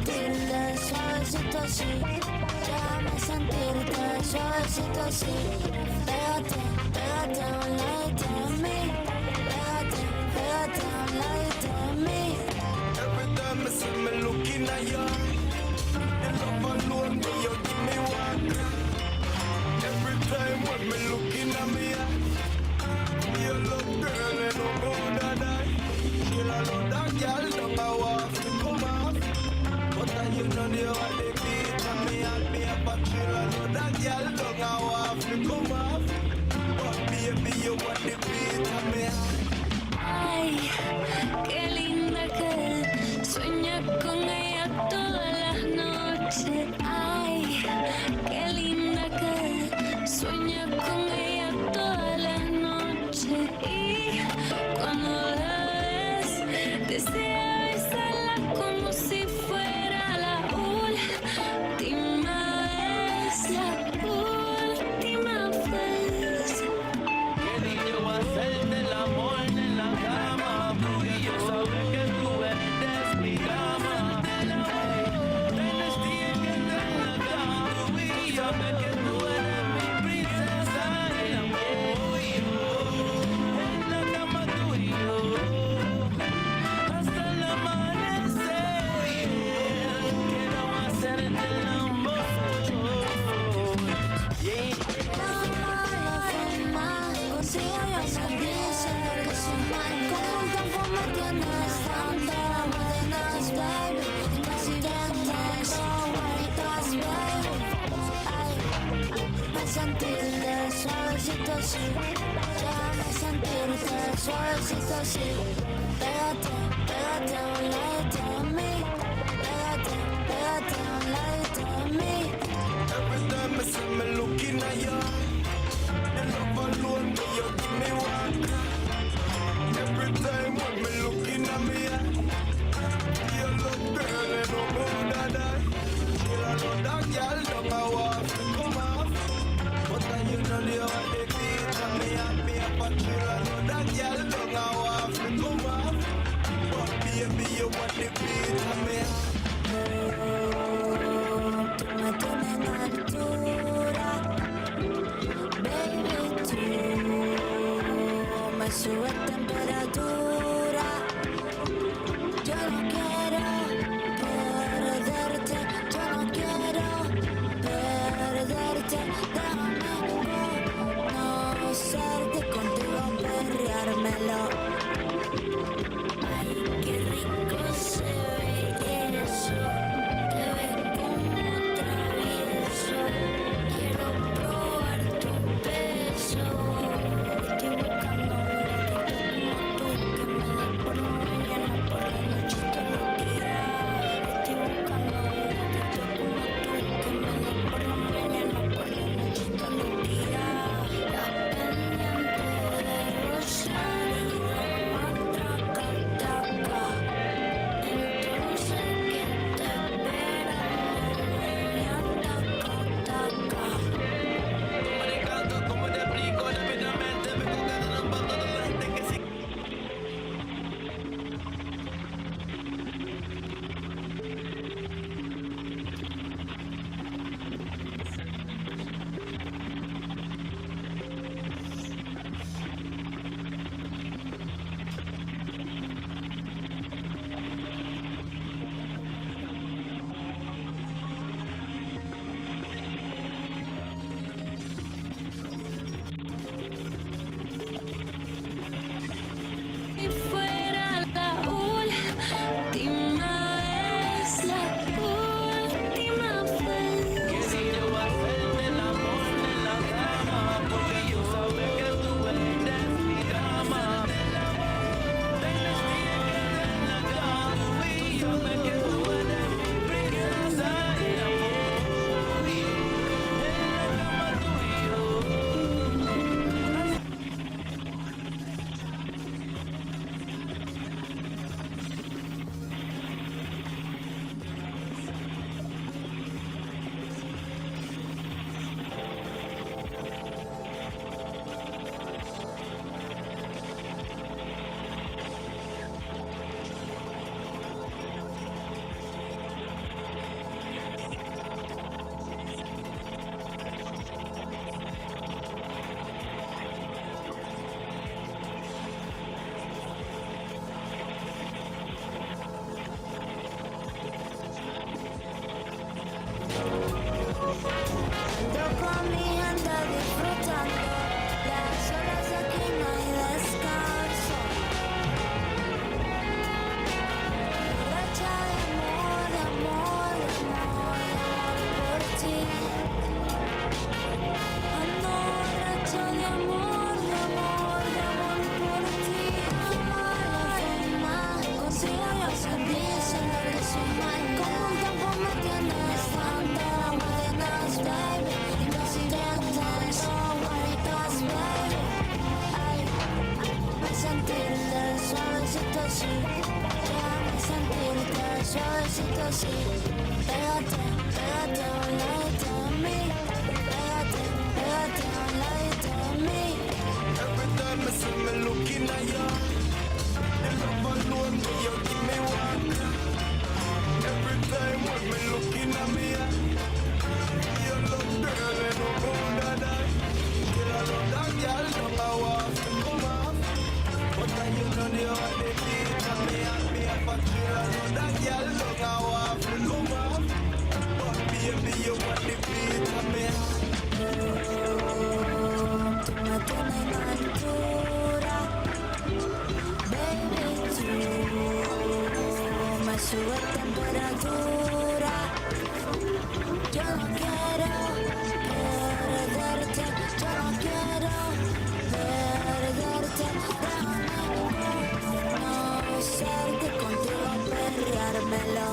sentirte suavecito así. Déjame sentirte suavecito así. Pégate, pégate a un ladito de mí. Pégate, pégate a un ladito de mí. Every time I see me looking at you, you love alone, me you give me one. Every time when me looking at me, you look girl and no more than I. Girl, I know that girl don't go off to come off, but you know the what they beat and me and me up a chill. I know that girl don't go off to come off, but baby you want the beat and me. Ay, qué linda que sueña con ella todas las noches. Ay, qué linda que sueña con ella todas las noches. Y cuando la ves, desea besarla como si fuera la última vez. La última vez. Que niño va a ser del amor en la cama, porque yo sabes que tú eres mi cama. Tienes tiempo en la cama, y sabes que tú eres mi princesa. El amor en la cama tú y yo, hasta el amanecer. Quiero hacer del amor. Yeah. Consigo yo salir, saber que soy mal. Con un tiempo me tienes entera, me tienes, baby. Presidente, favoritas, baby. Ay, me sentirte suavecito así. Déjame sentirte suavecito así. Pégate, pégate a un ladito de mí. Pégate, pégate a un ladito de mí. Every time I see me looking at you, you love alone, me you give me one. Every time when me looking at me, you look girl and no more than I. Girl, I know that girl don't go off to come off, but you know the what they beat and me up a chill. I know that girl don't go off to come off, but baby you want poquito sí. Pégate, pégate a un ladito de mí. Pégate, pégate a un ladito de mí. Every time I see me looking at you, the love alone me, you give me one. Every time when me looking at me, you look girl and no more than that. Till I love that girl, love I want to come off. But then you know the only beat of me and me up a kill. I love that girl, love I want to come off. But baby, you want the beat of me. Tú me tienes en altura, baby, tú me subes temperatura. Yo no quiero perderte, yo no quiero perderte. Déjame conocerte, contigo perreármelo.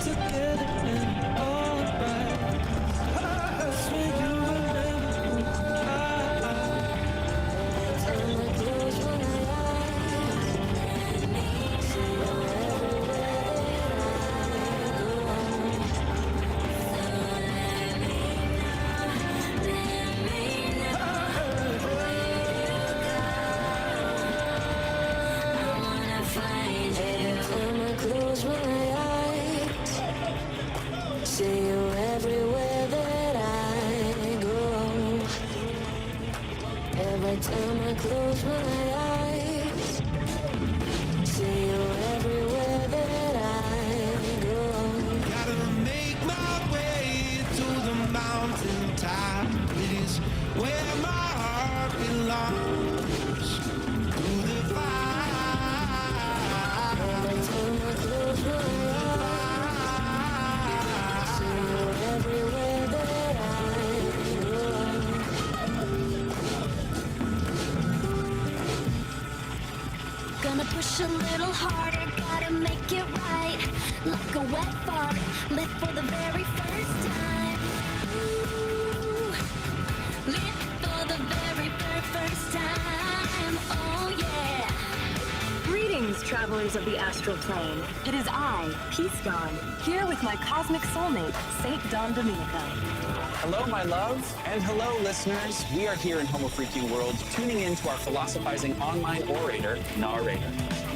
together and alright. I swear you will never see you everywhere that I go. Every time I close my eyes, see you everywhere that I go. gotta make my way to the mountain top. It is where my heart belongs. Through the fire. Every time I close my eyes, see you everywhere that I go. Gonna push a little harder, gotta make it right. Like a wet fart, lit for the very first time. Ooh, lit for the very first time. Oh yeah. Greetings, travelers of the astral plane. It is I, Peace Dawn, here with my cosmic soulmate, Saint Don Domenico. Hello, my love, and hello, listeners. We are here in Homo Freaking World, tuning in to our philosophizing online orator, narrator.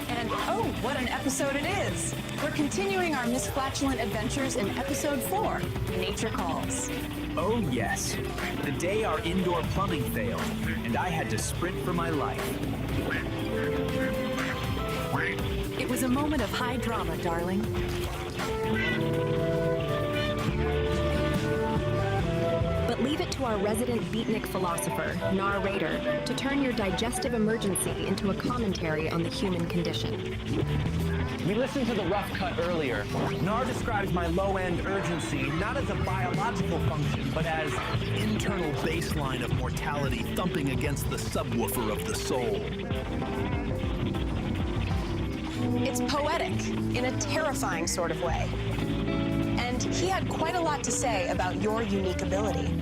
And oh, what an episode it is! We're continuing our Miss Flatulent adventures in episode 4, Nature Calls. Oh yes, the day our indoor plumbing failed, and I had to sprint for my life. It was a moment of high drama, darling. But leave it to our resident beatnik philosopher, narrator, to turn your digestive emergency into a commentary on the human condition. We listened to the rough cut earlier. Nar describes my low-end urgency not as a biological function, but as internal baseline of mortality thumping against the subwoofer of the soul. It's poetic, in a terrifying sort of way. And he had quite a lot to say about your unique ability.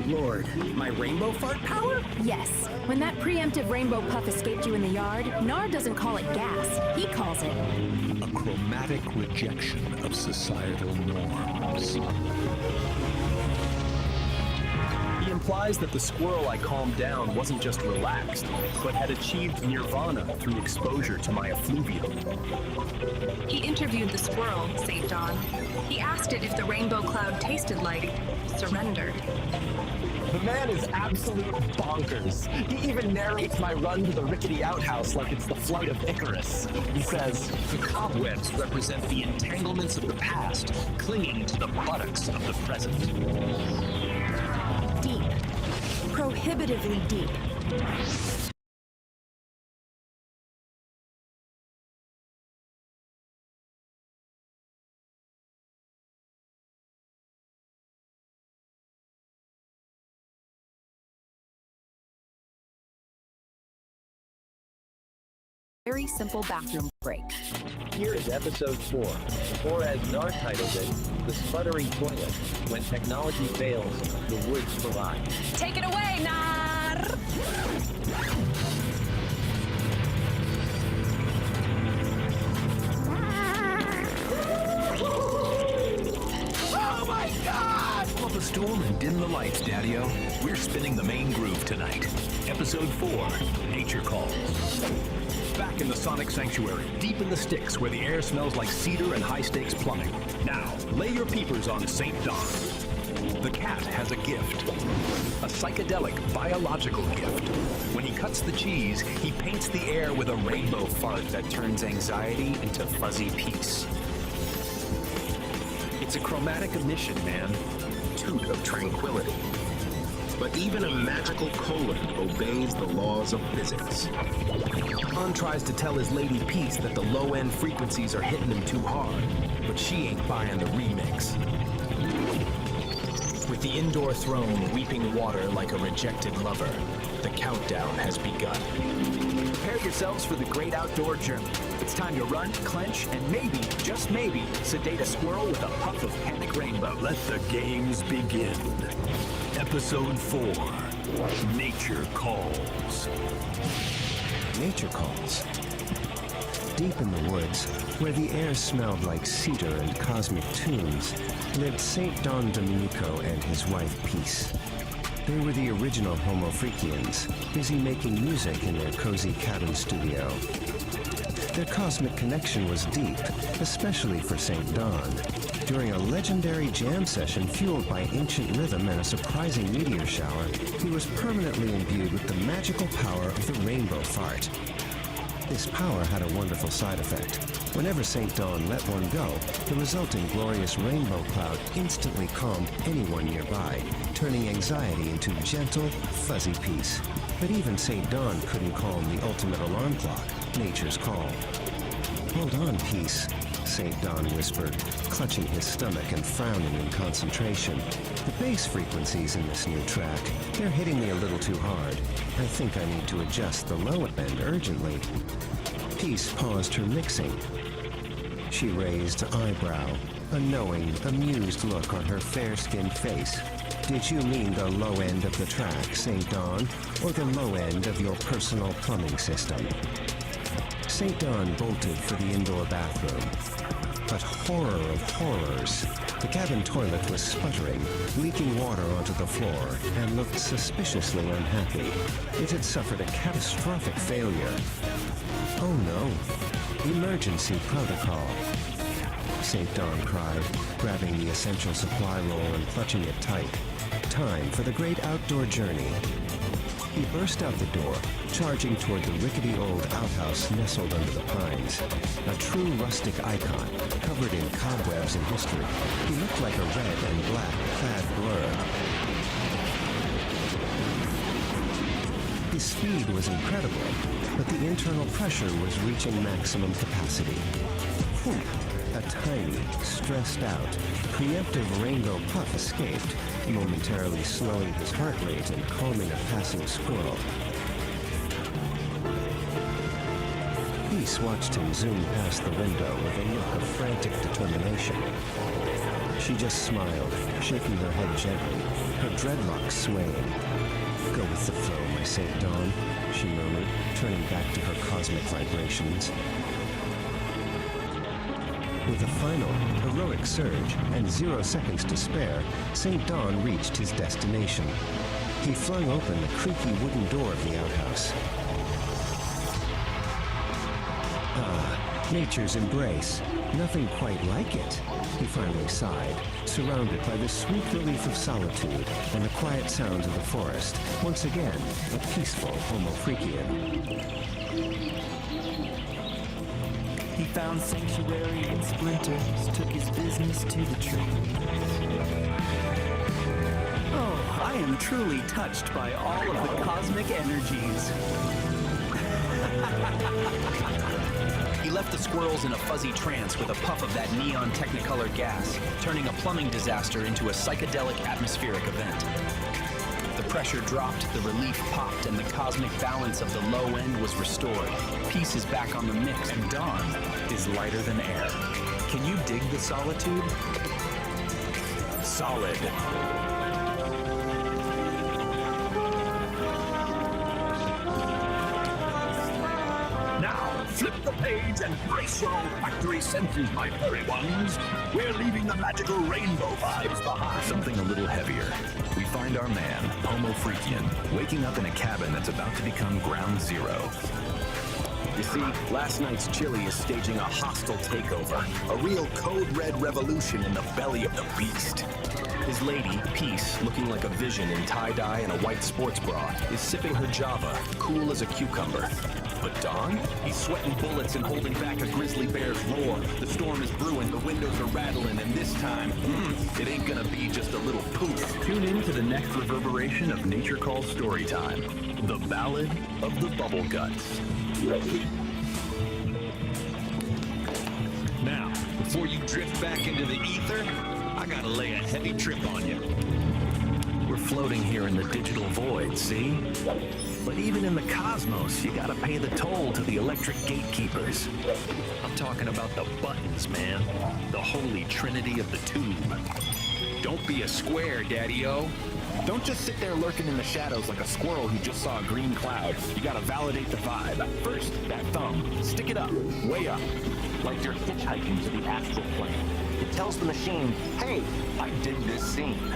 Lord, my rainbow fart power? Yes. When that preemptive rainbow puff escaped you in the yard, Nar doesn't call it gas. He calls it a chromatic rejection of societal norms. He implies that the squirrel I calmed down wasn't just relaxed, but had achieved nirvana through exposure to my effluvium. He interviewed the squirrel, St. John. He asked it if the rainbow cloud tasted like surrender. The man is absolute bonkers. He even narrates my run to the rickety outhouse like it's the flight of Icarus. He says, the cobwebs represent the entanglements of the past, clinging to the buttocks of the present. Deep. Prohibitively deep. Very simple bathroom break. Here is episode 4, or as Nar titled it, The Sputtering Toilet. When technology fails, the woods provide. Take it away, Nar! Oh my God! Pull up a stool and dim the lights, Daddy-O. We're spinning the main groove tonight. Episode 4, Nature Calls. Back in the Sonic Sanctuary, deep in the sticks where the air smells like cedar and high-stakes plumbing. Now, lay your peepers on St. Don. The cat has a gift. A psychedelic, biological gift. When he cuts the cheese, he paints the air with a rainbow fart that turns anxiety into fuzzy peace. It's a chromatic emission, man. Toot of tranquility. But even a magical colon obeys the laws of physics. Han tries to tell his lady Peace that the low-end frequencies are hitting him too hard, but she ain't buying the remix. With With the indoor throne weeping water like a rejected lover, the countdown has begun. Prepare yourselves for the great outdoor journey. It's time to run, clench, and maybe, just maybe, sedate a squirrel with a puff of panic rainbow. Let the games begin. Episode 4, Nature Calls. Nature Calls. Deep in the woods, where the air smelled like cedar and cosmic tunes, lived Saint Don Domenico and his wife Peace. They were the original Homo Freakians, busy making music in their cozy cabin studio. Their cosmic connection was deep, especially for Saint Don. During a legendary jam session fueled by ancient rhythm and a surprising meteor shower, he was permanently imbued with the magical power of the rainbow fart. This power had a wonderful side effect. Whenever St. Don let one go, the resulting glorious rainbow cloud instantly calmed anyone nearby, turning anxiety into gentle, fuzzy peace. But even St. Don couldn't calm the ultimate alarm clock, nature's call. "Hold on, Peace," St. Don whispered, clutching his stomach and frowning in concentration. "The bass frequencies in this new track, they're hitting me a little too hard. I think I need to adjust the low end urgently." Peace paused her mixing. She raised an eyebrow, a knowing, amused look on her fair-skinned face. "Did you mean the low end of the track, St. Don, or the low end of your personal plumbing system?" St. Don bolted for the indoor bathroom. But horror of horrors, the cabin toilet was sputtering, leaking water onto the floor, and looked suspiciously unhappy. It had suffered a catastrophic failure. "Oh no, emergency protocol," St. Don cried, grabbing the essential supply roll and clutching it tight. Time for the great outdoor journey. He burst out the door, charging toward the rickety old outhouse nestled under the pines. A true rustic icon, covered in cobwebs and history, he looked like a red and black clad blur. His speed was incredible, but the internal pressure was reaching maximum capacity. Whew. A tiny, stressed out, preemptive rainbow puff escaped, momentarily slowing his heart rate and calming a passing squirrel. Peace watched him zoom past the window with a look of frantic determination. She just smiled, shaking her head gently, her dreadlocks swaying. "Go with the flow, my St. Don," she murmured, turning back to her cosmic vibrations. With a final, heroic surge and 0 seconds to spare, St. Don reached his destination. He flung open the creaky wooden door of the outhouse. Ah, nature's embrace. Nothing quite like it, he finally sighed, surrounded by the sweet relief of solitude and the quiet sounds of the forest. Once again, a peaceful Homo Freakian. He found sanctuary in splinters, took his business to the trees. Oh, I am truly touched by all of the cosmic energies. He left the squirrels in a fuzzy trance with a puff of that neon technicolor gas, turning a plumbing disaster into a psychedelic atmospheric event. The pressure dropped, the relief popped, and the cosmic balance of the low end was restored. Peace is back on the mix, and Dawn is lighter than air. Can you dig the solitude? Solid. Now, flip the page and brace your olfactory senses, my furry ones. We're leaving the magical rainbow vibes behind. Something a little heavier. We find our man, Homo Freakian, waking up in a cabin that's about to become ground zero. You see, last night's chili is staging a hostile takeover, a real code red revolution in the belly of the beast. His lady, Peace, looking like a vision in tie-dye and a white sports bra, is sipping her Java, cool as a cucumber. But Dawn? He's sweating bullets and holding back a grizzly bear's roar. The storm is brewing, the windows are rattling, and this time, it ain't gonna be just a little poof. Tune in to the next reverberation of Nature Calls Storytime, the Ballad of the Bubble Guts. Now, before you drift back into the ether, I gotta lay a heavy trip on you. floating here in the digital void, see? But even in the cosmos, you gotta pay the toll to the electric gatekeepers. I'm talking about the buttons, man. The holy trinity of the tube. Don't be a square, Daddy-O. Don't just sit there lurking in the shadows like a squirrel who just saw a green cloud. You gotta validate the vibe. First, that thumb. Stick it up, way up. Like you're hitchhiking to the astral plane. It tells the machine, hey, I dig this scene.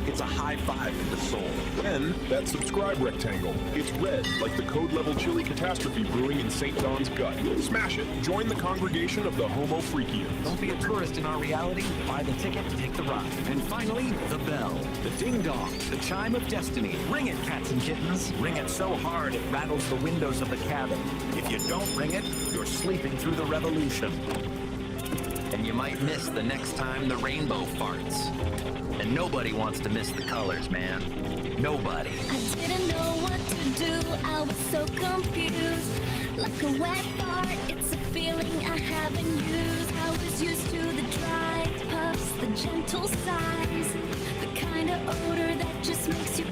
It's a high five to the soul. Then, that subscribe rectangle. It's red, like the code-level chili catastrophe brewing in St. Don's gut. Smash it. Join the congregation of the Homo Freakians. Don't be a tourist in our reality. Buy the ticket, take the ride. And finally, the bell. The ding-dong. The chime of destiny. Ring it, cats and kittens. Ring it so hard it rattles the windows of the cabin. If you don't ring it, you're sleeping through the revolution. And you might miss the next time the rainbow farts. And nobody wants to miss the colors, man. Nobody. I didn't know what to do, I was so confused. Like a wet fart, it's a feeling I haven't used. I was used to the dry puffs, the gentle sighs, the kind of odor that just makes you...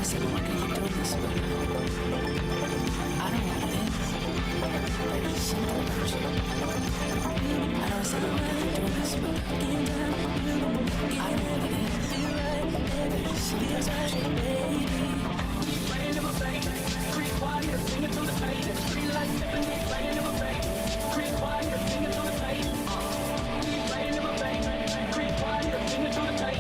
said, well, can you do this? But I don't know what it is. There's something about you. I know I said, well, can you do this? But I don't know what it is. There's something about you. Playing in my face, creep quiet, singing through the pain. Free like Tiffany, playing in my face, creep quiet, singing through the pain. Playing in my face, creep quiet, singing through the pain.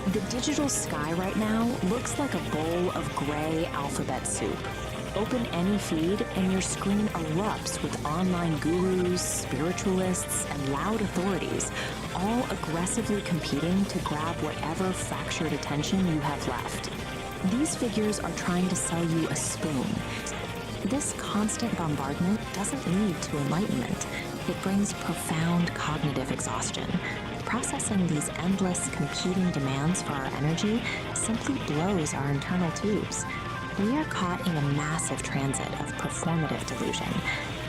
The digital sky right now looks like a bowl of gray alphabet soup. Open any feed and your screen erupts with online gurus, spiritualists, and loud authorities, all aggressively competing to grab whatever fractured attention you have left. These figures are trying to sell you a spoon. This constant bombardment doesn't lead to enlightenment. It brings profound cognitive exhaustion. Processing these endless competing demands for our energy simply blows our internal tubes. We are caught in a massive transit of performative delusion.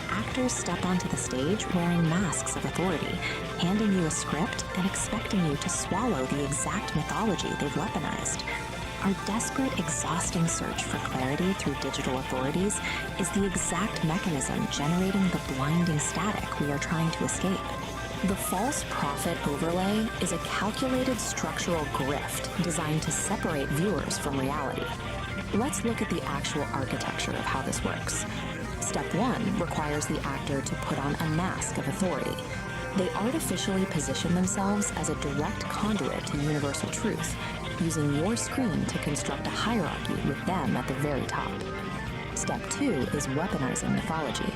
Actors step onto the stage wearing masks of authority, handing you a script and expecting you to swallow the exact mythology they've weaponized. Our desperate, exhausting search for clarity through digital authorities is the exact mechanism generating the blinding static we are trying to escape. The false prophet overlay is a calculated structural grift designed to separate viewers from reality. Let's look at the actual architecture of how this works. Step 1 requires the actor to put on a mask of authority. They artificially position themselves as a direct conduit to universal truth, using your screen to construct a hierarchy with them at the very top. Step 2 is weaponizing mythology.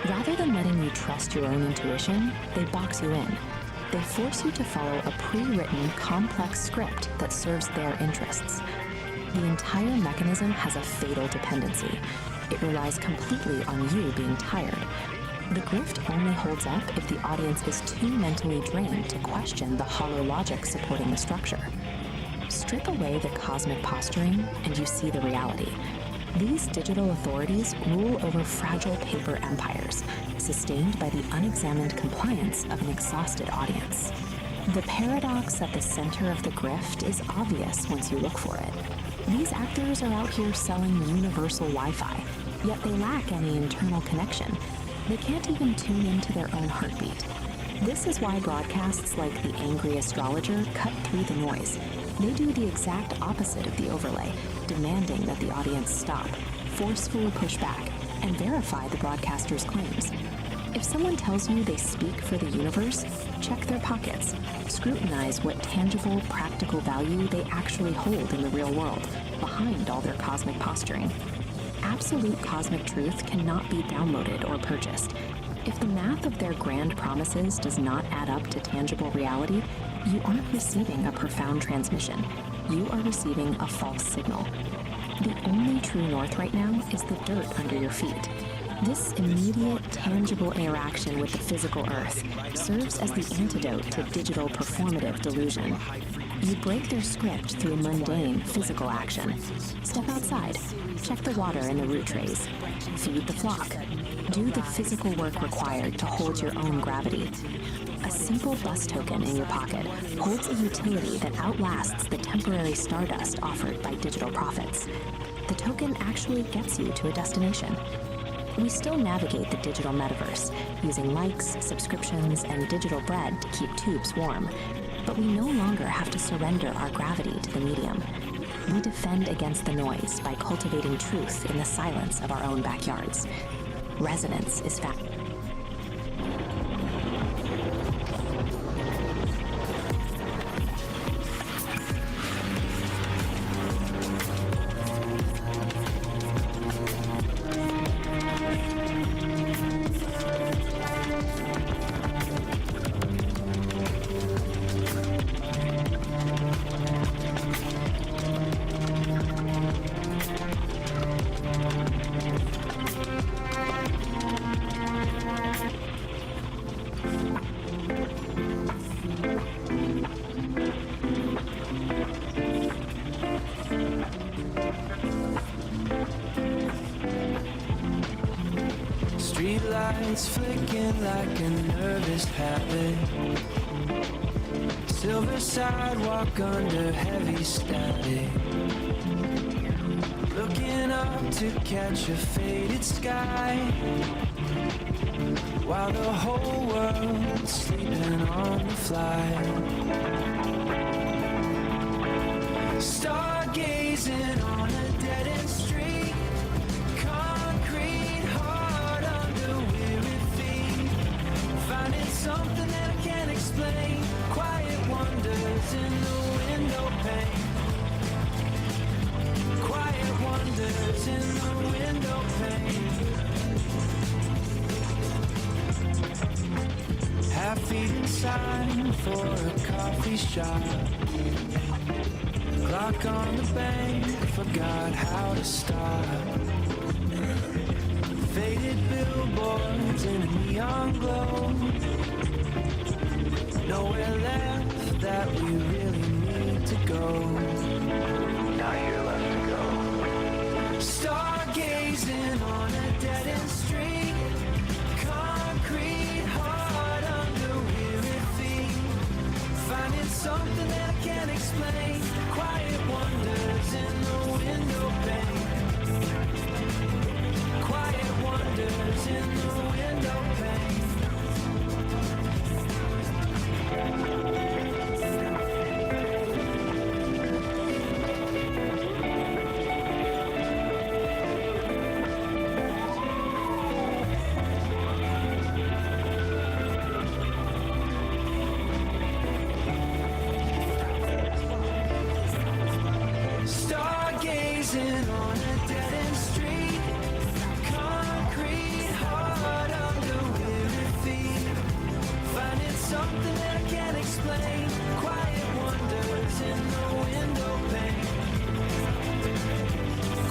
Rather than letting you trust your own intuition, they box you in. They force you to follow a pre-written, complex script that serves their interests. The entire mechanism has a fatal dependency. It relies completely on you being tired. The grift only holds up if the audience is too mentally drained to question the hollow logic supporting the structure. Strip away the cosmic posturing and you see the reality. These digital authorities rule over fragile paper empires, sustained by the unexamined compliance of an exhausted audience. The paradox at the center of the grift is obvious once you look for it. These actors are out here selling universal Wi-Fi, yet they lack any internal connection. They can't even tune into their own heartbeat. This is why broadcasts like The Angry Astrologer cut through the noise. They do the exact opposite of the overlay, demanding that the audience stop, forcefully push back, and verify the broadcaster's claims. If someone tells you they speak for the universe, check their pockets. Scrutinize what tangible, practical value they actually hold in the real world, behind all their cosmic posturing. Absolute cosmic truth cannot be downloaded or purchased. If the math of their grand promises does not add up to tangible reality, you aren't receiving a profound transmission. You are receiving a false signal. The only true north right now is the dirt under your feet. This immediate, tangible interaction with the physical earth serves as the antidote to digital performative delusion. You break their script through mundane, physical action. Step outside. Check the water in the root trays. Feed the flock. Do the physical work required to hold your own gravity. A simple bus token in your pocket holds a utility that outlasts the temporary stardust offered by digital profits. The token actually gets you to a destination. We still navigate the digital metaverse, using likes, subscriptions, and digital bread to keep tubes warm. But we no longer have to surrender our gravity to the medium. We defend against the noise by cultivating truth in the silence of our own backyards. Resonance is found. Streetlights flicking like a nervous habit. Silver sidewalk under heavy static. Looking up to catch a faded sky, while the whole world's sleeping on the fly. Stargazing on a dead-end street. Concrete hard under weary feet. Finding something that I can't explain. Quiet wonders in the window pane. sign for a coffee shop. Clock on the bank forgot how to stop. Faded billboards in a neon glow. Nowhere left that we really need to go. Now you're left to go. Stargazing on a dead-end street. Concrete hard under weary feet. Finding something that I can't explain. Quiet wonders in the window pane. Quiet wonders in the window pane. Stargazing on a dead-end street. Concrete hard under weary feet. Finding something that I can't explain. Quiet wonders in the window pane.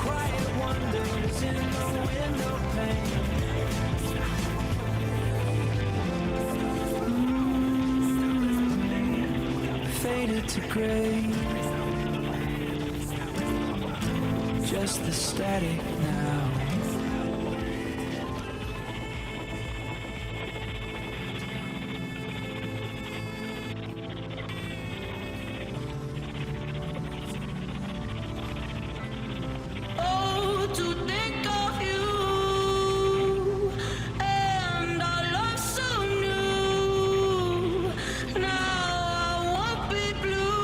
Quiet wonders in the window pane. Faded to gray. Just the static now. Oh, to think of you and our love so new. Now I won't be blue.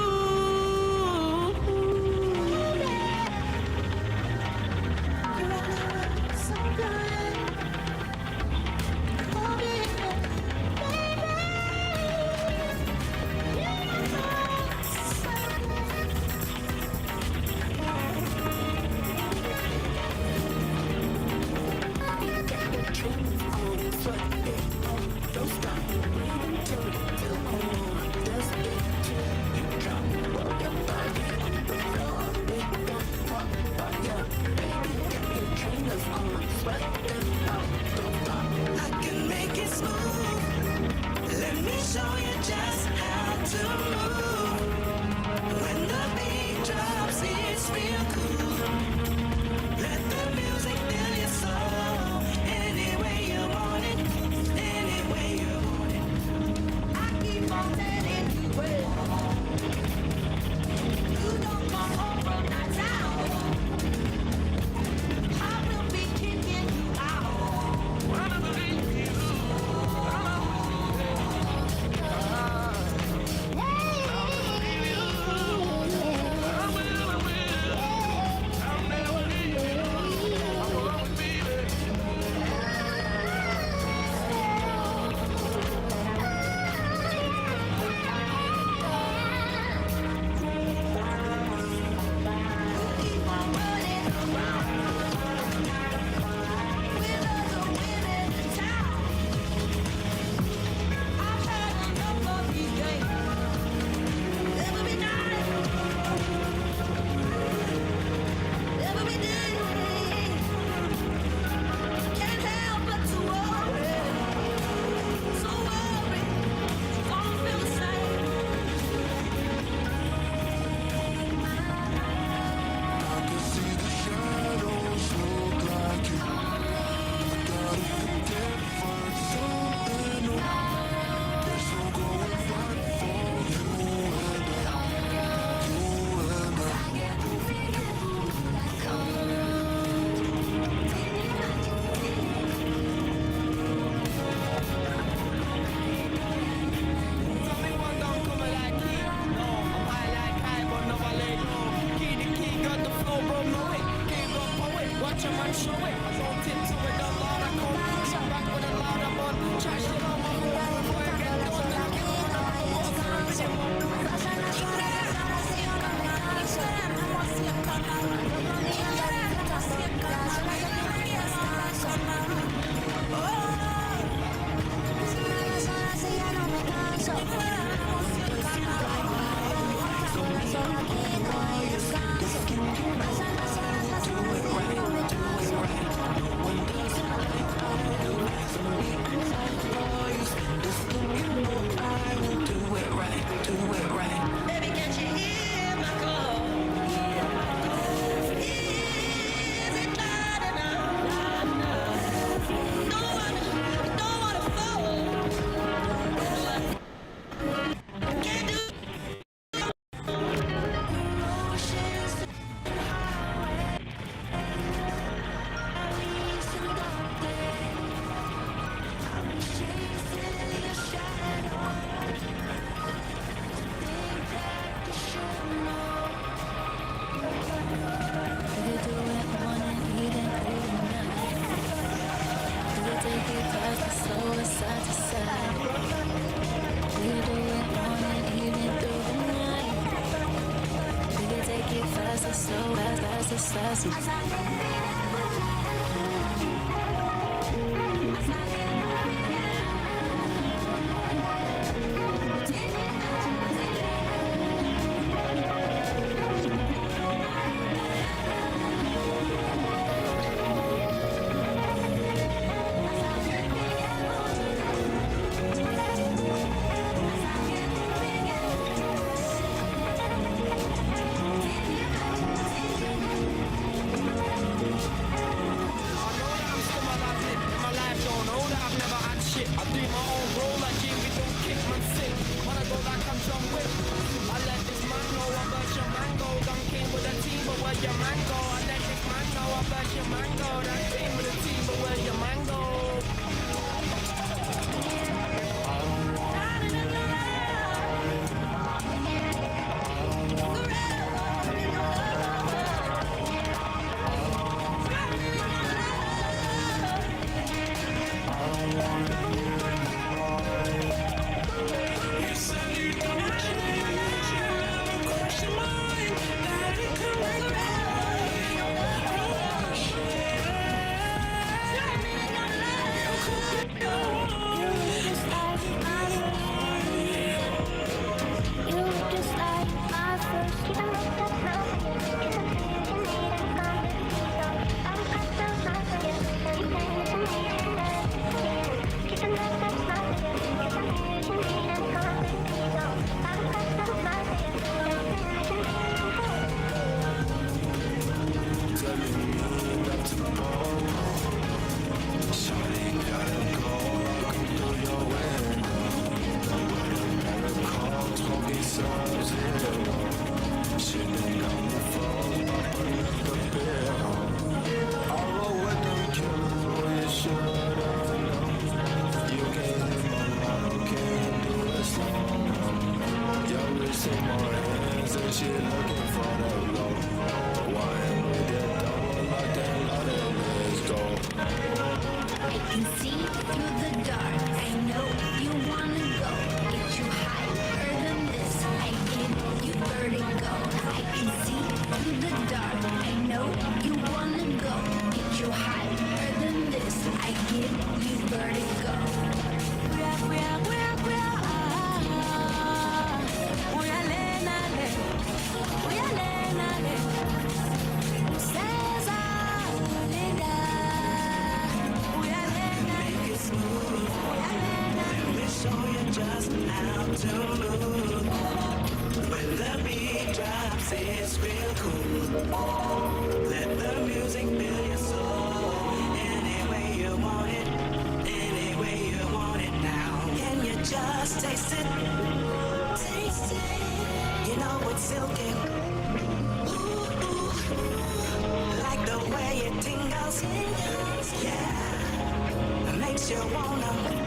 so fast.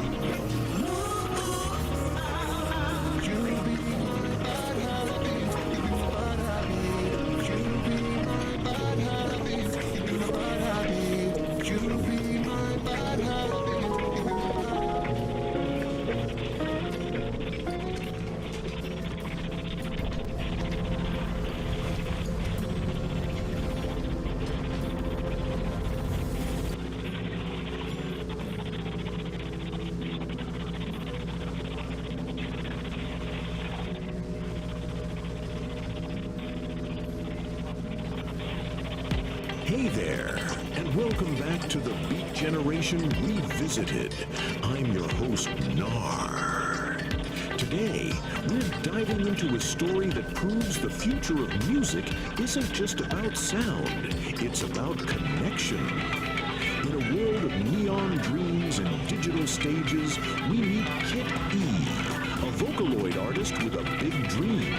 Hey there, and welcome back to the Beat Generation Revisited. I'm your host, Nar. Today, we're diving into a story that proves the future of music isn't just about sound, it's about connection. In a world of neon dreams and digital stages, we meet Kit E, a Vocaloid artist with a big dream.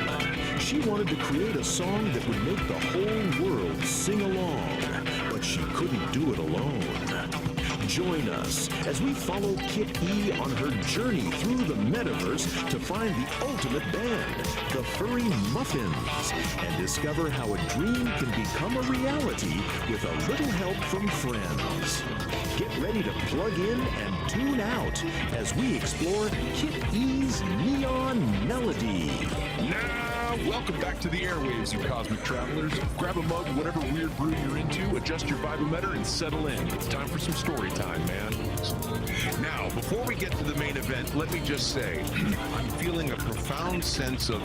She wanted to create a song that would make the whole world sing along, but she couldn't do it alone. Join us as we follow Kit E on her journey through the metaverse to find the ultimate band, the Furry Muffins, and discover how a dream can become a reality with a little help from friends. Get ready to plug in and tune out as we explore Kit E's Neon Melody. Now Welcome back to the airwaves, you cosmic travelers. Grab a mug, whatever weird brew you're into, adjust your vibometer, and settle in. It's time for some story time, man. Now, before we get to the main event, let me just say, I'm feeling a profound sense of,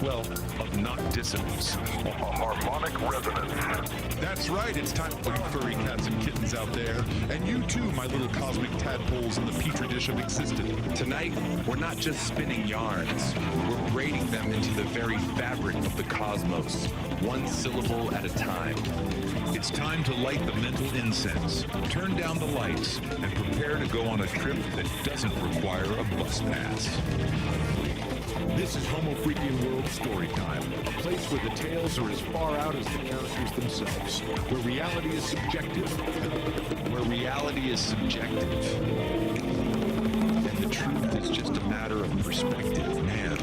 well, of not dissonance. A harmonic resonance. That's right, it's time for you furry cats and kittens out there. And you too, my little cosmic tadpoles in the petri dish of existence. Tonight, we're not just spinning yarns. We're braiding them into the very fabric of the cosmos, one syllable at a time. It's time to light the mental incense, turn down the lights, and prepare to go on a trip that doesn't require a bus pass. This is Homo Freakian World Storytime, a place where the tales are as far out as the characters themselves, where reality is subjective. Where reality is subjective. And the truth is just a matter of perspective, man.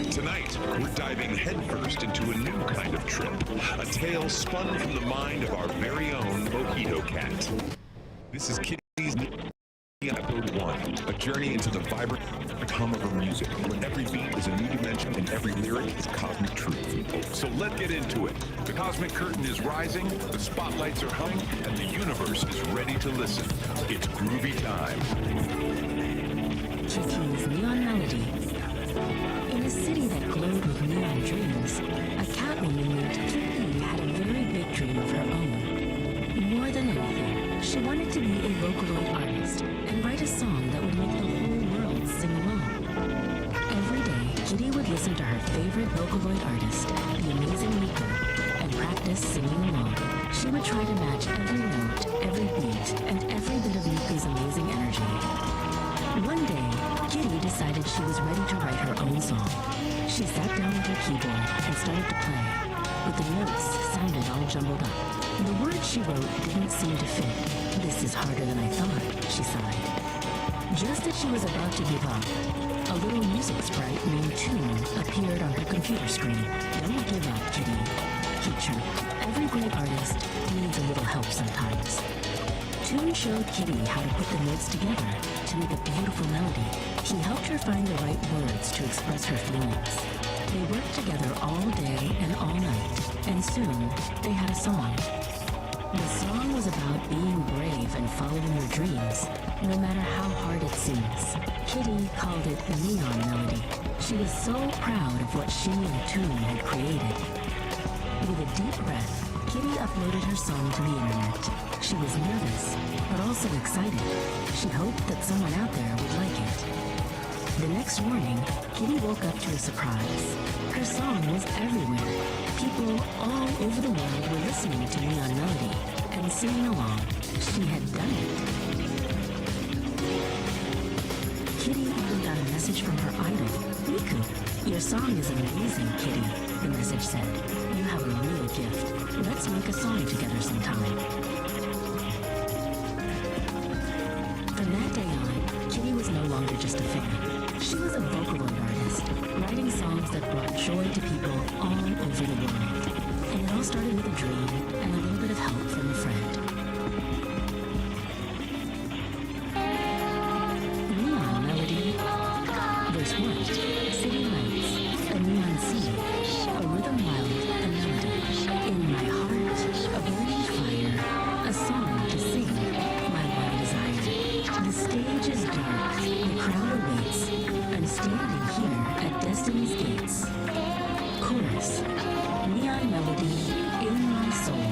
Tonight, we're diving headfirst into a new kind of trip, a tale spun from the mind of our very own Mojito Cat. This is Kitty's Episode 1, a journey into the vibrant hum of her music, where every beat is a new dimension and every lyric is cosmic truth. So let's get into it. The cosmic curtain is rising, the spotlights are humming, and the universe is ready to listen. It's groovy time. Kitty's Neon Melody. In a city that glowed with neon dreams, a cat woman named Kitty had a very big dream of her own. More than anything, she wanted to be a Vocaloid artist and write a song that would make the whole world sing along. Every day, Kitty would listen to her favorite Vocaloid artist, the amazing Miko, and practice singing along. She would try to match every note, every beat, and every bit of Miko's amazing energy. One day, Kitty decided she was ready to write her own song. She sat down with her keyboard and started to play, but the notes sounded all jumbled up. The words she wrote didn't seem to fit. This is harder than I thought, she sighed. Just as she was about to give up, a little music sprite named Tune appeared on her computer screen. Don't give up, Kitty, he chirped. Every great artist needs a little help sometimes. Tune showed Kitty how to put the notes together to make a beautiful melody. He helped her find the right words to express her feelings. They worked together all day and all night, and soon they had a song. The song was about being brave and following your dreams, no matter how hard it seems. Kitty called it Neon Melody. She was so proud of what she and Tune had created. With a deep breath, Kitty uploaded her song to the internet. She was nervous, but also excited. She hoped that someone out there would like it. The next morning, Kitty woke up to a surprise. Her song was everywhere. People all over the world were listening to Neon Melody and singing along. She had done it. Kitty even got a message from her idol, Miku. Your song is amazing, Kitty, the message said. You have a real gift. Let's make a song together sometime. From that day on, Kitty was no longer just a fan. She was a Vocaloid artist, writing songs that brought joy to people all over the world. And it all started with a dream and a little bit of help from a friend. Neon Melody. Verse 1. City lights, a neon sea, a rhythm wild, a melody. In my heart, a burning fire, a song to sing, my wild desire. The stage is dark, the crowd awaits. I'm standing here at destiny's gates. Chorus. Neon melody in my soul.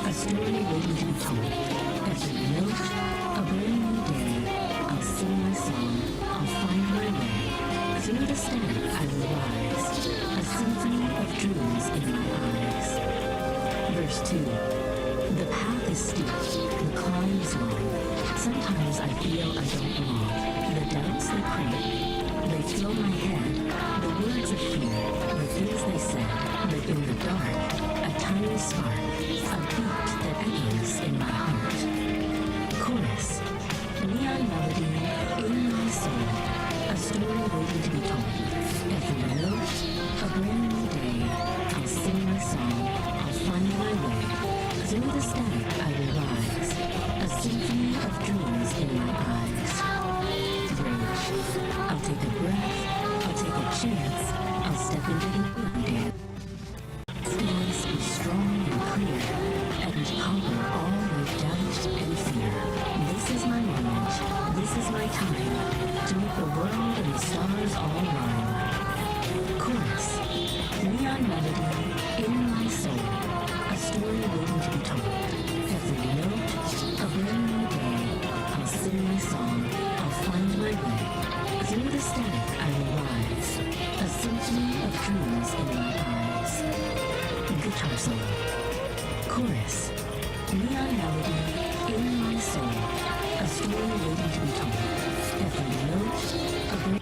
A story waiting to be told. Every note, a brand new day. I'll sing my song. I'll find my way. Through the static I will rise. A symphony of dreams in my eyes. Verse 2. The path is steep. The climb is long. Sometimes I feel I don't belong. The doubts they creep. They fill my head, the words of fear, the things they said, but in the dark, a tiny spark, a beat that echoes in my heart. Chorus. Neon melody in my soul, a story waiting to be told. Every note, a brand new day, I'll sing my song, I'll find my way. Through the static I will rise, a symphony of dreams in my eyes. Bridge. I'll take a breath, I'll take a chance, I'll step into new ideas. Voice is strong and clear, and conquer all your doubt and fear. This is my moment. This is my time to make the world and the stars all rhyme. Chorus. Neon melody in my soul. A story waiting to be told. Every note, a brand new day. I'll sing my song. I'll find my way. Through the static I will rise. A symphony of dreams in my eyes. Guitar solo. Chorus. Neon melody in my soul. A story waiting to be told. Every note, a brand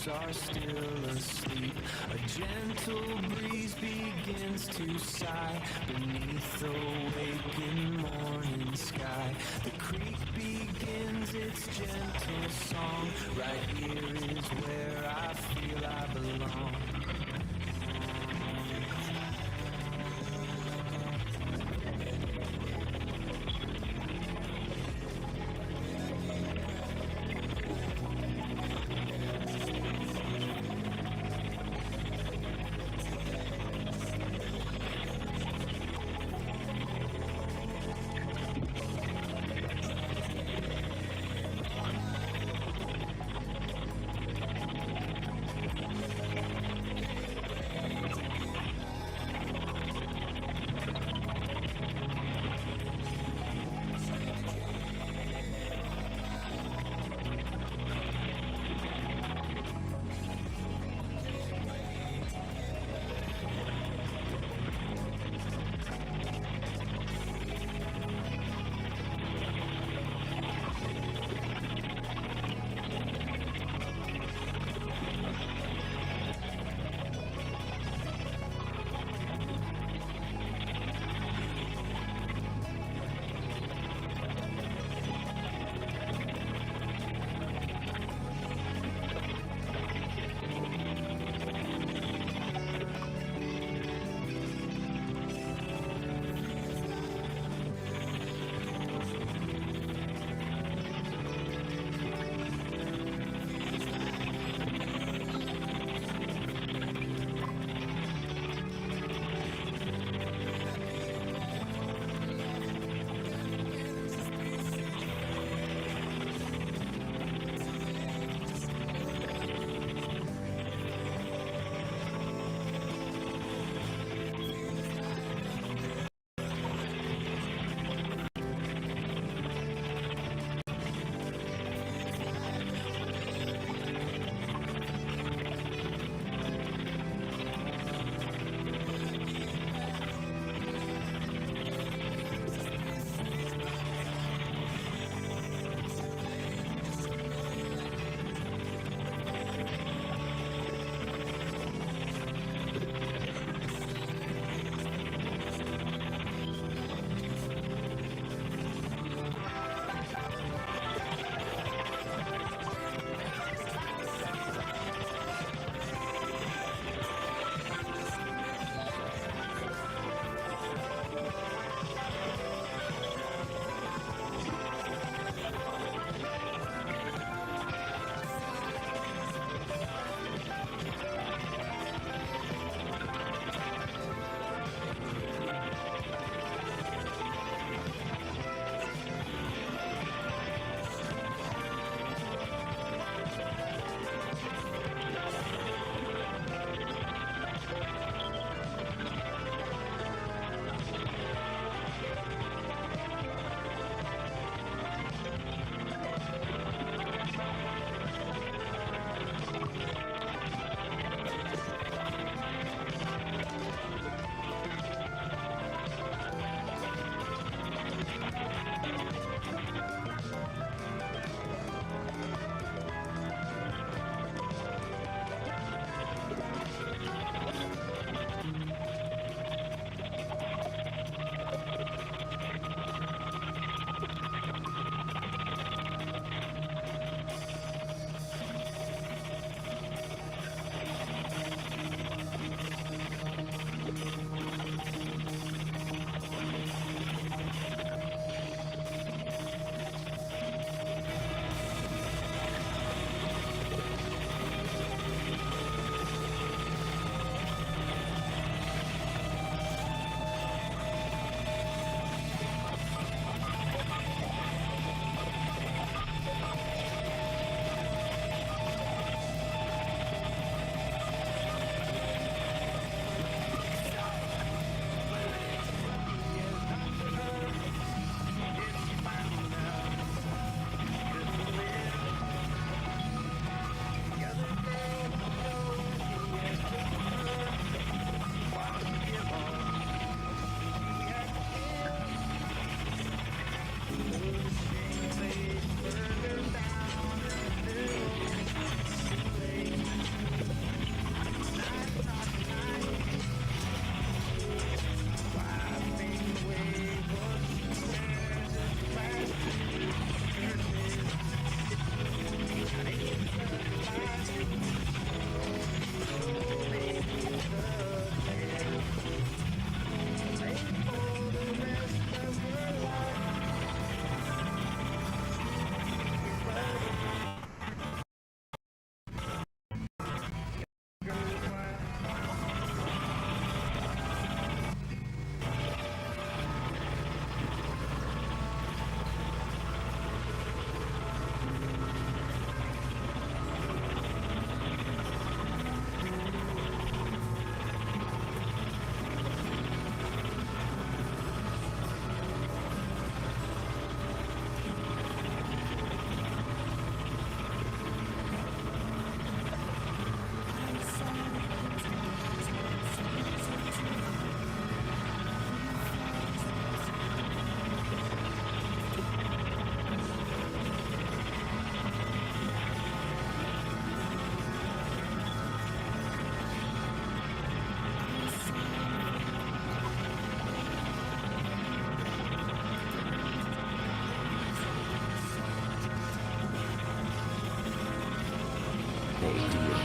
lips are still asleep. A gentle breeze begins to sigh beneath the waking morning sky. The creek begins its gentle song. Right here is where I feel I belong.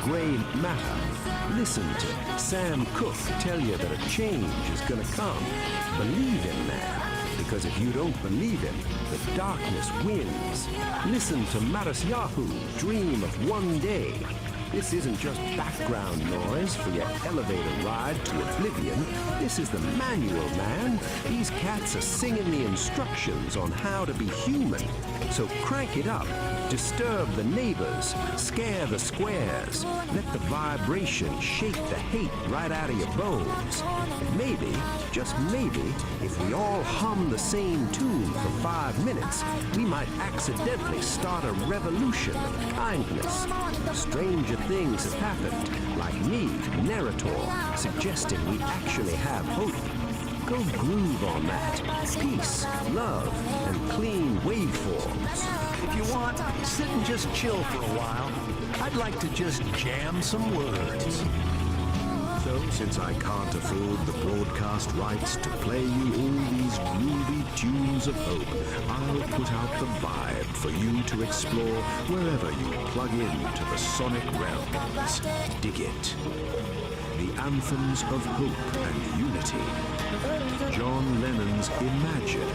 gray matter. Listen to Sam Cooke tell you that a change is gonna come. Believe him, man, because if you don't believe him, the darkness wins. Listen to Matisyahu dream of one day. This isn't just background noise for your elevator ride to oblivion. This is the manual, man. These cats are singing the instructions on how to be human. So crank it up, disturb the neighbors, scare the squares, let the vibration shake the hate right out of your bones. Maybe, just maybe, if we all hum the same tune for 5 minutes, we might accidentally start a revolution of kindness. Stranger things have happened, like me, narrator, suggesting we actually have hope. Go groove on that. Peace, love, and clean waveforms. If you want, sit and just chill for a while. I'd like to just jam some words. So, since I can't afford the broadcast rights to play you all these groovy tunes of hope, I'll put out the vibe for you to explore wherever you plug into the sonic realms. Dig it. The anthems of hope and unity. John Lennon's Imagine,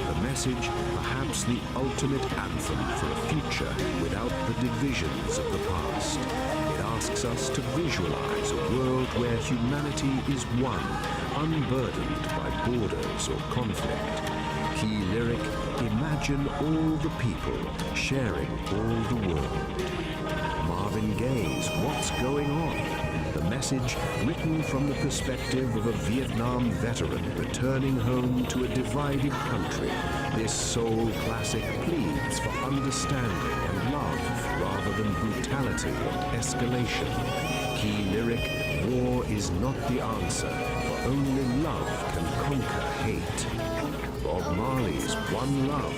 the message, perhaps the ultimate anthem for a future without the divisions of the past. It asks us to visualize a world where humanity is one, unburdened by borders or conflict. Key lyric, imagine all the people sharing all the world. Marvin Gaye's What's Going On? The message written from the perspective of a Vietnam veteran returning home to a divided country. This soul classic pleads for understanding and love rather than brutality and escalation. Key lyric, war is not the answer, for only love can conquer hate. Bob Marley's One Love,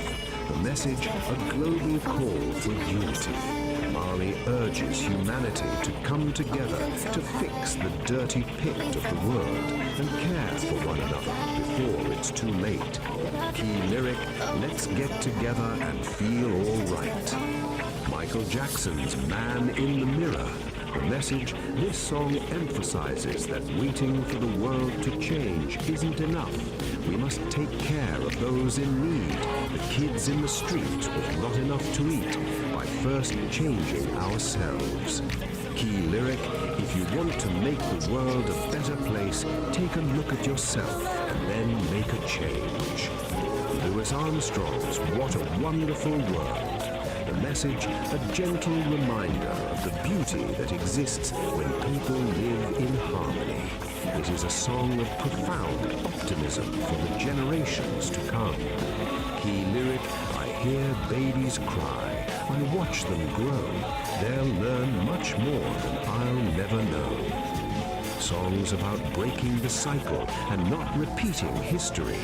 the message a global call for unity. Marley urges humanity to come together to fix the dirty pit of the world and care for one another before it's too late. Key lyric, let's get together and feel all right. Michael Jackson's Man in the Mirror. The message, this song emphasizes that waiting for the world to change isn't enough. We must take care of those in need, the kids in the street with not enough to eat, by first changing ourselves. Key lyric, if you want to make the world a better place, take a look at yourself and then make a change. Louis Armstrong's What a Wonderful World. The message, a gentle reminder of the beauty that exists when people live in harmony. It is a song of profound optimism for the generations to come. Key lyric, I hear babies cry. I watch them grow. They'll learn much more than I'll never know. Songs about breaking the cycle and not repeating history.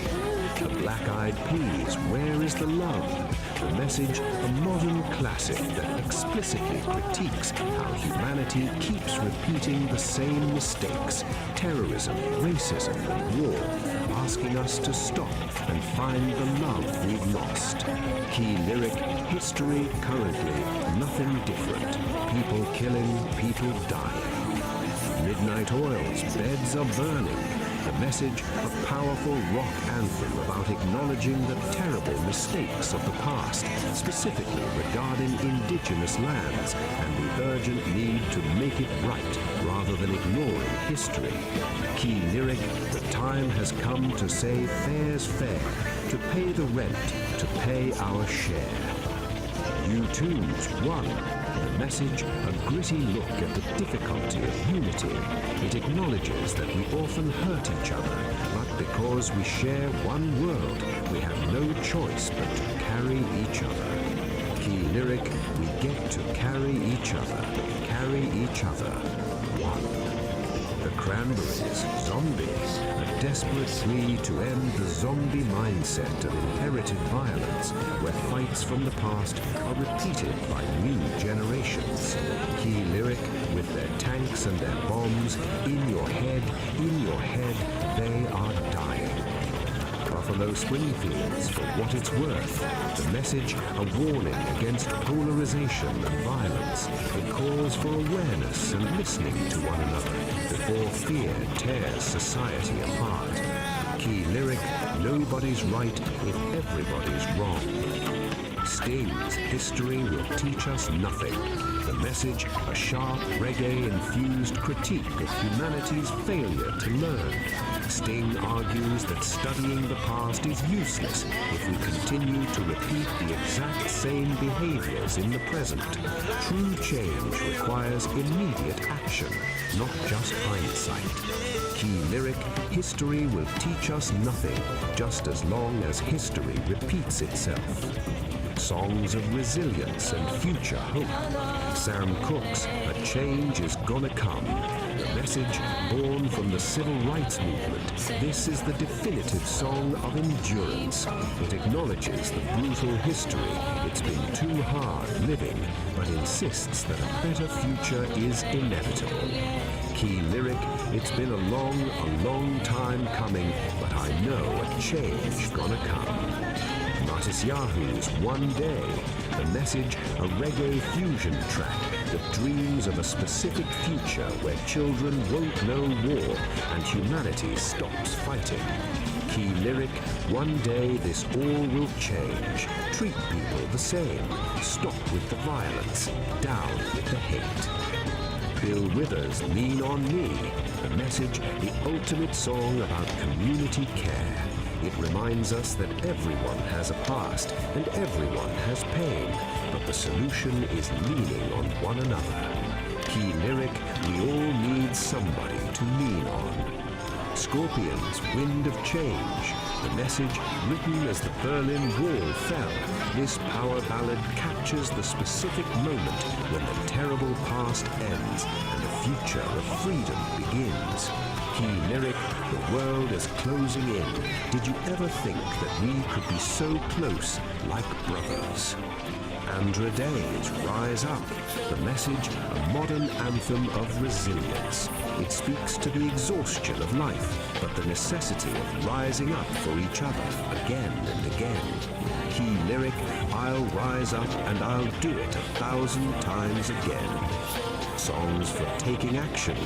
The Black Eyed Peas, Where is the Love? The message, a modern classic that explicitly critiques how humanity keeps repeating the same mistakes, terrorism, racism, and war, asking us to stop and find the love we've lost. Key lyric, history currently, nothing different. People killing, people dying. Midnight Oil's Beds Are Burning. The message, a powerful rock anthem about acknowledging the terrible mistakes of the past, specifically regarding indigenous lands and the urgent need to make it right rather than ignoring history. Key lyric, the time has come to say fair's fair, to pay the rent, to pay our share. U2's One. The message, a gritty look at the difficulty of unity. It acknowledges that we often hurt each other, but because we share one world, we have no choice but to carry each other. Key lyric, we get to carry each other, one. The Cranberries, Zombie, a desperate plea to end the zombie mindset of inherited violence, where fights from the past are repeated by new generations. Key lyric, with their tanks and their bombs, in your head, they are dying. Buffalo Springfields for what it's worth. The message, a warning against polarization and violence. It calls for awareness and listening to one another before fear tears society apart. Key lyric, nobody's right if everybody's wrong. Sting's history will teach us nothing. The message, a sharp reggae-infused critique of humanity's failure to learn. Sting argues that studying the past is useless if we continue to repeat the exact same behaviors in the present. True change requires immediate action, not just hindsight. Key lyric, history will teach us nothing, just as long as history repeats itself. Songs of resilience and future hope. Sam Cooke's A Change Is Gonna Come. The message born from the civil rights movement. This is the definitive song of endurance. It acknowledges the brutal history. It's been too hard living, but insists that a better future is inevitable. Key lyric, it's been a long time coming, but I know a change gonna come. Martis Yahoo's One Day, the message, a reggae fusion track that dreams of a specific future where children won't know war and humanity stops fighting. Key lyric, one day this all will change. Treat people the same. Stop with the violence. Down with the hate. Bill Withers' Lean on Me, the message, the ultimate song about community care. It reminds us that everyone has a past and everyone has pain, but the solution is leaning on one another. Key lyric, we all need somebody to lean on. Scorpions' Wind of Change, the message written as the Berlin Wall fell. This power ballad captures the specific moment when the terrible past ends and the future of freedom begins. Key lyric, the world is closing in. Did you ever think that we could be so close, like brothers? Andra Day's Rise Up, the message, a modern anthem of resilience. It speaks to the exhaustion of life, but the necessity of rising up for each other again and again. Key lyric, I'll rise up and I'll do it 1,000 times again. Songs for taking action.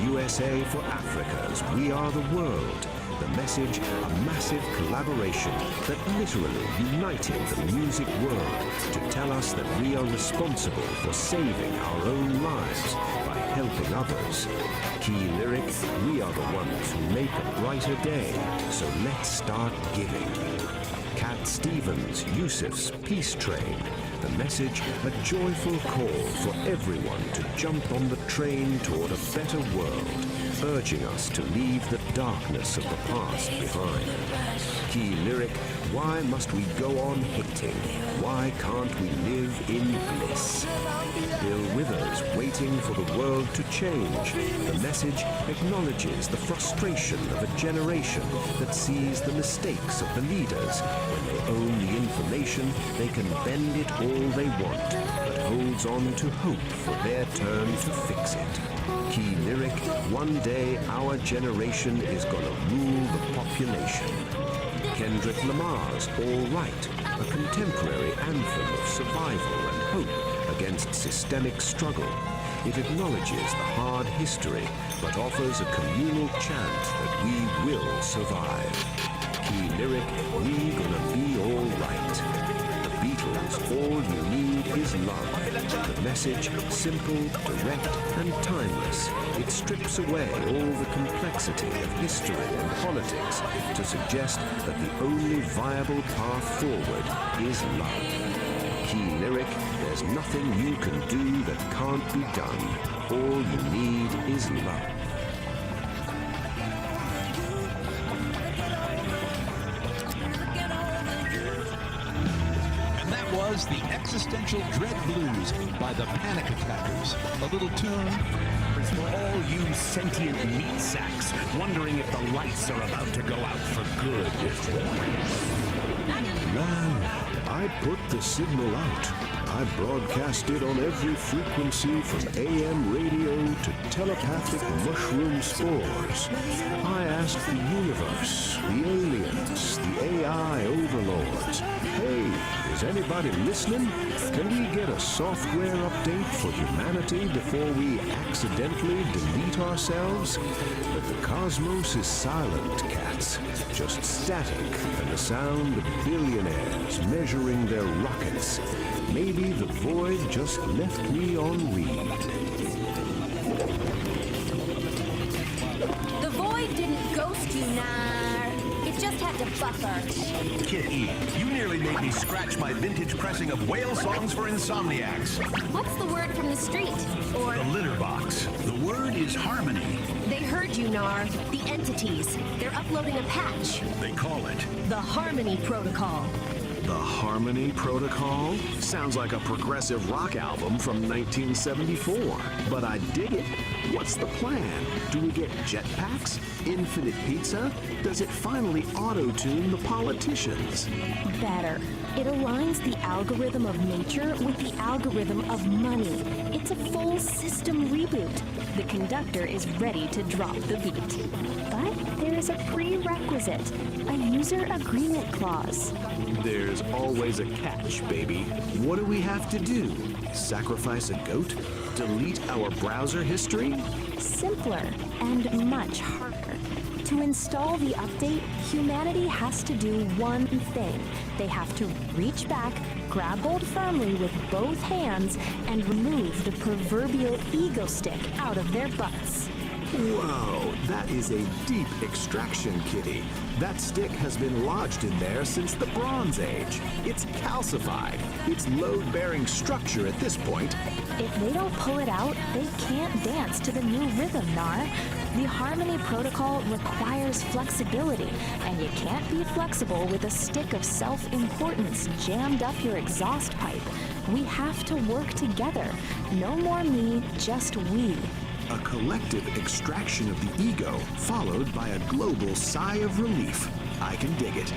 USA for Africa's We Are the World. The message, a massive collaboration that literally united the music world to tell us that we are responsible for saving our own lives by helping others. Key lyric, we are the ones who make a brighter day, so let's start giving. Cat Stevens, Yusuf's Peace Train. The message, a joyful call for everyone to jump on the train toward a better world, urging us to leave the darkness of the past behind. Key lyric, why must we go on hating? Why can't we live in bliss? Bill Withers, Waiting for the World to Change. The message acknowledges the frustration of a generation that sees the mistakes of the leaders. When they own the information, they can bend it all they want, but holds on to hope for their turn to fix it. Key lyric, one day our generation is gonna rule the population. Kendrick Lamar's All Right, a contemporary anthem of survival and hope against systemic struggle. It acknowledges the hard history, but offers a communal chant that we will survive. Key lyric, we gonna be all right. The Beatles, all you need is love. The message, simple, direct, and timeless. It strips away all the complexity of history and politics to suggest that the only viable path forward is love. Key lyric, there's nothing you can do that can't be done. All you need is love. Was the Existential Dread Blues by the Panic Attackers. A little tune for all you sentient meat sacks wondering if the lights are about to go out for good. Man, I put the signal out. I broadcast it on every frequency from AM radio to telepathic mushroom spores. I asked the universe, the aliens, the AI overlords. Hey, is anybody listening? Can we get a software update for humanity before we accidentally delete ourselves? But the cosmos is silent, cats. Just static and the sound of billionaires measuring their rockets. Maybe the void just left me on read. The void didn't ghost you, Nar. It just had to buffer. Kitty, you nearly made me scratch my vintage pressing of whale songs for insomniacs. What's the word from the street? Or The litter box. The word is harmony. They heard you, Nar. The entities. They're uploading a patch. They call it The Harmony Protocol. The Harmony Protocol? Sounds like a progressive rock album from 1974. But I dig it. What's the plan? Do we get jetpacks? Infinite pizza? Does it finally auto-tune the politicians? Better. It aligns the algorithm of nature with the algorithm of money. It's a full system reboot. The conductor is ready to drop the beat. But there is a prerequisite, a user agreement clause. There's always a catch, baby. What do we have to do? Sacrifice a goat? Delete our browser history? Simpler and much harder. To install the update, humanity has to do one thing. They have to reach back, grab hold firmly with both hands, and remove the proverbial ego stick out of their butts. Whoa, that is a deep extraction, Kitty. That stick has been lodged in there since the Bronze Age. It's calcified. It's load-bearing structure at this point. If they don't pull it out, they can't dance to the new rhythm, Nar. The Harmony Protocol requires flexibility, and you can't be flexible with a stick of self-importance jammed up your exhaust pipe. We have to work together. No more me, just we. A collective extraction of the ego, followed by a global sigh of relief. I can dig it.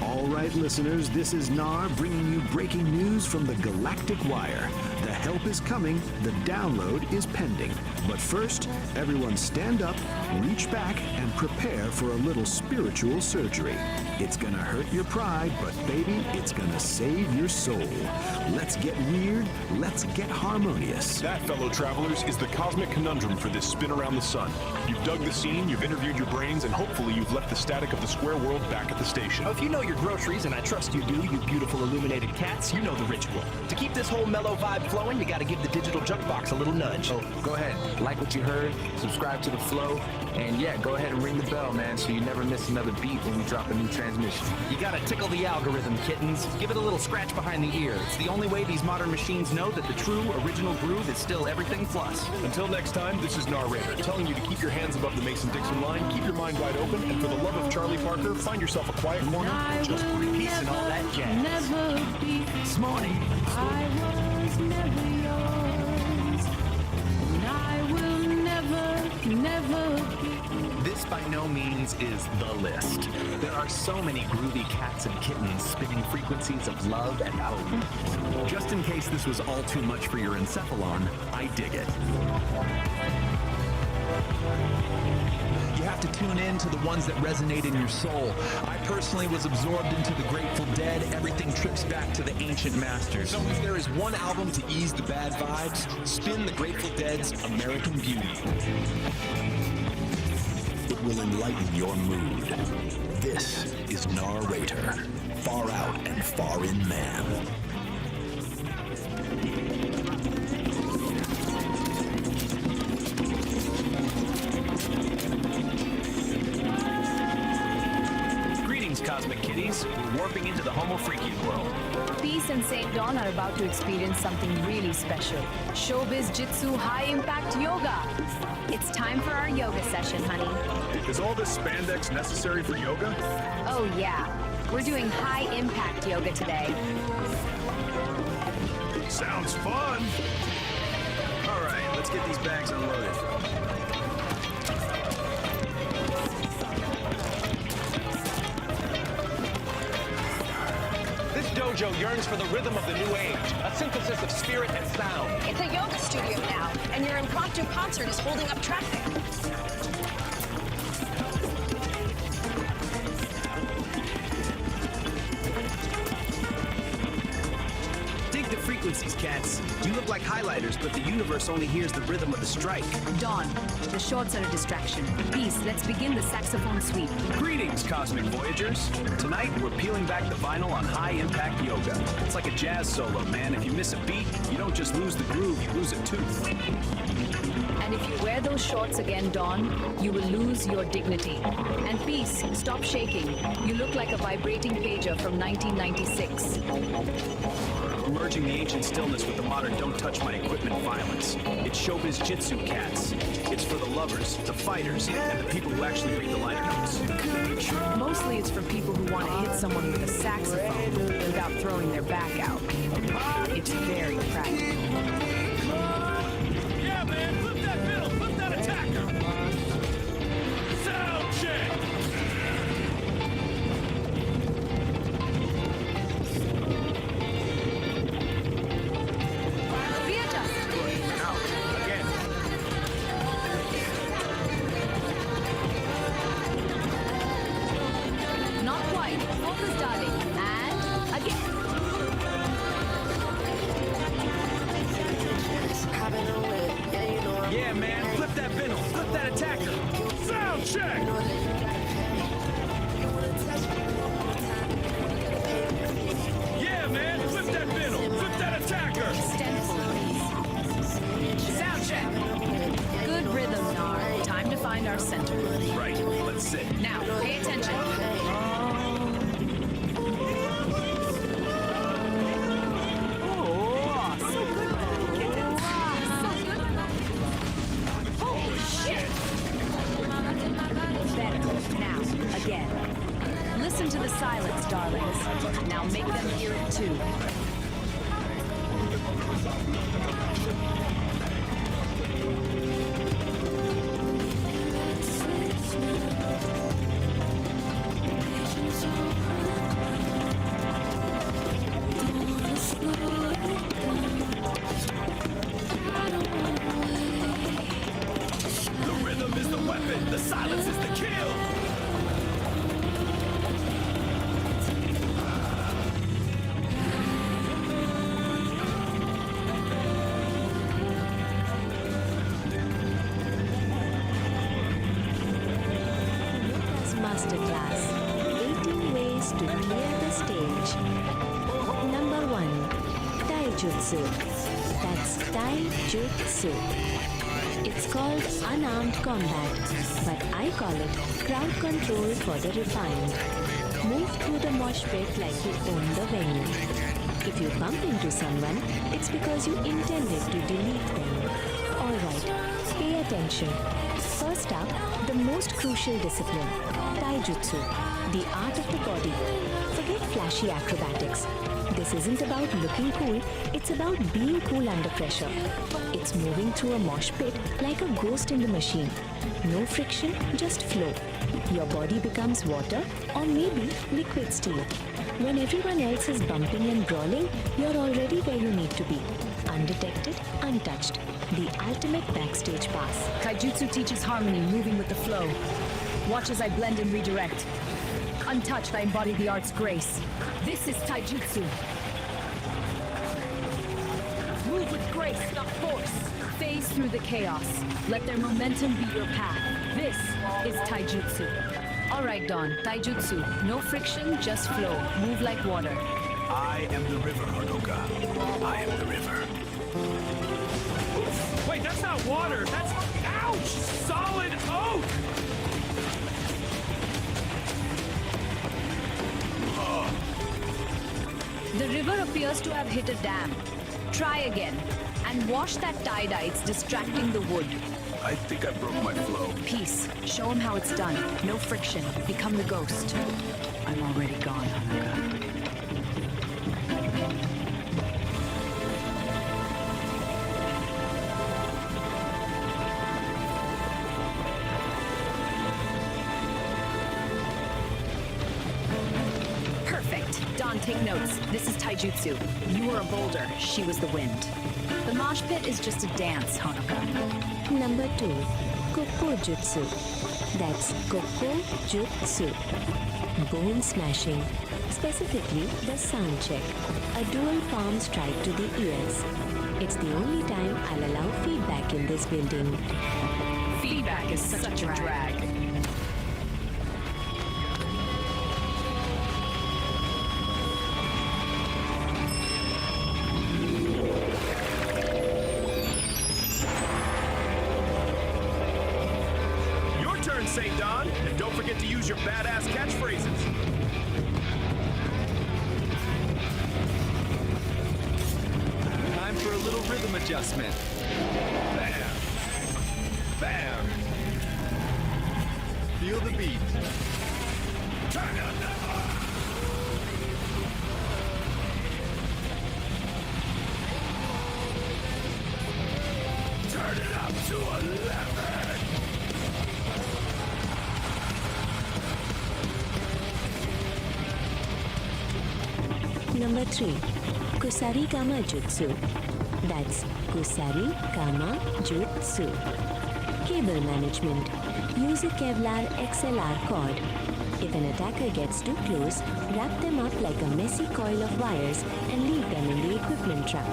All right, listeners, this is Nar bringing you breaking news from the Galactic Wire. The help is coming, the download is pending. But first, everyone stand up, reach back, and prepare for a little spiritual surgery. It's gonna hurt your pride, but baby, it's gonna save your soul. Let's get weird, let's get harmonious. That, fellow travelers, is the cosmic conundrum for this spin around the sun. You've dug the scene, you've interviewed your brains, and hopefully you've left the static of the square world back at the station. Oh, if you know your groceries, and I trust you do, you beautiful illuminated cats, you know the ritual. To keep this whole mellow vibe flowing, you gotta give the digital junk box a little nudge. Oh, go ahead. Like what you heard, subscribe to the flow, and yeah, go ahead and ring the bell, man, so you never miss another beat when we drop a new transmission. You gotta tickle the algorithm, kittens. Give it a little scratch behind the ear. It's the only way these modern machines know that the true, original groove is still everything plus. Until next time, this is Narrator, telling you to keep your hands above the Mason-Dixon line, keep your mind wide open, and for the love of Charlie Parker, find yourself a quiet corner and just breathe. Peace and all that jazz. Never be Smarty. I was never yours, and I will never be. This by no means is the list. There are so many groovy cats and kittens spinning frequencies of love and hope. Just in case this was all too much for your encephalon, I dig it. You have to tune in to the ones that resonate in your soul. I personally was absorbed into the Grateful Dead. Everything trips back to the ancient masters. So if there is one album to ease the bad vibes, spin the Grateful Dead's American Beauty. It will enlighten your mood. This is Narrator, far out and far in man. Cosmic kitties, we're warping into the Homo Freakian world. Peace and St. Dawn are about to experience something really special. Showbiz Jitsu High Impact Yoga. It's time for our yoga session, honey. Is all this spandex necessary for yoga? Oh yeah, we're doing high impact yoga today. Sounds fun! All right, let's get these bags unloaded. Dojo yearns for the rhythm of the new age, a synthesis of spirit and sound. It's a yoga studio now, and your impromptu concert is holding up traffic. cats. You look like highlighters, but the universe only hears the rhythm of the strike. Dawn, the shorts are a distraction. Peace, let's begin the saxophone sweep. Greetings, Cosmic Voyagers. Tonight, we're peeling back the vinyl on high-impact yoga. It's like a jazz solo, man. If you miss a beat, you don't just lose the groove, you lose a tooth. And if you wear those shorts again, Dawn, you will lose your dignity. And Peace, stop shaking. You look like a vibrating pager from 1996. We're merging the ancient stillness with the modern don't touch my equipment violence. It's showbiz jitsu, cats. It's for the lovers, the fighters, and the people who actually read the liner notes. Mostly it's for people who want to hit someone with a saxophone without throwing their back out. It's very practical. Yeah, man, flip that middle, flip that attacker. Sound check. Not quite. Focus, darling. And again. Yeah, man, flip that vinyl, flip that attacker. Sound check. Yeah, man, flip that middle, flip that attacker. Sound check. Good rhythm, Nar. Time to find our center. Right, let's sit. Now, pay attention. Again. Listen to the silence, darlings. Now make them hear it too. The rhythm is the weapon, the silence is the kill. Masterclass 18 ways to clear the stage. Number 1. Taijutsu. That's Taijutsu. It's called unarmed combat, but I call it crowd control for the refined. Move through the mosh pit like you own the venue. If you bump into someone, it's because you intended to delete them. Alright, pay attention. First up, the most crucial discipline, Taijutsu, the art of the body. Forget flashy acrobatics. This isn't about looking cool, it's about being cool under pressure. It's moving through a mosh pit like a ghost in the machine. No friction, just flow. Your body becomes water or maybe liquid steel. When everyone else is bumping and brawling, you're already where you need to be. Undetected, untouched. The ultimate backstage pass. Taijutsu teaches harmony, moving with the flow. Watch as I blend and redirect. Untouched, I embody the art's grace. This is Taijutsu. Move with grace, not force. Phase through the chaos. Let their momentum be your path. This is Taijutsu. All right, Dawn, Taijutsu. No friction, just flow. Move like water. I am the river, Honoka. I am the river. Wait, that's not water. That's, ouch, solid oak. The river appears to have hit a dam. Try again. And wash that tie-dye, it's distracting the wood. I think I broke my flow. Peace. Show him how it's done. No friction. Become the ghost. I'm already gone, Hanukkah. Dawn, take notes. This is Taijutsu. You were a boulder. She was the wind. The mosh pit is just a dance, Honoka. Number 2. Koko Jutsu. That's Koko Jutsu. Bone smashing. specifically the sound check, a dual palm strike to the ears. It's the only time I'll allow feedback in this building. Feedback is such a drag. Your turn, St. Don, and don't forget to use your badass catchphrases. Time for a little rhythm adjustment. Bam! Bam! Feel the beat. Turn it up. Turn it up to 11. Number 3. Kusari Kama Jutsu. That's Kusari Kama Jutsu. Cable management. Use a Kevlar XLR cord. If an attacker gets too close, wrap them up like a messy coil of wires and leave them in the equipment truck.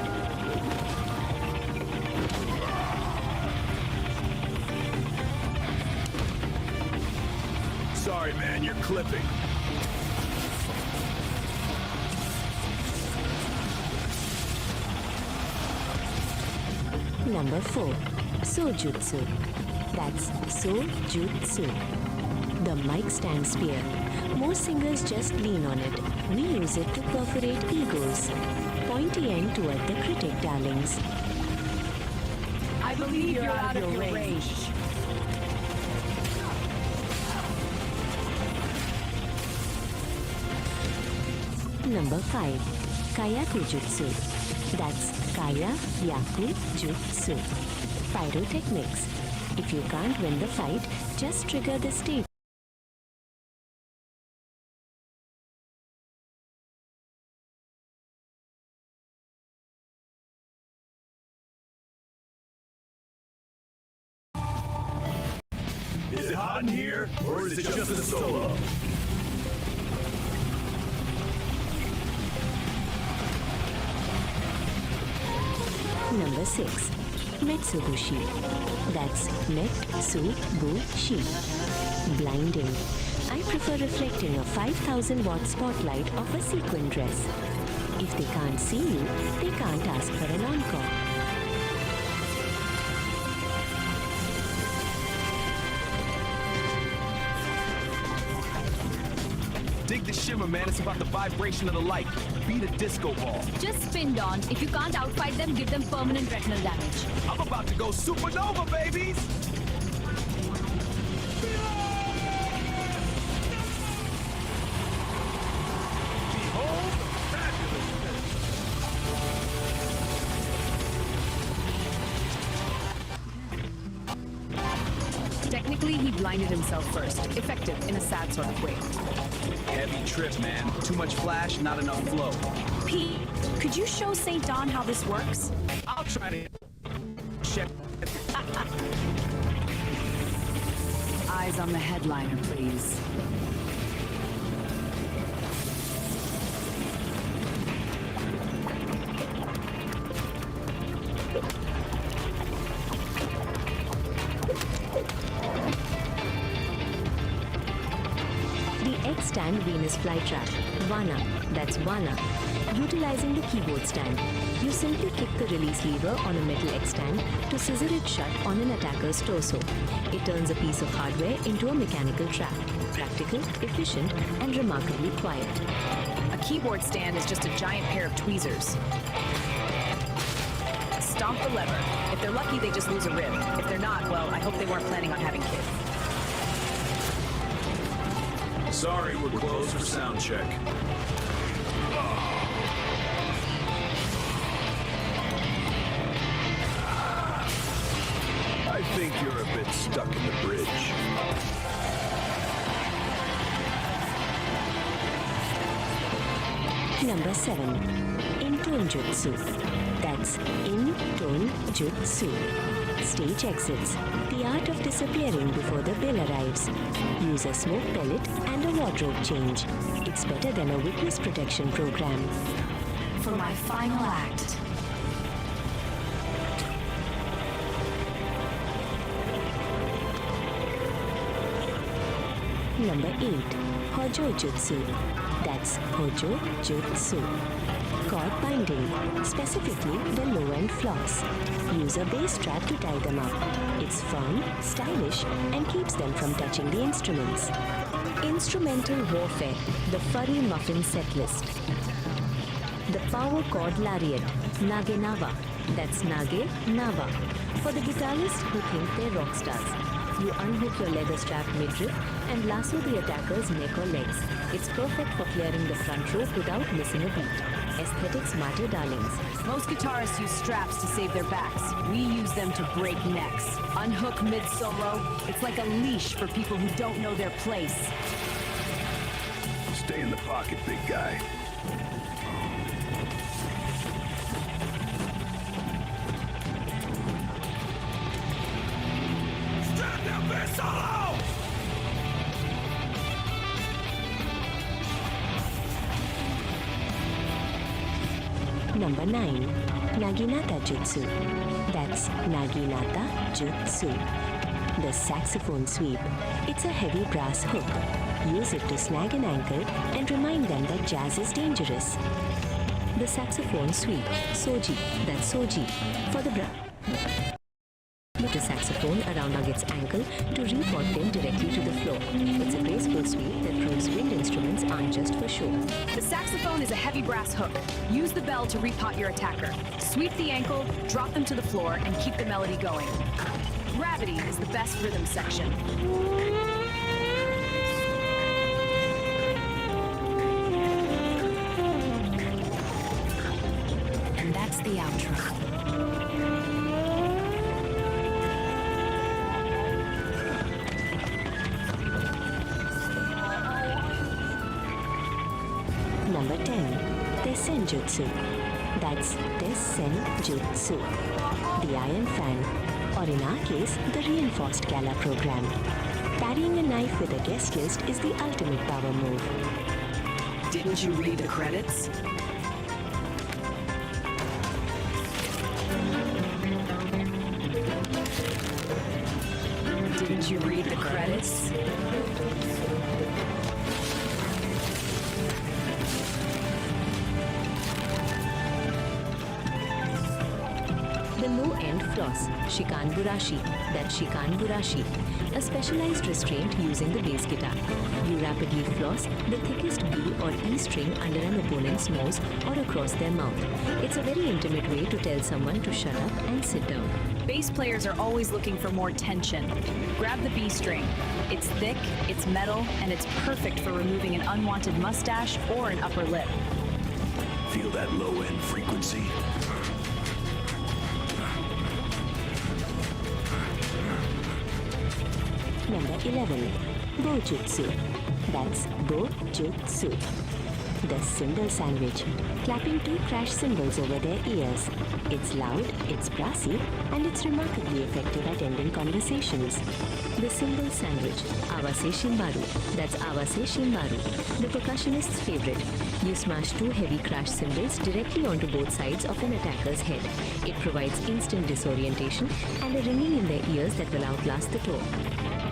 Sorry, man, you're clipping. Number 4. Sojutsu. That's Sojutsu. The mic stand spear. Most singers just lean on it. We use it to perforate egos. Pointy end toward the critic, darlings. I believe you're out of your range. Number 5. Kayaku Jutsu. That's Kaya Yaku Jutsu. Pyrotechnics. If you can't win the fight, just trigger the stage. Is it hot in here, or is it just a solo? Number 6. Metsubushi. That's Metsubushi. Blinding. I prefer reflecting a 5,000 watt spotlight of a sequin dress. If they can't see you, they can't ask for an encore. Dig the shimmer, man. It's about the vibration of the light. Beat a disco ball. Just spin, Dawn. If you can't outfight them, give them permanent retinal damage. I'm about to go supernova, babies! Behold the fabulousness. Technically, he blinded himself first. Effective in a sad sort of way. Heavy trip, man. Too much flash, not enough flow. Pete, could you show St. Don how this works? I'll try to check. Eyes on the headliner, please. X-stand Venus flytrap. Vana. That's Vana. Utilizing the keyboard stand. You simply kick the release lever on a metal X-stand to scissor it shut on an attacker's torso. It turns a piece of hardware into a mechanical trap. Practical, efficient, and remarkably quiet. A keyboard stand is just a giant pair of tweezers. Stomp the lever. If they're lucky, they just lose a rib. If they're not, well, I hope they weren't planning on having kids. Sorry, we're closed for sound check. I think you're a bit stuck in the bridge. Number 7. In-tone jutsu. That's in-tone jutsu. Stage exits. The art of disappearing before the bill arrives. Use a smoke pellet and a wardrobe change. It's better than a witness protection program. For my final act. Number 8. Hojo Jutsu. That's Hojo Jutsu. Cord binding, specifically the low-end floss. Use a bass strap to tie them up. It's fun, stylish, and keeps them from touching the instruments. Instrumental Warfare, the Furry Muffin Setlist. The Power Chord Lariat, Nage Nava. That's Nage Nava. For the guitarists who think they're rock stars. You unhook your leather strap midriff and lasso the attacker's neck or legs. It's perfect for clearing the front rope without missing a beat. Aesthetics matter, darlings. Most guitarists use straps to save their backs. We use them to break necks. Unhook mid-solo. It's like a leash for people who don't know their place. Stay in the pocket, big guy. Stand down, Ben Solo! Number 9. Naginata Jutsu. That's Naginata Jutsu. The saxophone sweep. It's a heavy brass hook. Use it to snag an ankle and remind them that jazz is dangerous. The saxophone sweep. Soji. That's Soji. For the Put a saxophone around Nugget's ankle to report them directly to the floor. It's a graceful sweep that proves wind instruments aren't just for show. The saxophone is a heavy brass hook. Use the bell to repot your attacker. Sweep the ankle, drop them to the floor, and keep the melody going. Gravity is the best rhythm section. And that's the outro. Number 10. Tessenjutsu. That's Tessenjutsu. The Iron Fan, or in our case, the Reinforced Gala program. Carrying a knife with a guest list is the ultimate power move. Didn't you read the credits? Didn't you read the credits? The low-end floss, Shikan Burashi. That's Shikan Burashi, a specialized restraint using the bass guitar. You rapidly floss the thickest B or E string under an opponent's nose or across their mouth. It's a very intimate way to tell someone to shut up and sit down. Bass players are always looking for more tension. Grab the B string. It's thick, it's metal, and it's perfect for removing an unwanted mustache or an upper lip. Feel that low-end frequency? Number 11. Bojutsu. That's Bojutsu. The cymbal sandwich. Clapping 2 crash cymbals over their ears. It's loud, it's brassy, and it's remarkably effective at ending conversations. The cymbal sandwich. Awase Shimbaru. That's Awase Shimbaru, the percussionist's favorite. You smash 2 heavy crash cymbals directly onto both sides of an attacker's head. It provides instant disorientation and a ringing in their ears that will outlast the tour.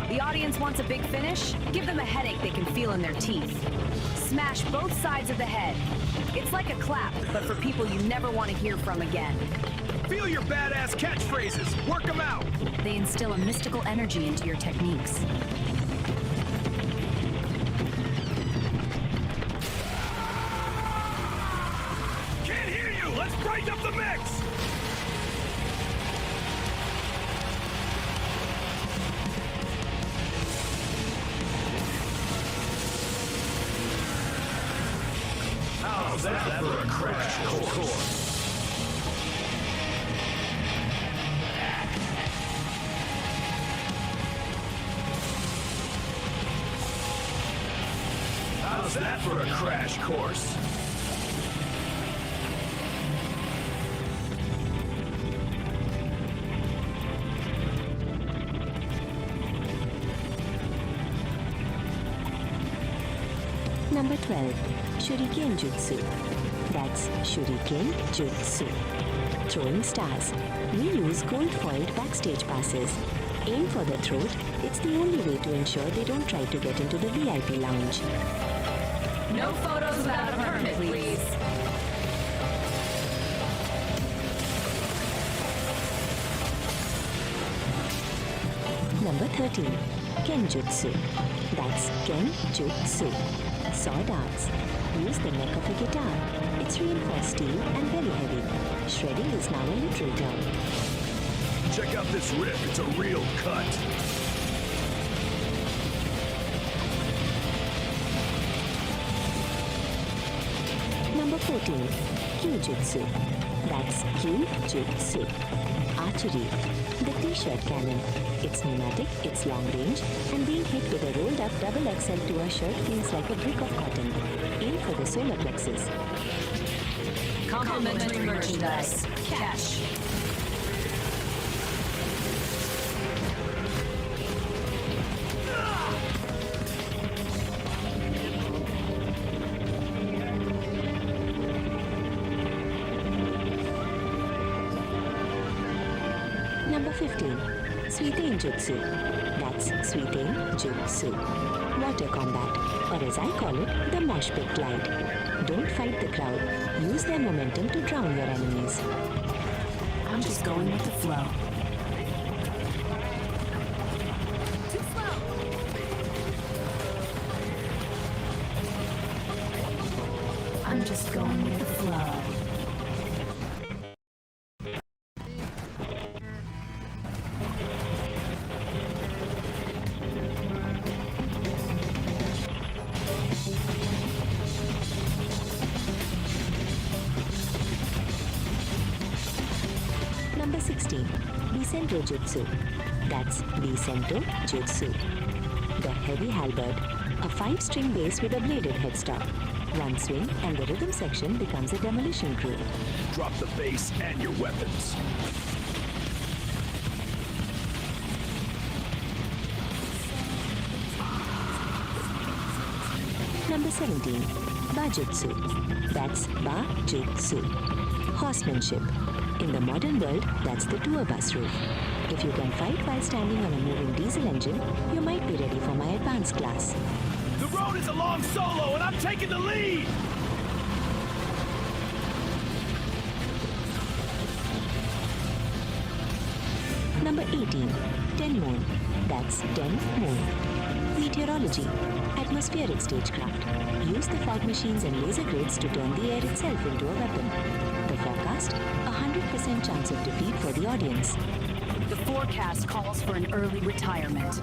The audience wants a big finish? Give them a headache they can feel in their teeth. Smash both sides of the head. It's like a clap, but for people you never want to hear from again. Feel your badass catchphrases. Work them out. They instill a mystical energy into your techniques. Can't hear you. Let's brighten up the mix. How's that for a crash course? How's that for a crash course? Number 12, Shuriken Jutsu. That's Shuriken Jutsu. Throwing stars. We use gold-foiled backstage passes. Aim for the throat. It's the only way to ensure they don't try to get into the VIP lounge. No photos without a permit, please. Number 13, Kenjutsu. That's Kenjutsu. Saw darts. Use the neck of a guitar. It's reinforced steel and very heavy. Shredding is now a literal term. Check out this rip. It's a real cut. Number 14, Kyujutsu. That's Kyujutsu. Archery. The t-shirt cannon. It's pneumatic, it's long range, and being hit with a rolled up XXL to a shirt feels like a brick of cotton. Aim for the solar plexus. Complimentary merchandise. Cash. Number 15, Suiten Jutsu. That's Suiten Jutsu. Water combat, or as I call it, the mosh pit glide. Don't fight the crowd. Use their momentum to drown your enemies. I'm just going with the flow. Too slow. I'm just going with the flow. Number 16, Bisento Jutsu. That's Bisento Jutsu. The heavy halberd, a 5-string bass with a bladed headstock. One swing and the rhythm section becomes a demolition crew. Drop the bass and your weapons. Number 17, Bajutsu. That's Bajutsu. Horsemanship. In the modern world, that's the tour bus roof. If you can fight while standing on a moving diesel engine, you might be ready for my advanced class. The road is a long solo, and I'm taking the lead! Number 18, Tenmoon. That's Tenmoon. Meteorology. Atmospheric stagecraft. Use the fog machines and laser grids to turn the air itself into a weapon. The forecast, 100% chance of defeat for the audience. The forecast calls for an early retirement.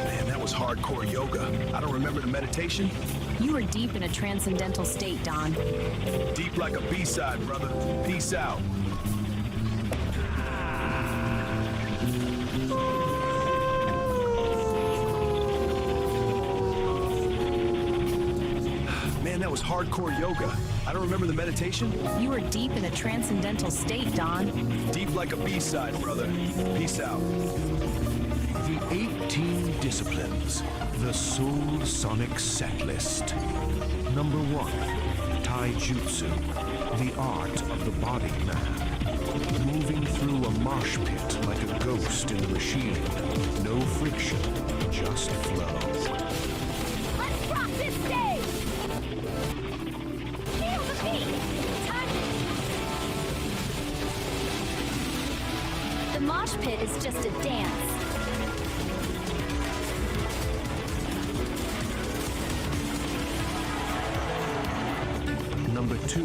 Man, that was hardcore yoga. I don't remember the meditation. You are deep in a transcendental state, Don. Deep like a B-side, brother. Peace out. Man, that was hardcore yoga. I don't remember the meditation. You are deep in a transcendental state, Don. Deep like a B-side, brother. Peace out. The 18 disciplines. The Soul Sonic set list. Number 1, Taijutsu. The art of the body man. Moving through a mosh pit like a ghost in the machine. No friction, just flow. Let's rock this stage! Feel the beat! The mosh pit is just a dance. Number 2,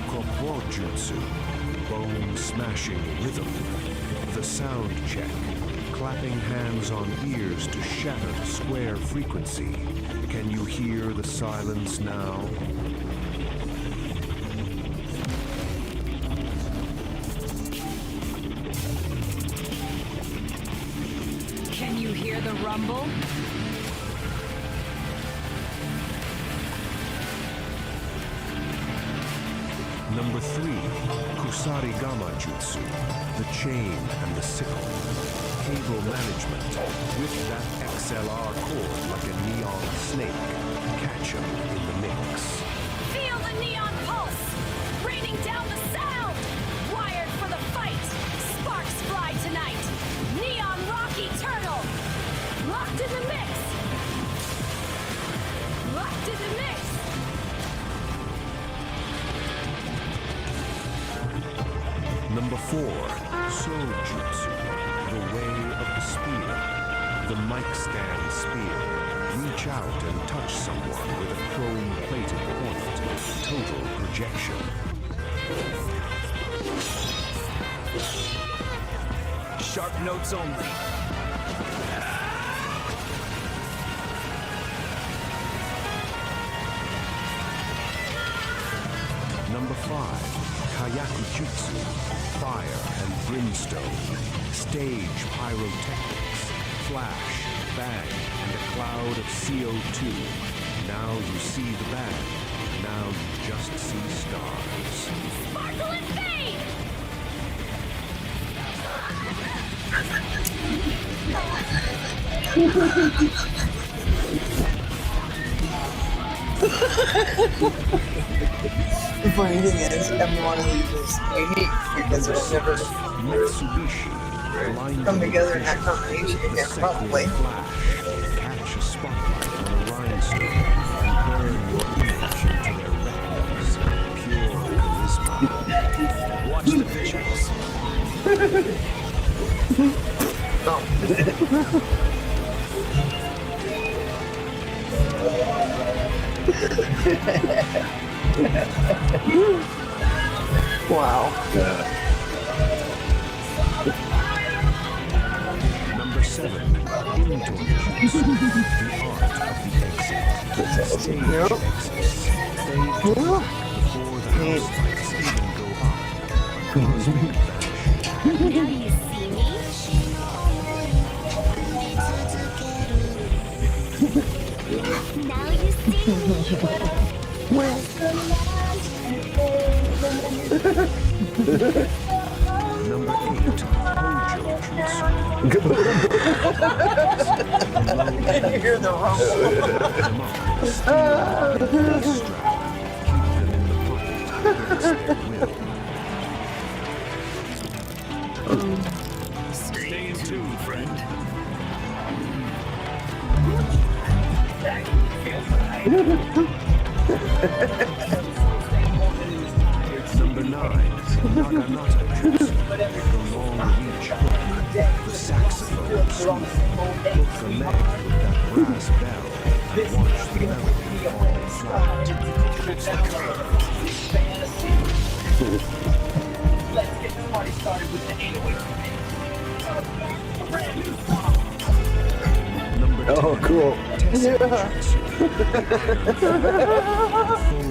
Kopojutsu. Bone-smashing rhythm. The sound check. Clapping hands on ears to shatter the square frequency. Can you hear the silence now? Can you hear the rumble? Number 3, Kusarigama Jutsu, the chain and the sickle. Cable management, with that XLR cord like a neon snake. Catch 'em in the mix. Feel the neon pulse, raining down the sound. Wired for the fight. Sparks fly tonight. Neon rock eternal. Locked in the mix. Locked in the mix. Number 4, Sojutsu, the way of the spear. The mic stand spear. Reach out and touch someone with a chrome-plated point. Total projection. Sharp notes only. Number 5, Kayaku Jutsu, fire and brimstone. Stage pyrotechnics, flash, bang, and a cloud of CO2. Now you see the band. Now you just see stars. Sparkle and fade. The funny thing is, every one of these is unique because it's never come together in that combination again, probably. Catch a spotlight on a rhinestone and burn your image into their retinas. Pure charisma. Watch the visuals. Wow. Number 7, indoor jutsu, the art of the exit. Stage exits. Fade to black before the house lights even go up. Cosmic vanishing. Now you see me? Now you see me. Number 8, Hojo Jutsu. I hear the rumble. Stay in tune, friend. Number 9, Naganata Jutsu, the long reach hook, the saxophone sweep. Hook a leg with that brass bell and watch the melody fall flat. It's the curve. Let's get the party started with the 808. Number 10, cool.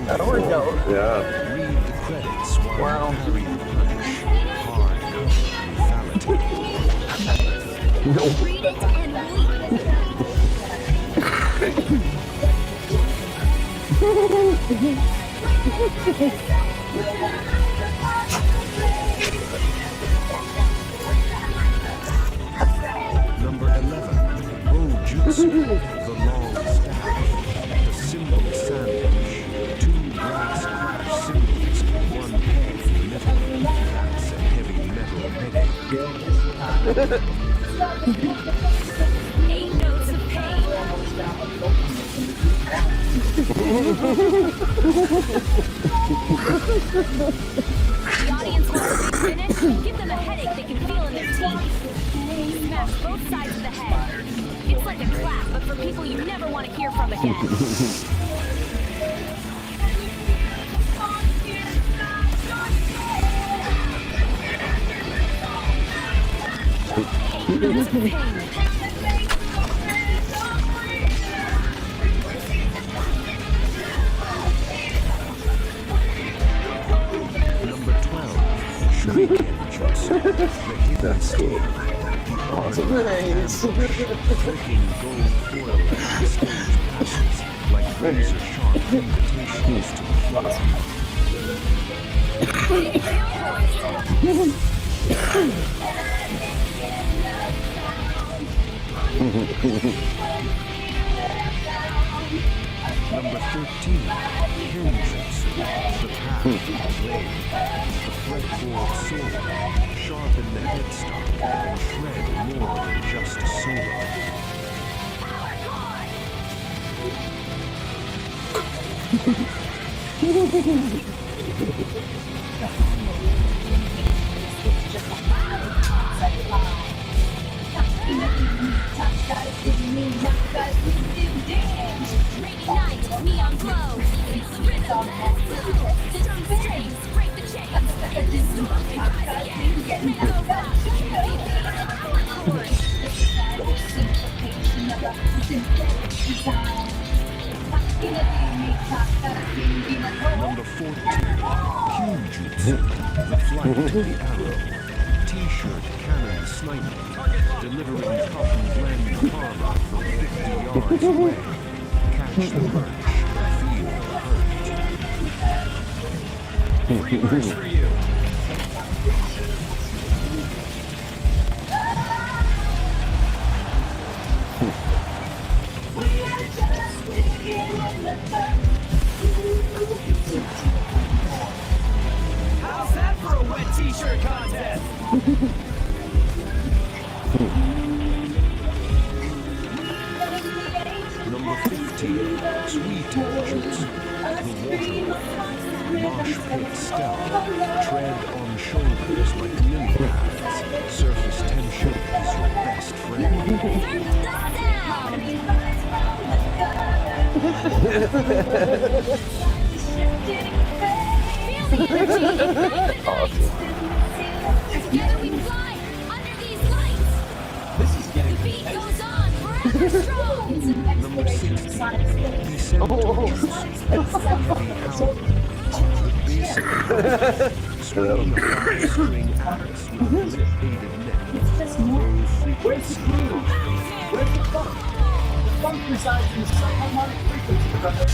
That worked out. Yeah. Read the credits while carry the punch. Hard lethality. Read it and Number 11, Bojutsu, the long staff, the symbol sandwich, 2 brass crash symbols, 1 peg in the middle. That's a heavy metal headache. 8 notes of pain. The audience wants to be finished. Give them a headache they can feel in their teeth. Smash both sides of the head. It's like a clap, but for people you never want to hear from again. Number 12, Shuriken Jutsu, the hidden scheme. Awesome. Nice. Flicking gold foil at stage passes like razor-sharp invitations to the floor. Number 13, Kenjutsu, the path of the blade, the fretboard sword, sharpen the headstock, and shred more than just a solo. Rainy night, neon glow. Feel the rhythm, the drum strings, break the chains. This storm can rise again. Make a rock, Number 14, Kenjutsu, the flight of the arrow. T-shirt cannon sniping, delivering cotton blend karma from 50 yards away. Catch the perch, feel the hurt. Free verse for you. How's that for a wet t-shirt contest? Number 15, Sweet Jutsu, the waterway. Mosh pit stealth, tread on shoulders like lily pads. Surface tension is your best friend. Together we fly under these lights. This is getting The beat goes on forever strong. Number 16, Descent to the basic swinging a 5-string axe with a lip-aided neck. Low frequency. Where's the funk? The funk resides in the subharmonic frequency, brother.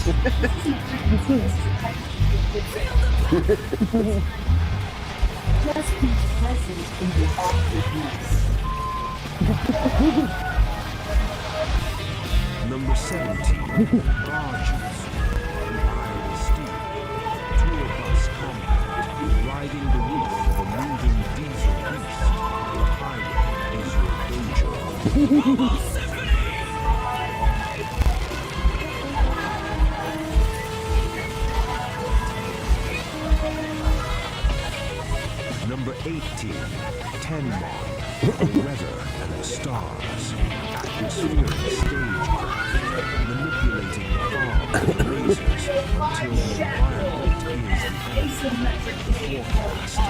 Just be present in the afterbeats. Number 17, Barges, the Iron Steel, tour bus compact, riding the roof of a moving diesel beast. The highway is your dojo. Number 18, Tenmon, the weather and the stars. Atmospheric stagecraft, manipulating the fog with lasers until the environment is the forecast.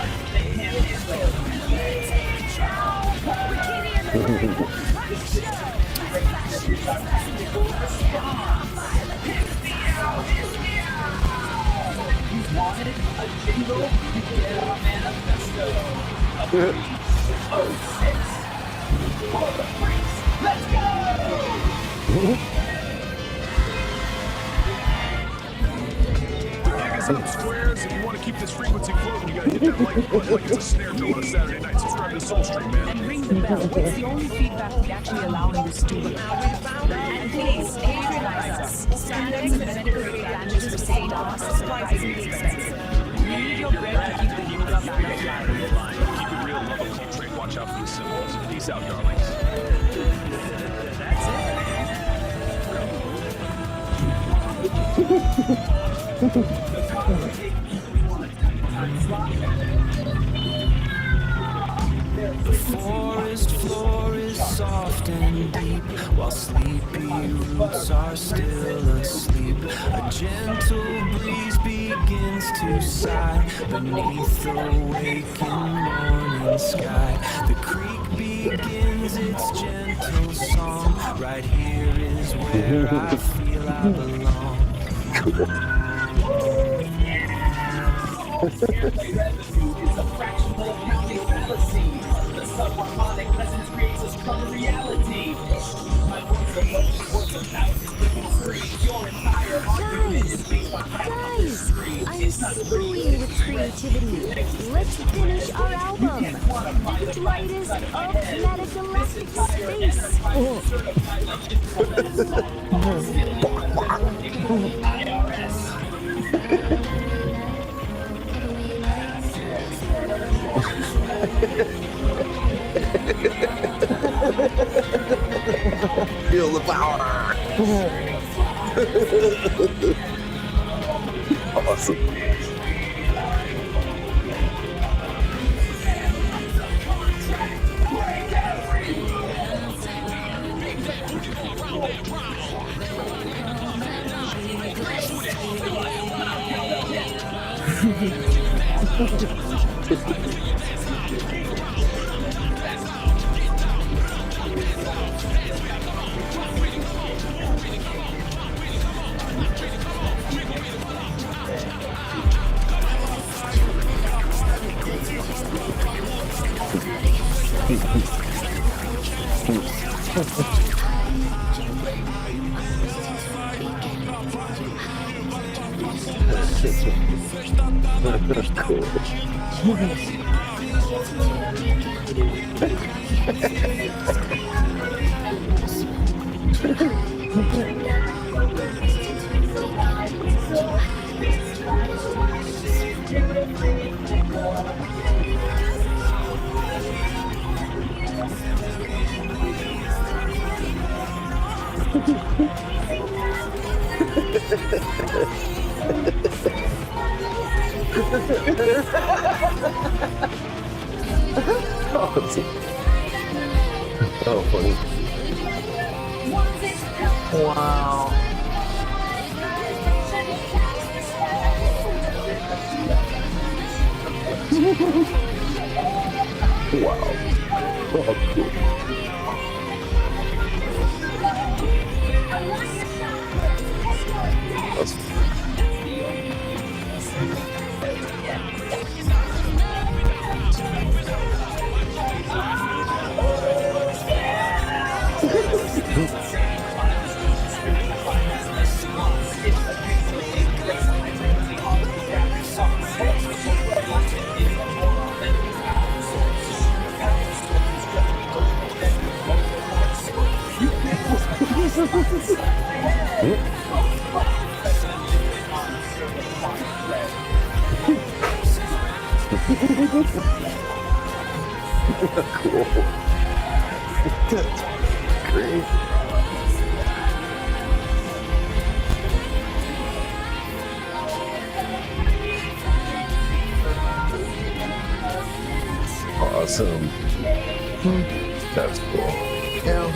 You wanted a jingle? You get a manifesto. A 306 for the freaks. Let's go! The gig is up squares. If you want to keep this frequency floating, you gotta hit that like button like it's a snare drum on a Saturday night. Subscribe to Soulstream, man. And ring the bell. It's the only feedback we actually allow in the studio. And please, patronize us. Standards and medical grade damages for saying are surprisingly expensive. We need your bread to keep the yoga banner flying. Keep it real, love a country, watch out for the symbols. Peace out, darlings. That's The forest floor is soft and deep, while sleepy roots are still asleep. A gentle breeze begins to sigh beneath the waking morning sky. The creek begins its gentle song. Right here is where I feel I belong. Revenue is a fractional accounting fallacy. The subharmonic presence creates a stronger reality. My words are what words about is living free. Your entire argument is based on Guys, I'm ooey with creativity. Let's finish our album. Detritus of metagalactic space. Feel the power. Awesome. Oh, funny. Wow. Wow. Oh, cool. Cool. That's great. Awesome. That's cool. Yeah.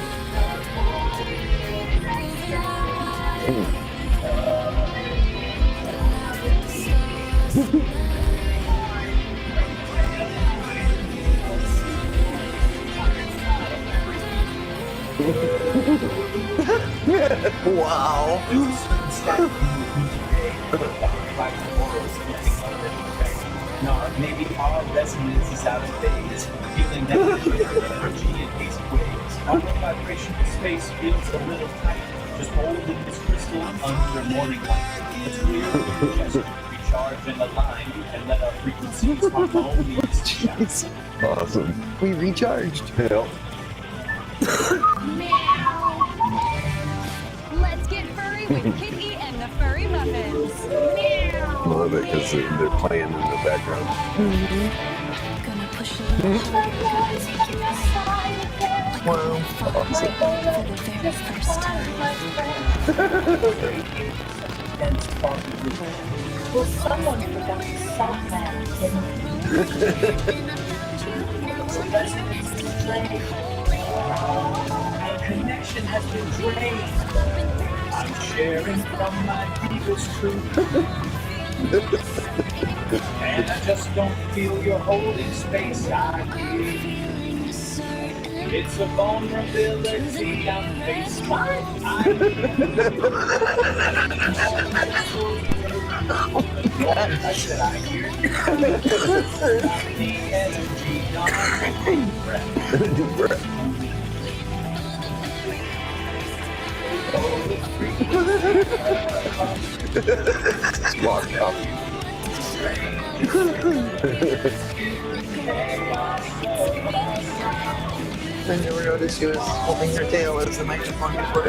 Wow. No, maybe our resonance is out of phase, feeling that energy in these waves. Our vibrational space feels a little tight, just holding this crystal under morning light. It's weird, just recharge and align, and let our frequencies harmonious shine. Awesome. We recharged. Yeah. Let's get furry with Kitty and the Furry Muffins. Meow. Love it because they're playing in the background. Gonna push a little Wow. Awesome. for the very first time. Well, someone forgot to stop that. Connection has been drained. I'm sharing from my deepest truth. And I just don't feel you're holding space. I hear. It's a vulnerability I'm facing. I said I hear. The energy, not breath. Deep breath. Smart. I never noticed she was holding her tail as the microphone before.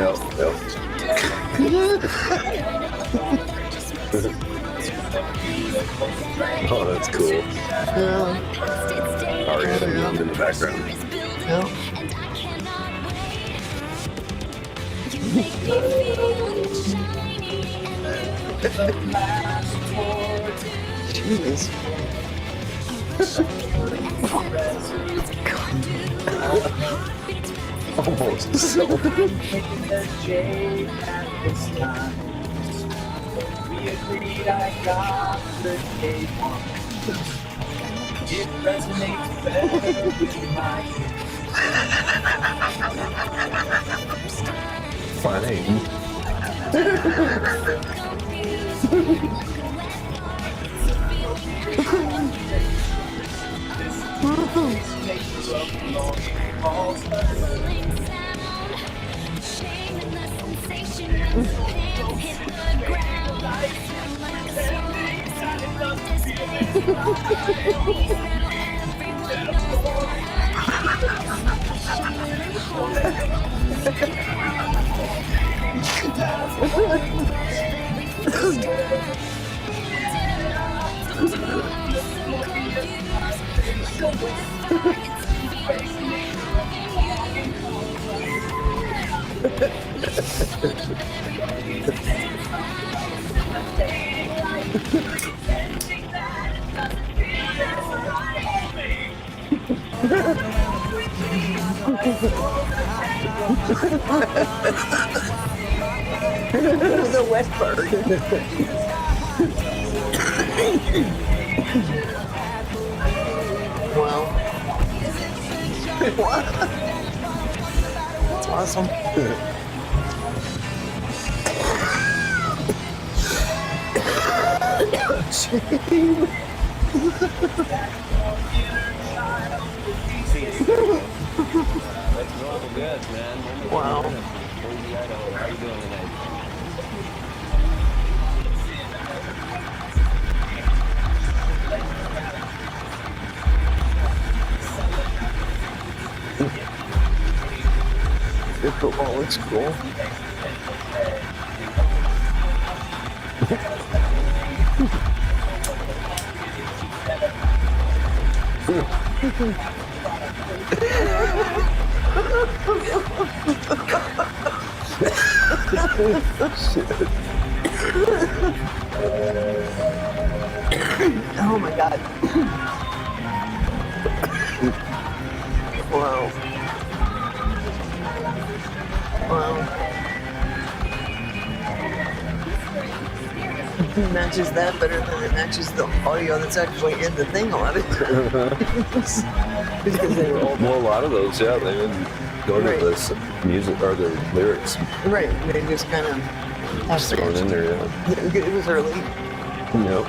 Oh, that's cool. Yeah. Ariana in the background. Yeah. Jeez. Almost so. We agreed I got the K1. It resonates better with my The wet bird. Wow. What? That's awesome. Good, man. Wow. How you doing tonight? Your football looks cool. Oh my god. Wow. Wow. It matches that better than it matches the audio that's actually in the thing a lot of times. Because they were old. Well, a lot of those, yeah, they didn't go to this music or the lyrics. Right, they just kind of have thrown in there, yeah. It was early. Yep.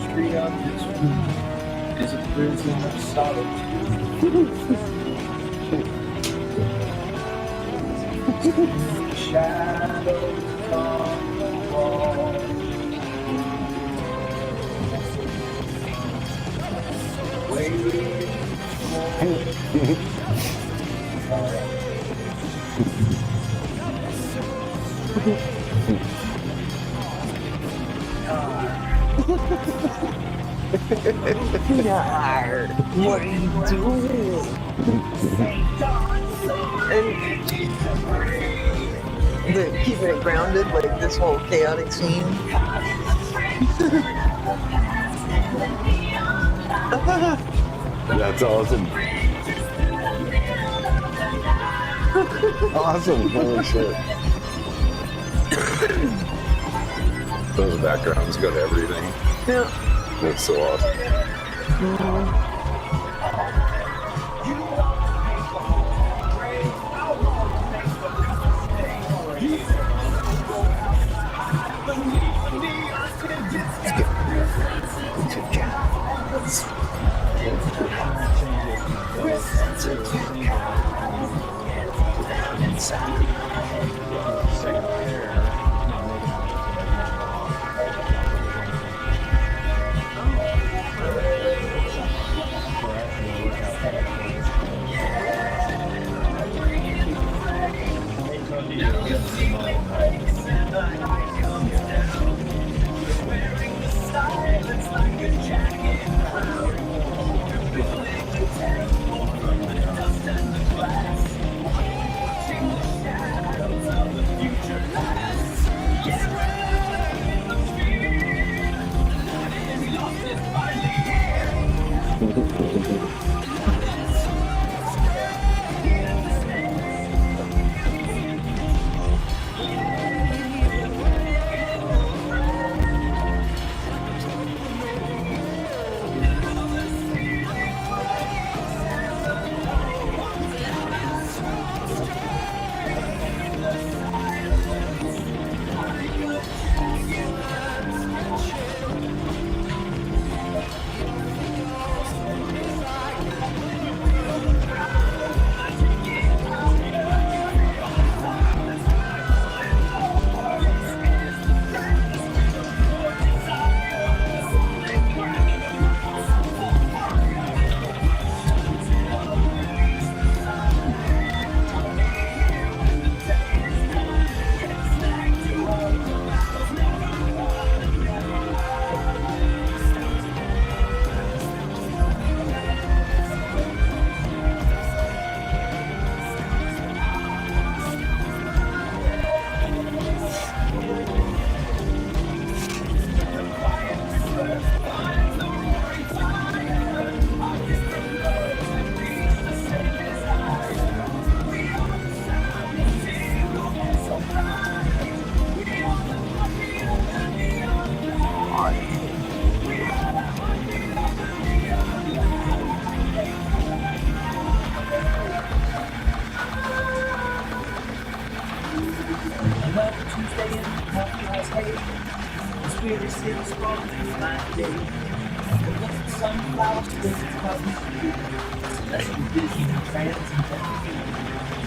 Street up this room is a prison of solitude. Shadows on the wall. Waiting for Nar, what are you doing? And keeping it grounded, like this whole chaotic scene. That's awesome. Awesome. Holy shit. Those backgrounds go to everything. Yeah. That's so awesome.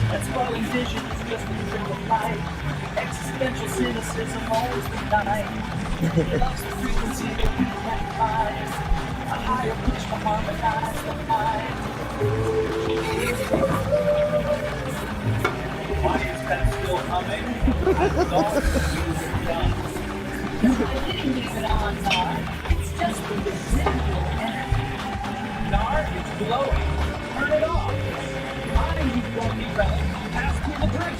That's why vision is just a trick of light. Existential cynicism always denied. We lost the frequency that we can't find. A higher pitch to harmonize the mind. Why is that still humming? I thought you were done. I didn't leave it on, Nar. It's just the residual energy. Nar, it's glowing. Turn it off. Mine, you won't be ready. Pass me the drink.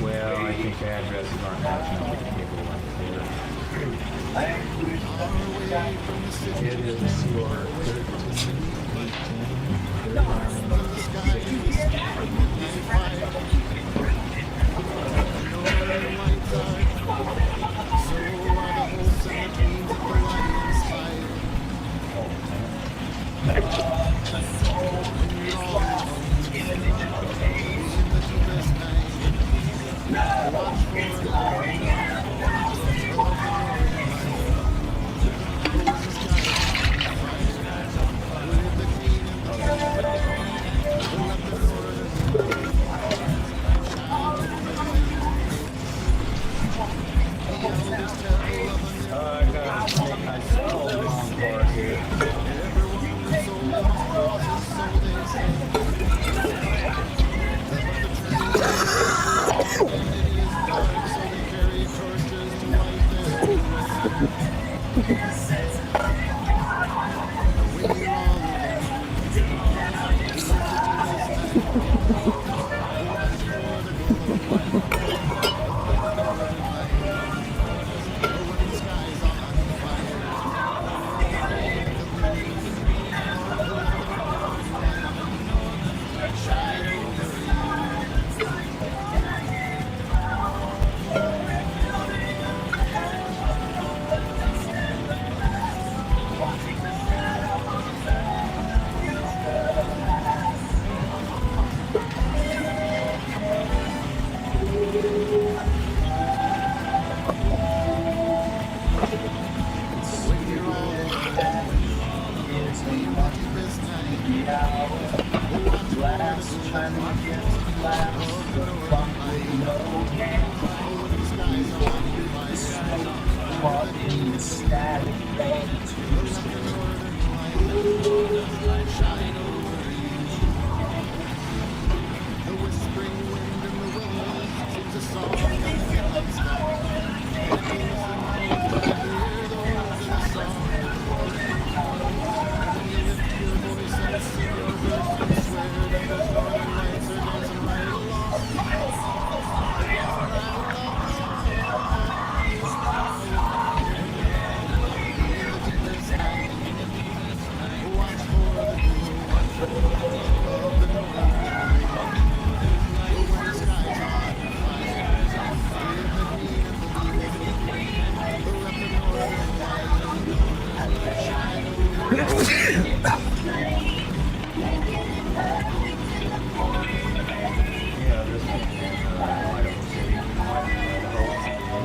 Well, I think the addresses aren't matching up with the cable length here. It is your 13. I'm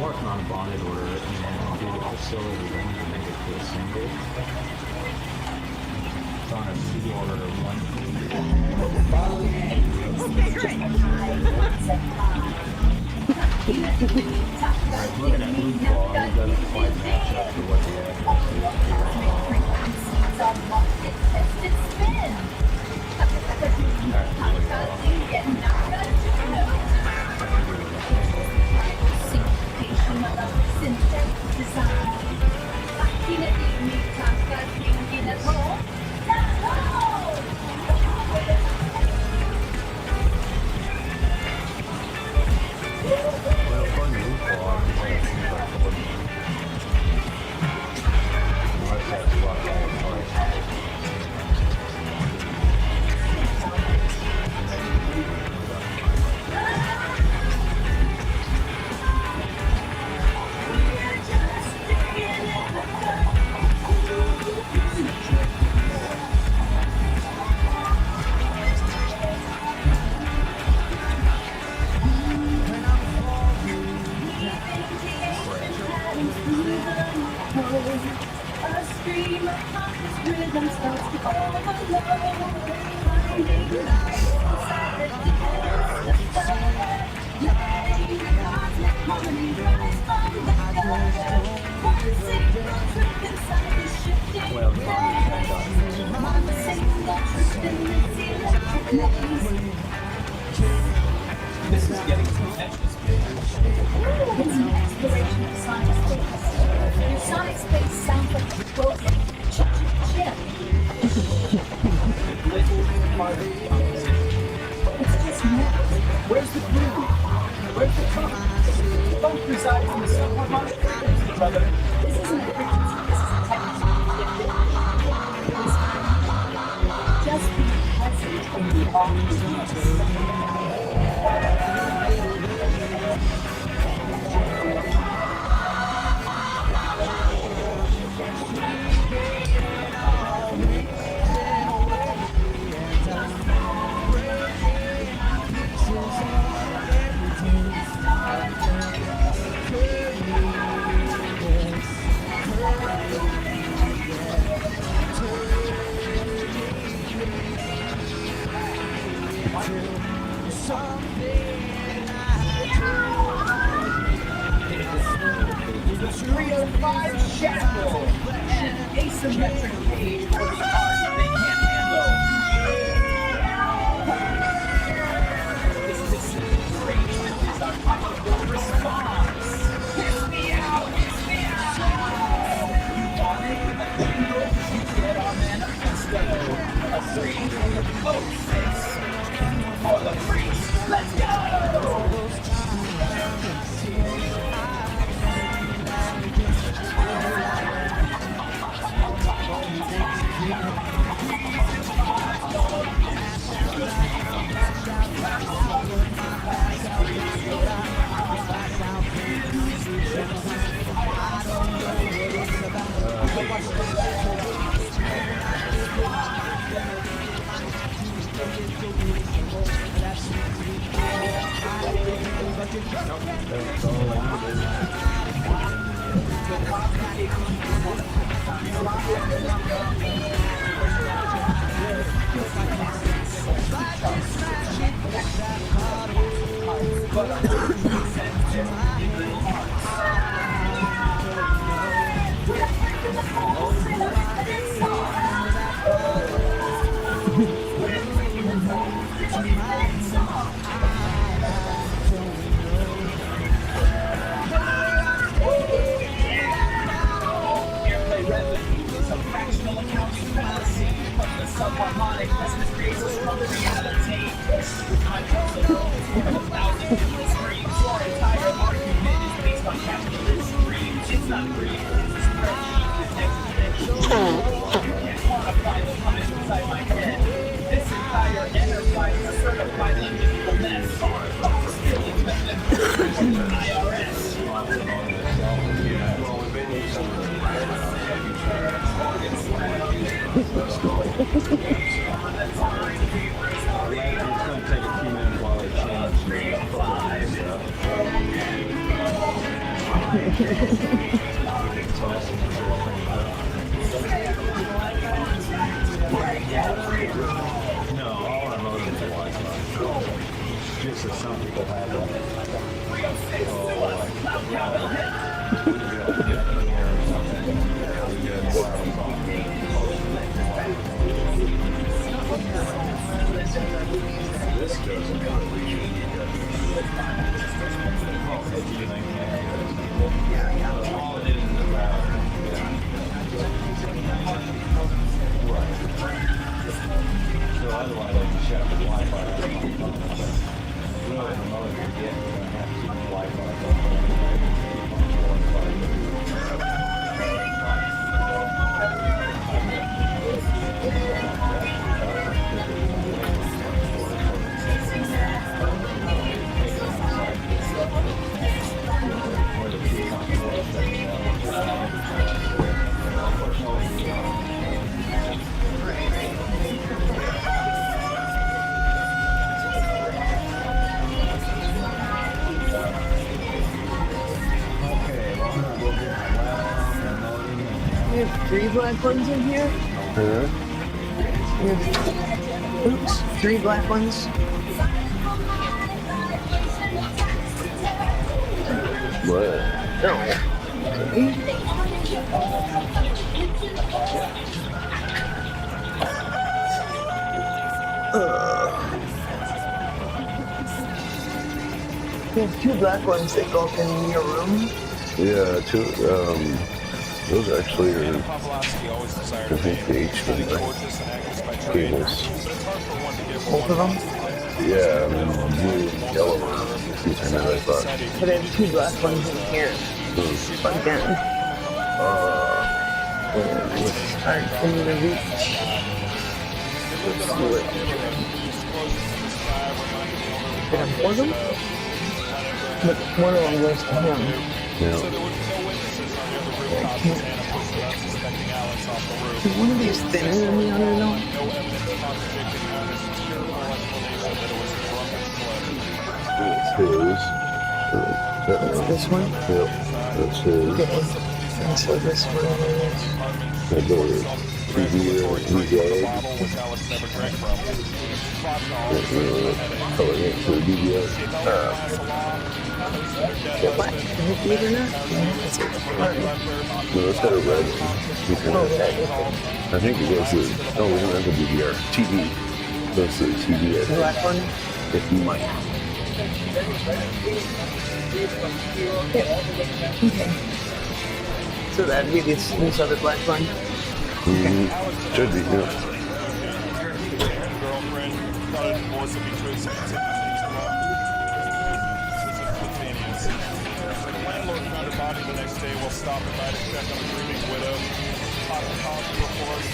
working on a bonded order and due to facility, I need to make it to a single. It's on a CD order of 1. Okay, great. Looking at blue ball, it doesn't quite match up to what This is getting contentious. It's an exploration of sonic space. Your sonic space sounds like a broken chip. It's just noise. Where's the groove? Where's the funk? Funk resides in the subharmonic, brother. This isn't a frequency, this is a technique. Just be present in the all-universe. The 305 shackle and an asymmetric page for the art they can't handle. This disintegration is our possible response. Kiss me out, kiss me out. Airplay revenue is a fractional accounting fallacy. The subharmonic business creates a strong reality. Contracts arose from 1,000 different streams. Your entire argument is based on capitalist greed. It's not greed, it's a spreadsheet with exponential. Can't quantify the lies inside my head. This entire enterprise is a certified unbelievable mess. Still expect them to IRS. No, all our motives are Wi-Fi. Just that some people have this doesn't all it is about. So otherwise, like you shut the Wi-Fi. Really, the motor you're getting, you're going to have to keep the Wi-Fi. We have 3 black ones in here. We have, oops, 3 black ones. What? No. We have 2 black ones that go up in your room. Yeah, those actually are, I think, the HDMI cables. Both of them? Yeah, blue and yellow are I thought. But I have 2 black ones in here. Plugged in. It's hard for me to reach. Let's do it. Did I plug them? But one of them goes to him. Yeah. Is one of these thinner than the other though? It's his. That's this one? Yep, that's his. Okay. And so this one is... I believe. DVR. Color it for DVR. What? Is it big or not? No, it's got a red one. I think it goes to, oh, we don't have a DVR. TV. Goes to the TV. The black one? If you Okay. So that'd be this other black one? Mm-hmm. Should be, yeah.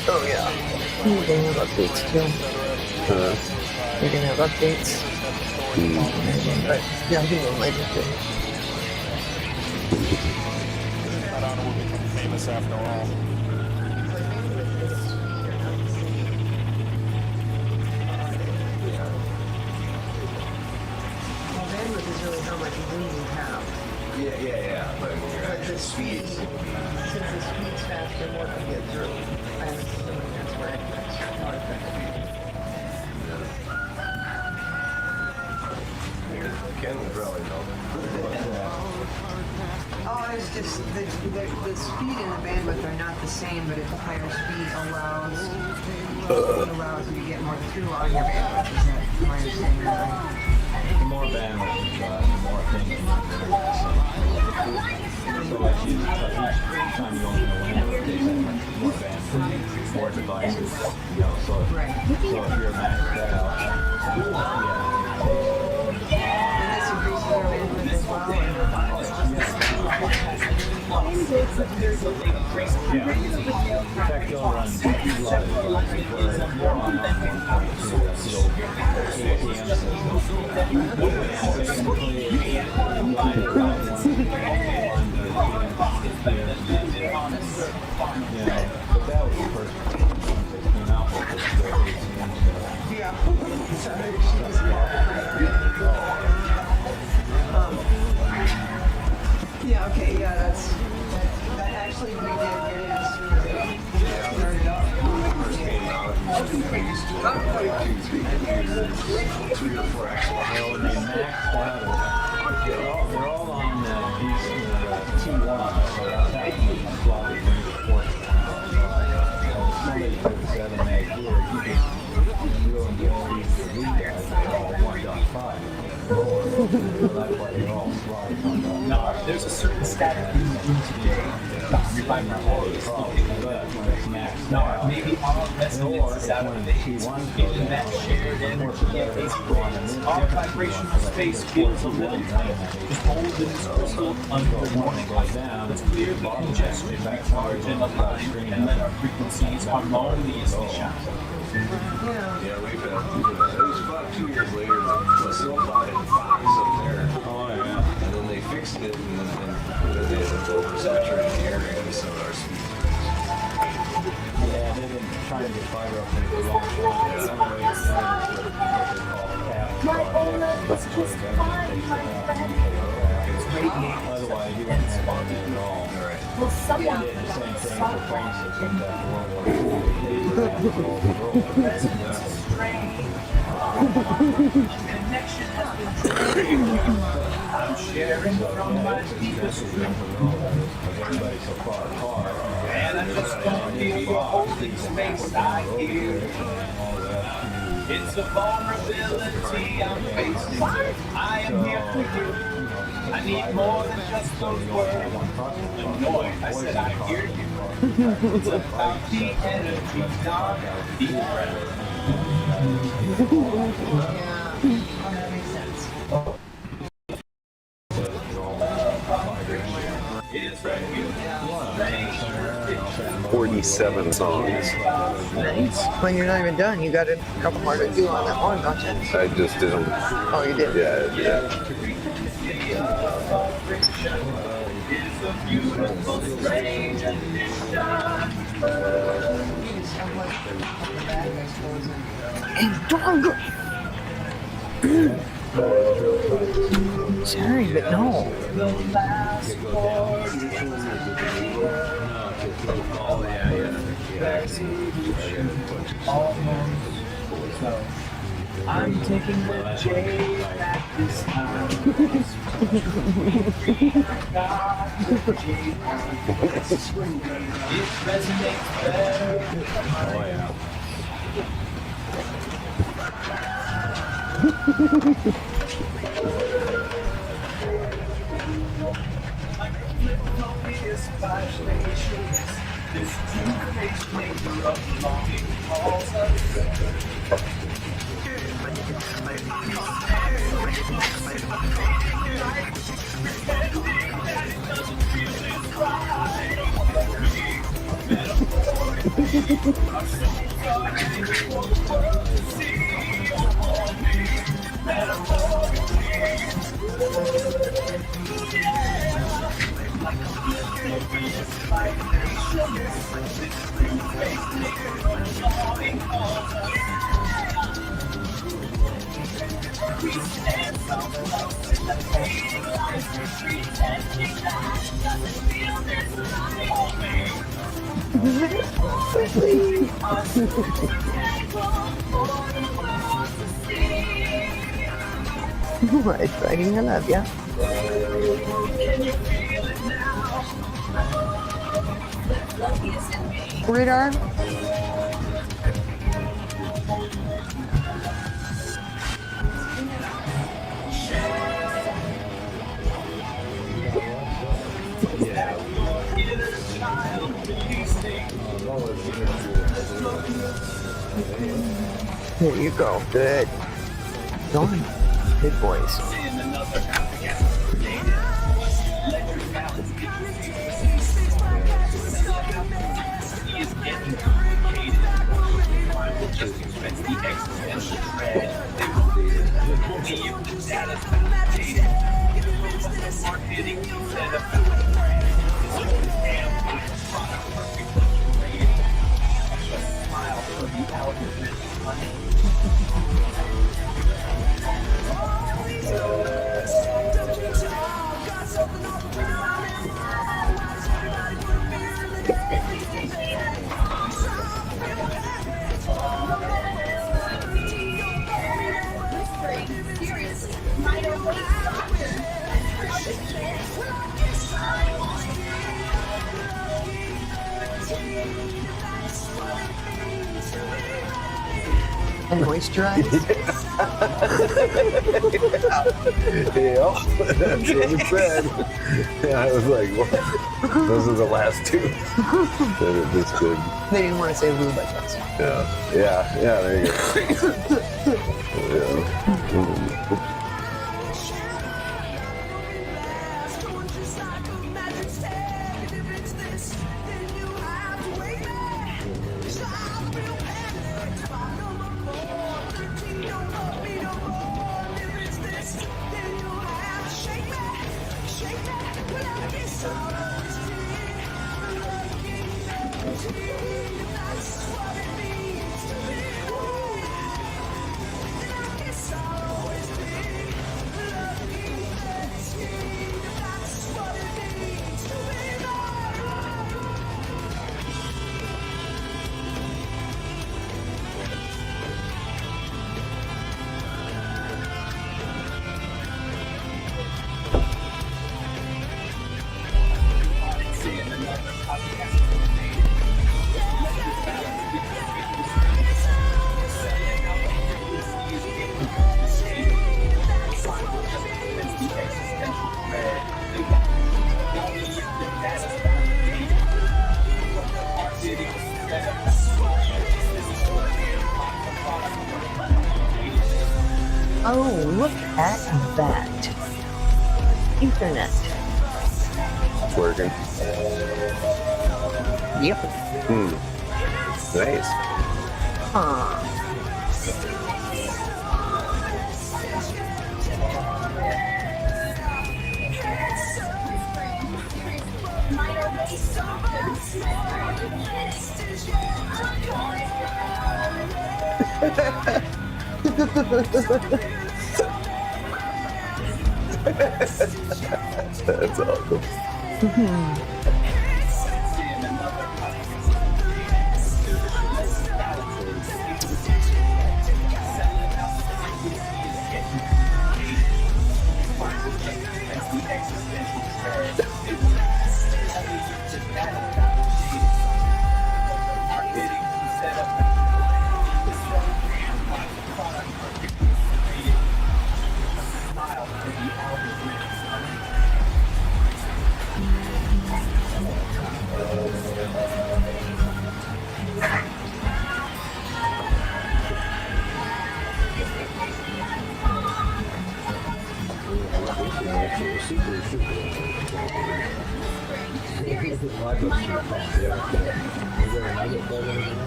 Oh yeah. We're gonna have updates too. We're gonna have updates. But yeah, I'll do them later too. Famous after all. Well, bandwidth is really how much room you have. Yeah. But when you're at the speed, Since the speed's faster, more can get through. I'm assuming that's where it affects how it affects me. Ken would probably know. Oh, it's just the speed and the bandwidth are not the same, but at the higher speed allows you to get more through on your bandwidth. Is that my understanding right? The more bandwidth you got, the more things you can do. So like each time you open a window, it takes that much more bandwidth, more devices. You know, so if you're maxed out, And this increases your bandwidth as well. In fact, they'll run a lot of devices where you're on 1.2, that's the old ATM system. Yeah, but that was the first one that came out with this ATM Yeah, okay, yeah, that actually we did get it as soon as it started up. First came out, we used to have like 2, 3 computers, 3 or 4 Xbox. Well, when they maxed out, they're all on T1, so that's happening on floppy reinforced. Somebody put 7 meg here, you can go and get these guys, they're all 1.5. So that's why they're all slotted on that. No, there's a certain static in today. You find your always no, maybe all resonance is out of phase. Even that shared energy at basic waves. Our vibrational space feels a little tight. Just hold this crystal under the warning light. Let's clear the congestion, recharge and align, and let our frequencies harmoniously shine. Yeah, we've been, it was about 2 years later that the sulfide Fox up there. Oh, yeah. And then they fixed it and then they ended up oversaturating the area with some of our speed. Yeah, they've been trying to get fiber up there for a long time. Otherwise, you wouldn't have on there at all. Will someone They did the same thing for phone systems after World War II. They were having all the world. Connection has been I'm sharing from my deepest room. Everybody's so far apart. And I just don't feel your holding space I hear. It's a vulnerability I'm facing. I am here for you. I need more than just those words. Annoyed, I said I hear you. It's about the energy, dark, deep breath. That makes sense. It is right here. 47 songs. Nice. When you're not even done, you got a couple more to do on that one, don't you? I just did them. Oh, you did? Yeah. Sorry, but no. Oh, yeah. So, I'm taking the J back this time. It resonates better. Oh, yeah. This two-faced nature of longing calls us. We stand so close in the fading light, pretending that doesn't feel this right. It's writing I love ya. Can you feel it now? Love is in me. Radar. There you go. Good. Going. Good boys. And moisturize. Yeah, that's what it said. Yeah, I was like, what? Those are the last two. They're just good. They didn't want to say lube, I guess. Yeah, there you go. Yeah. Oh, look at that. Ethernet. It's working. Yep. Nice. Huh. That's awesome.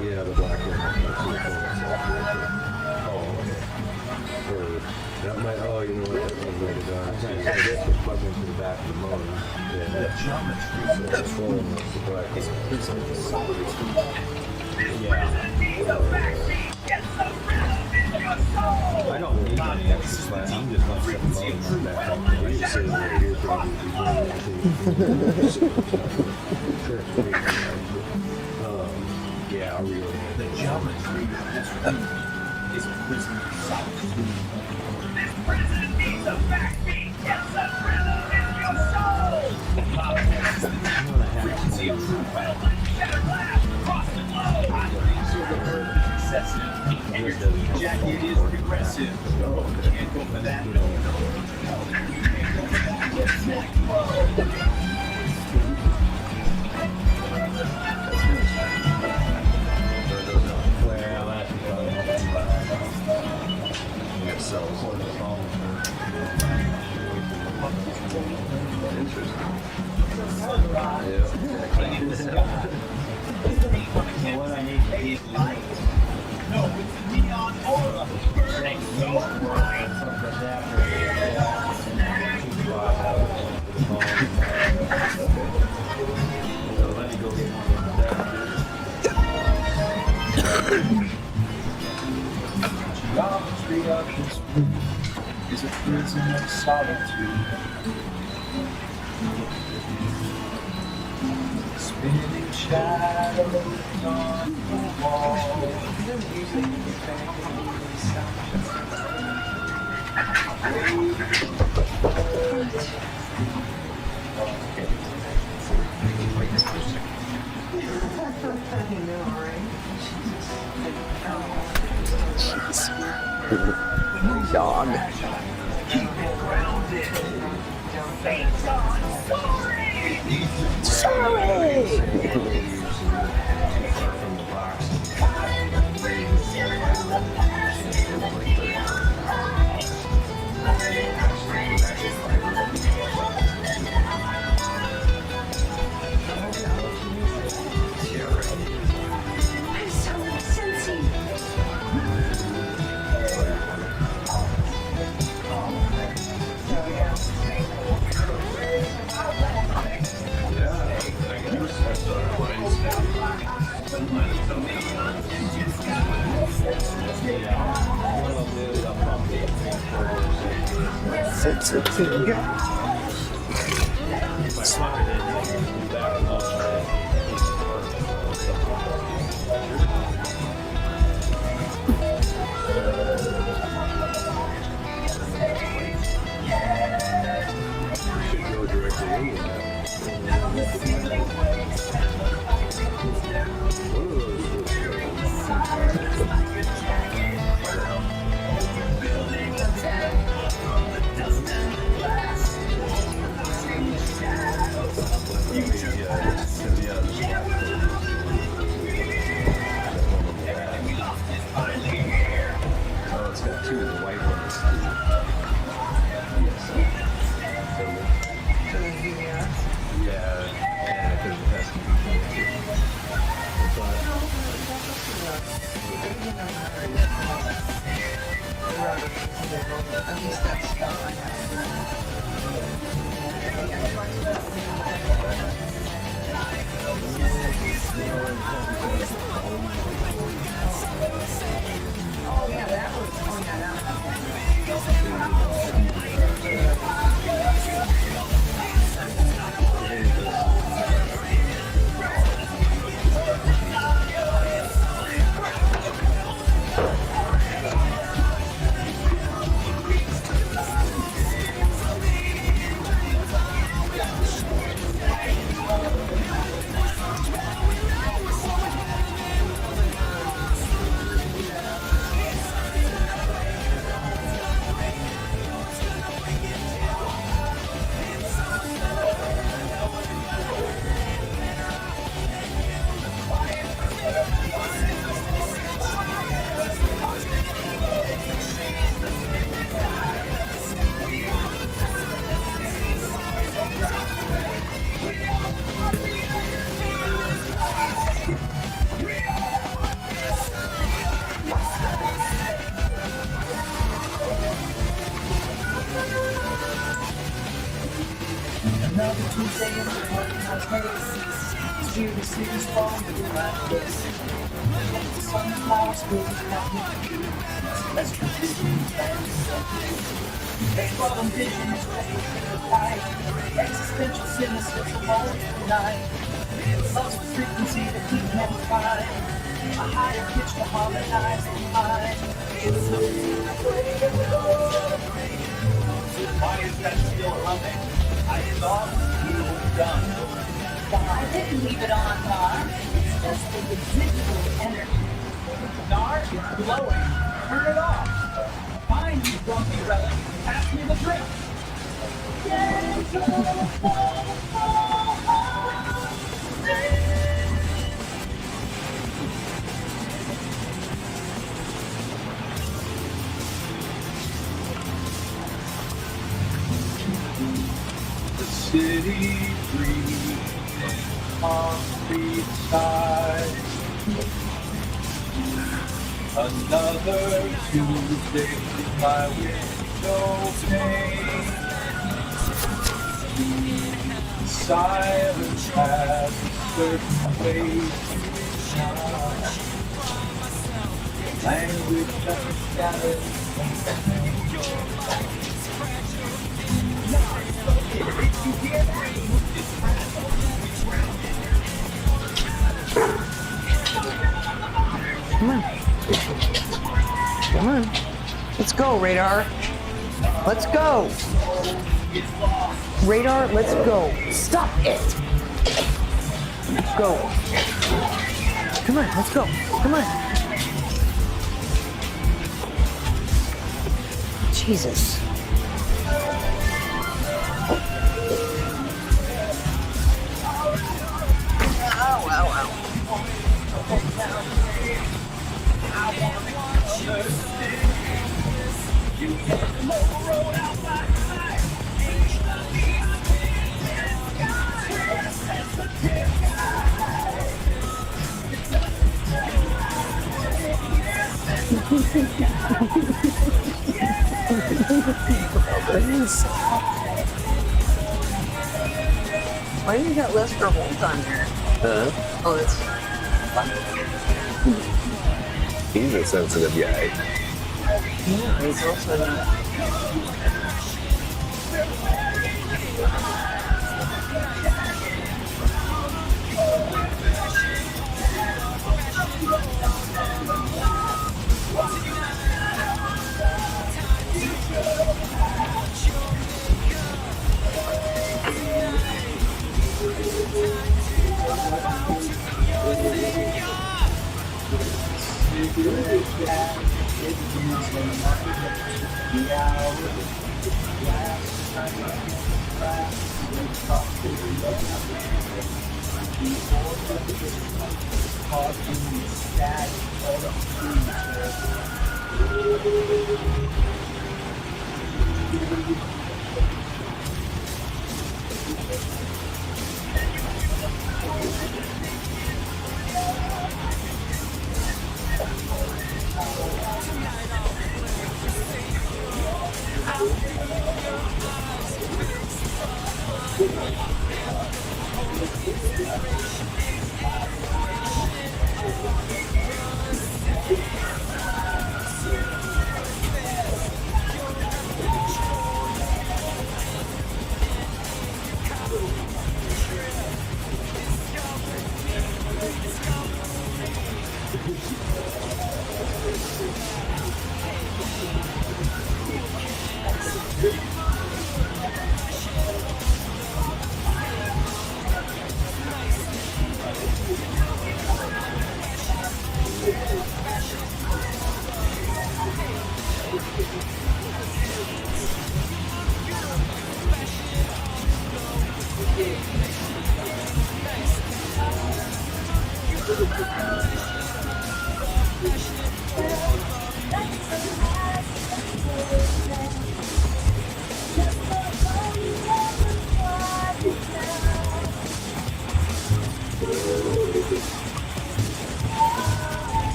Yeah, the black one. Oh, okay. Or that might. Oh, you know what? That was rated on. This was plugged into the back. back of the motor. Yeah. The geometry is a prism of solitude. I don't need any exercise. I'm just going to set the motor on back up. I'm just sitting right here yeah, I'll read it. The geometry of this room is a prism of solitude. This prison needs a backbeat. Yes, a rhythm in your soul. The podcast is the frequency of true power. Better laugh across the globe. Hot dreams are overtly excessive, and your tweed jacket is regressive. Can't go for that. Yes, next What I need to eat light. No, it's the neon aura burning so bright. Geometry of this room is a prison of solitude. Spinning shadows on the wall. Dog. hear the city's falling to the ground. The sunflower schools have no less visions than they love and visions raised the tide. Existential cynicism all the night. Love's the frequency that we can find. A higher pitch to harmonize the mind. Why is that still humming? I thought you were done. I didn't leave it on, Nar. It's just the residual energy. Nar, it's blowing. Turn it off. Fine, you grumpy relic. Pass me the drink. The city breathes concrete side. Another Tuesday with my window pane. Silence has a certain way to shine. Language that scatters. Come on. Come on. Let's go, Radar. Let's go. Radar, let's go. Stop it. Let's go. Come on, let's go. Come on. Jesus. Ow, ow, ow. Why do you got Lester Holt on there? Huh? Oh, that's He's a sensitive guy. yeah, he's also not.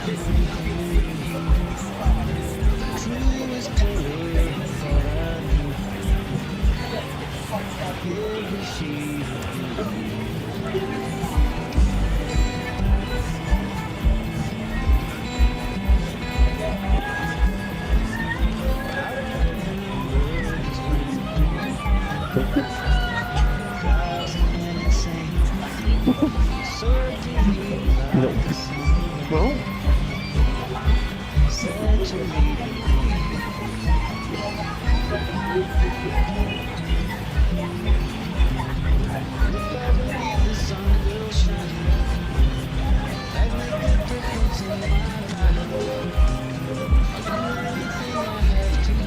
No. Well.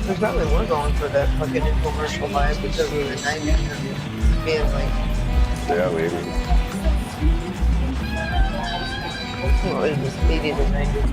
We probably were going for that fucking infomercial vibe because of the 90s and being like, Yeah, maybe. well, it was 80s and 90s.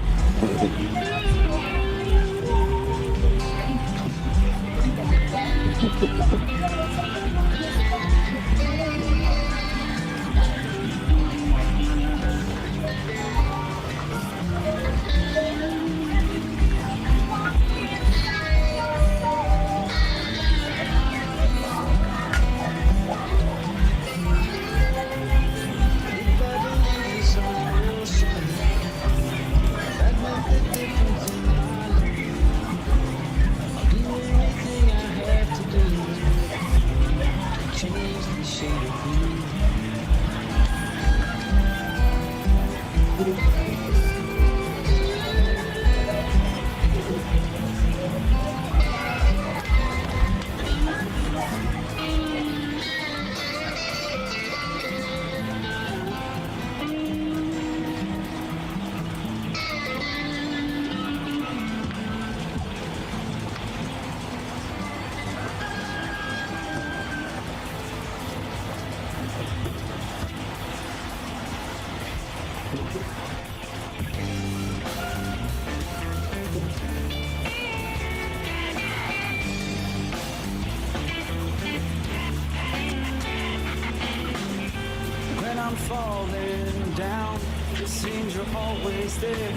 When I'm falling down, it seems you're always there,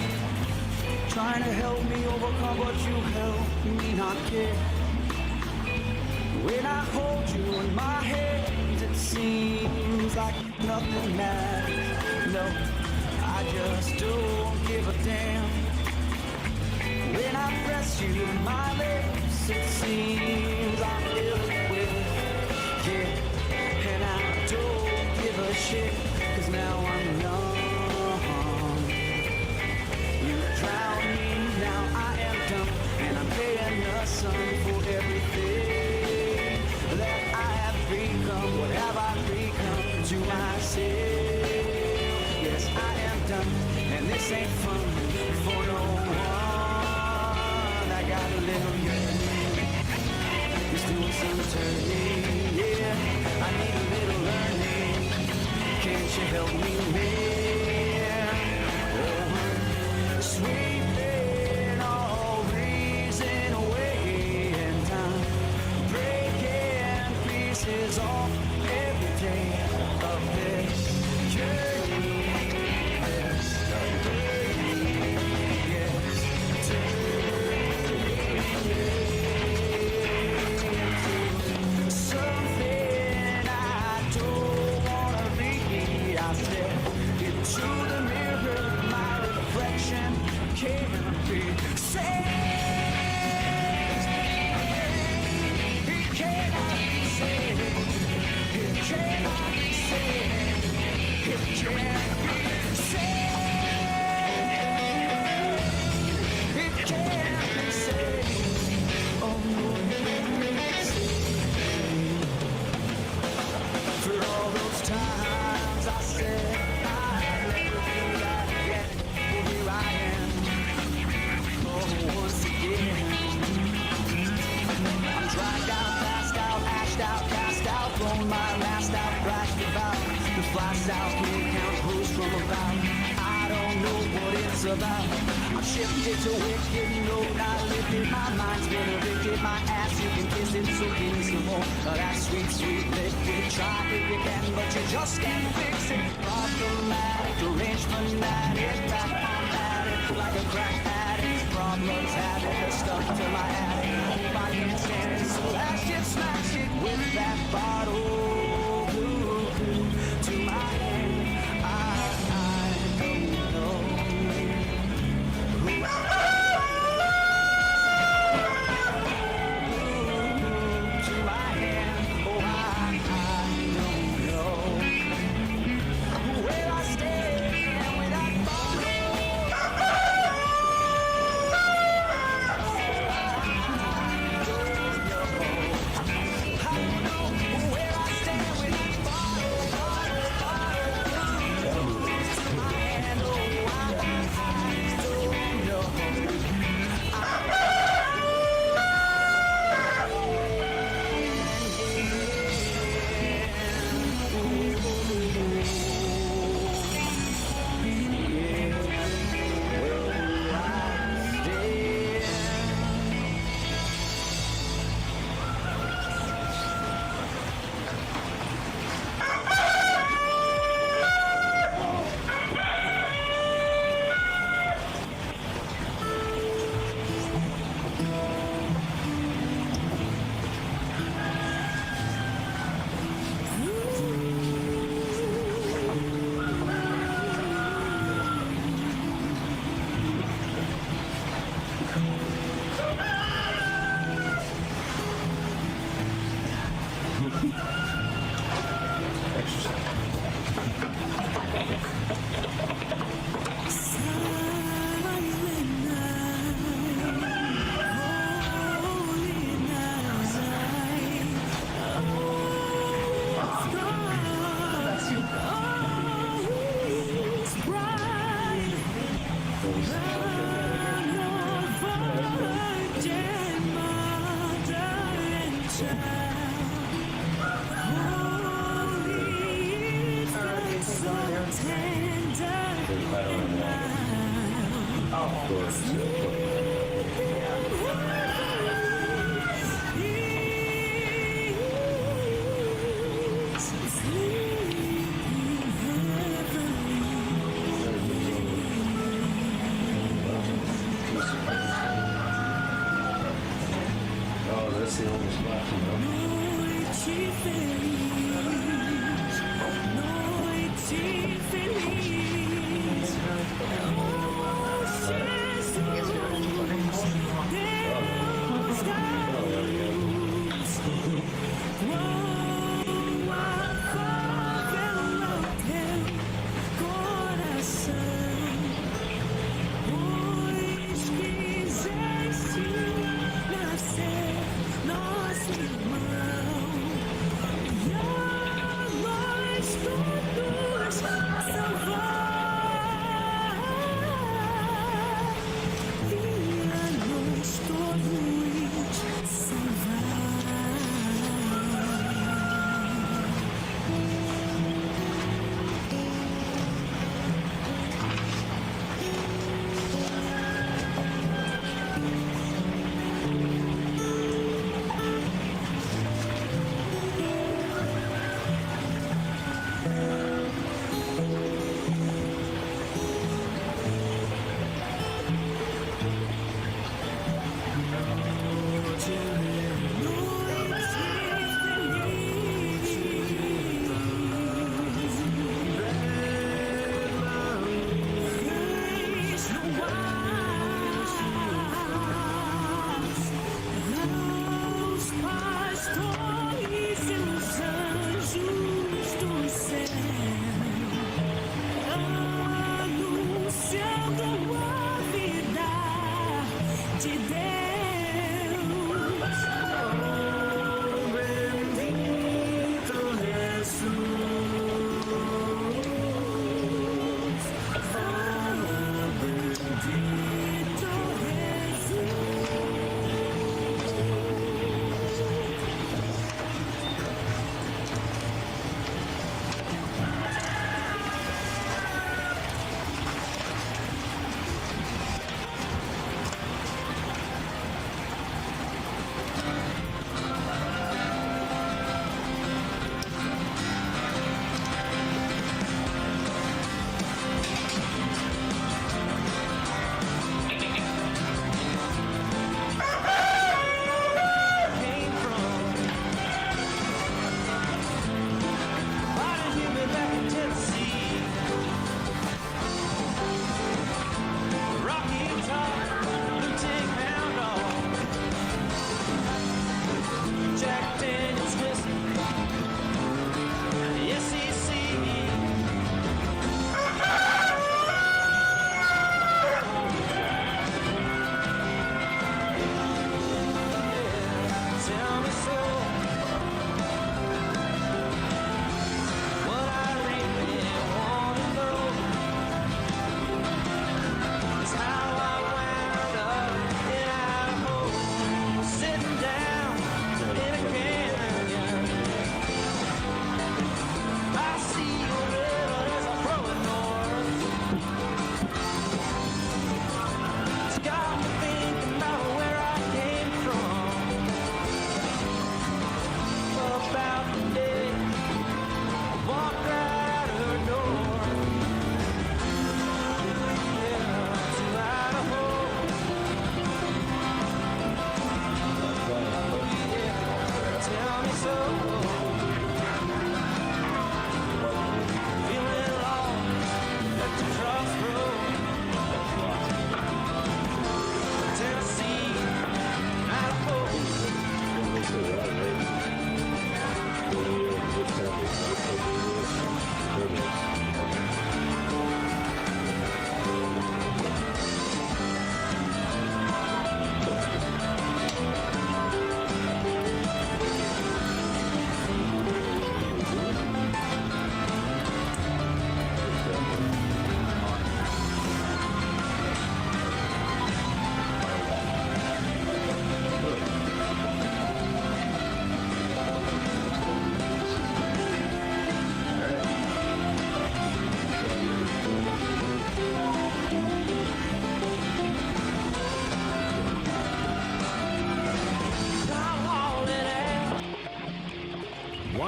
trying to help me overcome, but you help me not care. When I hold you in my hands, it seems like nothing matters. No, I just don't give a damn. When I press you in my lips, it seems I'm filled with, yeah, and I don't give a shit, 'cause now I'm numb. You drown me, now I am dumb, and I'm paying the sum for everything that I have become. What have I become to myself? Yes, I am done, and this ain't fun for no one. I got a little yearning, it's doing some turning, yeah, I need a little learning. Can't you help me there? Oh, sweeping all reason away, and I'm breaking pieces off every day of this journey. Yes, something I don't wanna read. I step into the mirror, my reflection can't be saved. It cannot be saved. It cannot be saved. It can't be saved. It can't be saved. Oh no, for all those times I said I'd never do that again. Well, here I am. Oh, once again. I'm dragged out, passed out, ashed out, cast out, blown my last out, thrashed about. The flash out, can't count who's from about. I don't know what it's about. I'm shifted to wicked, no, not lifted. My mind's been evicted, my ass, you can kiss it, so give me some more. That sweet, sweet liquid. Try if you can, but you just can't fix it. Problematic, deranged fanatic, back on at it. bottle blue to my hand. I don't know. To my hand, oh I don't know where I stand when I Oh, that's the only spot, you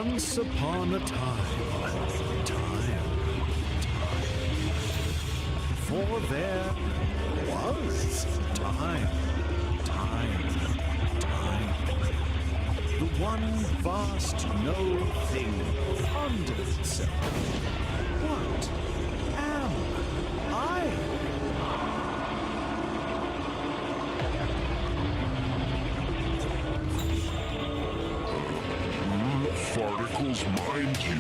Once upon a time, before there was time. The one vast no thing pondered itself. What am I? Particles mind you.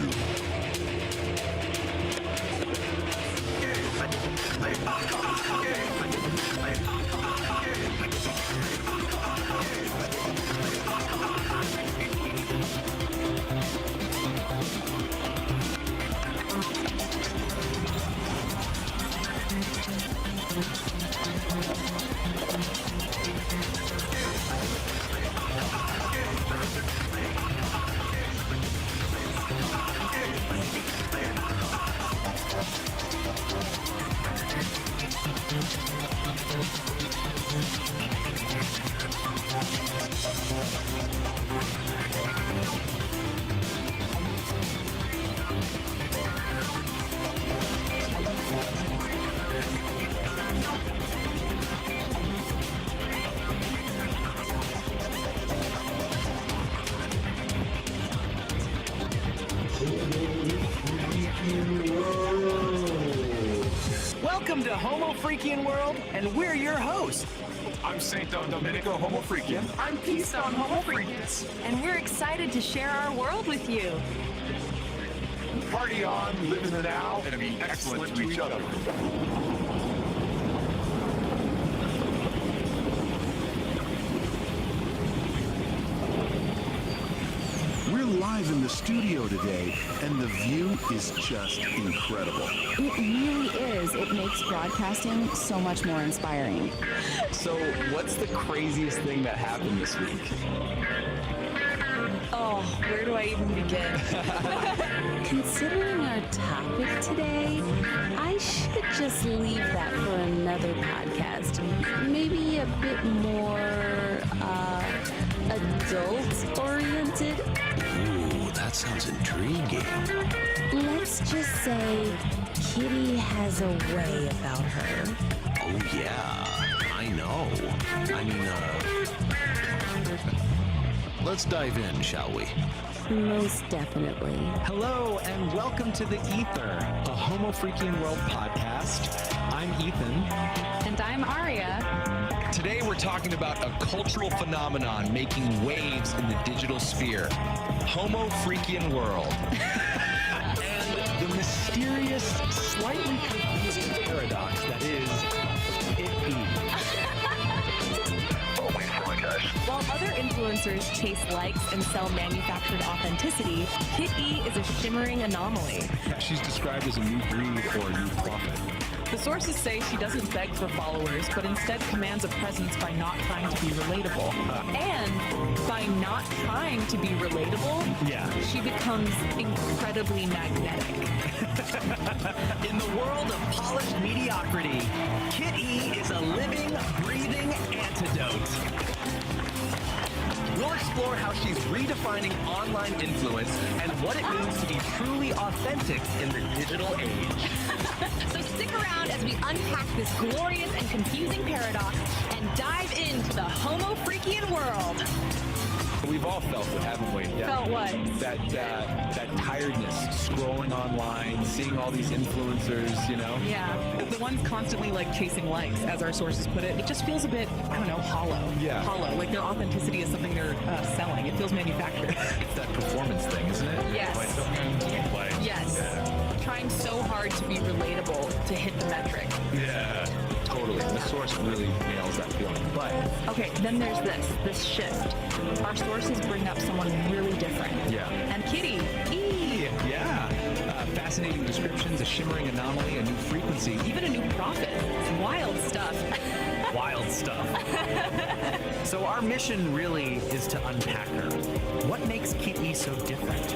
Welcome to Homo Freakian World, and we're your hosts. I'm Saint Domenico Homo Freakian. I'm Keystone Homo Freakian. And we're excited to share our world with you. Party on, live in the now, and be excellent to each other. We're live in the studio today, and the view is just incredible. It really is. It makes broadcasting so much more inspiring. So, what's the craziest thing that happened this week? Oh, where do I even begin? Considering our topic today, I should just leave that for another podcast. Maybe a bit more adult-oriented. Ooh, that sounds intriguing. Let's just say Kitty has a way about her. Oh, yeah, I know. I mean, let's dive in, shall we? Most definitely. Hello, and welcome to The Ether, a Homo Freakian World podcast. I'm Ethan. And I'm Aria. Today we're talking about a cultural phenomenon making waves in the digital sphere. Homo Freakian World. And the mysterious, slightly confusing paradox that is While other influencers chase likes and sell manufactured authenticity, Kit E is a shimmering anomaly. She's described as a new breed or a new prophet. The sources say she doesn't beg for followers, but instead commands a presence by not trying to be relatable. And by not trying to be relatable, she becomes incredibly magnetic. In the world of polished mediocrity, Kit E is a living, breathing antidote. We'll explore how she's redefining online influence and what it means to be truly authentic in the digital age. So stick around as we unpack this glorious and confusing paradox and dive into the Homo Freakian world. We've all felt it, haven't we? Felt what? That tiredness, scrolling online, seeing all these influencers, you know? Yeah. The ones constantly like chasing likes, as our sources put it. It just feels a bit, I don't know, hollow. Yeah. Hollow. Like their authenticity is something they're selling. It feels manufactured. It's that performance thing, isn't it? Yes. Yes. Yeah. Trying so hard to be relatable to hit the metric. Yeah. Totally. The source really nails that feeling. But okay, then there's this shift. Our sources bring up someone really different. Yeah. And Kitty, yeah. Fascinating descriptions, a shimmering anomaly, a new frequency, even a new prophet. Wild stuff. Wild stuff. So our mission really is to unpack her. What makes Kit E so different?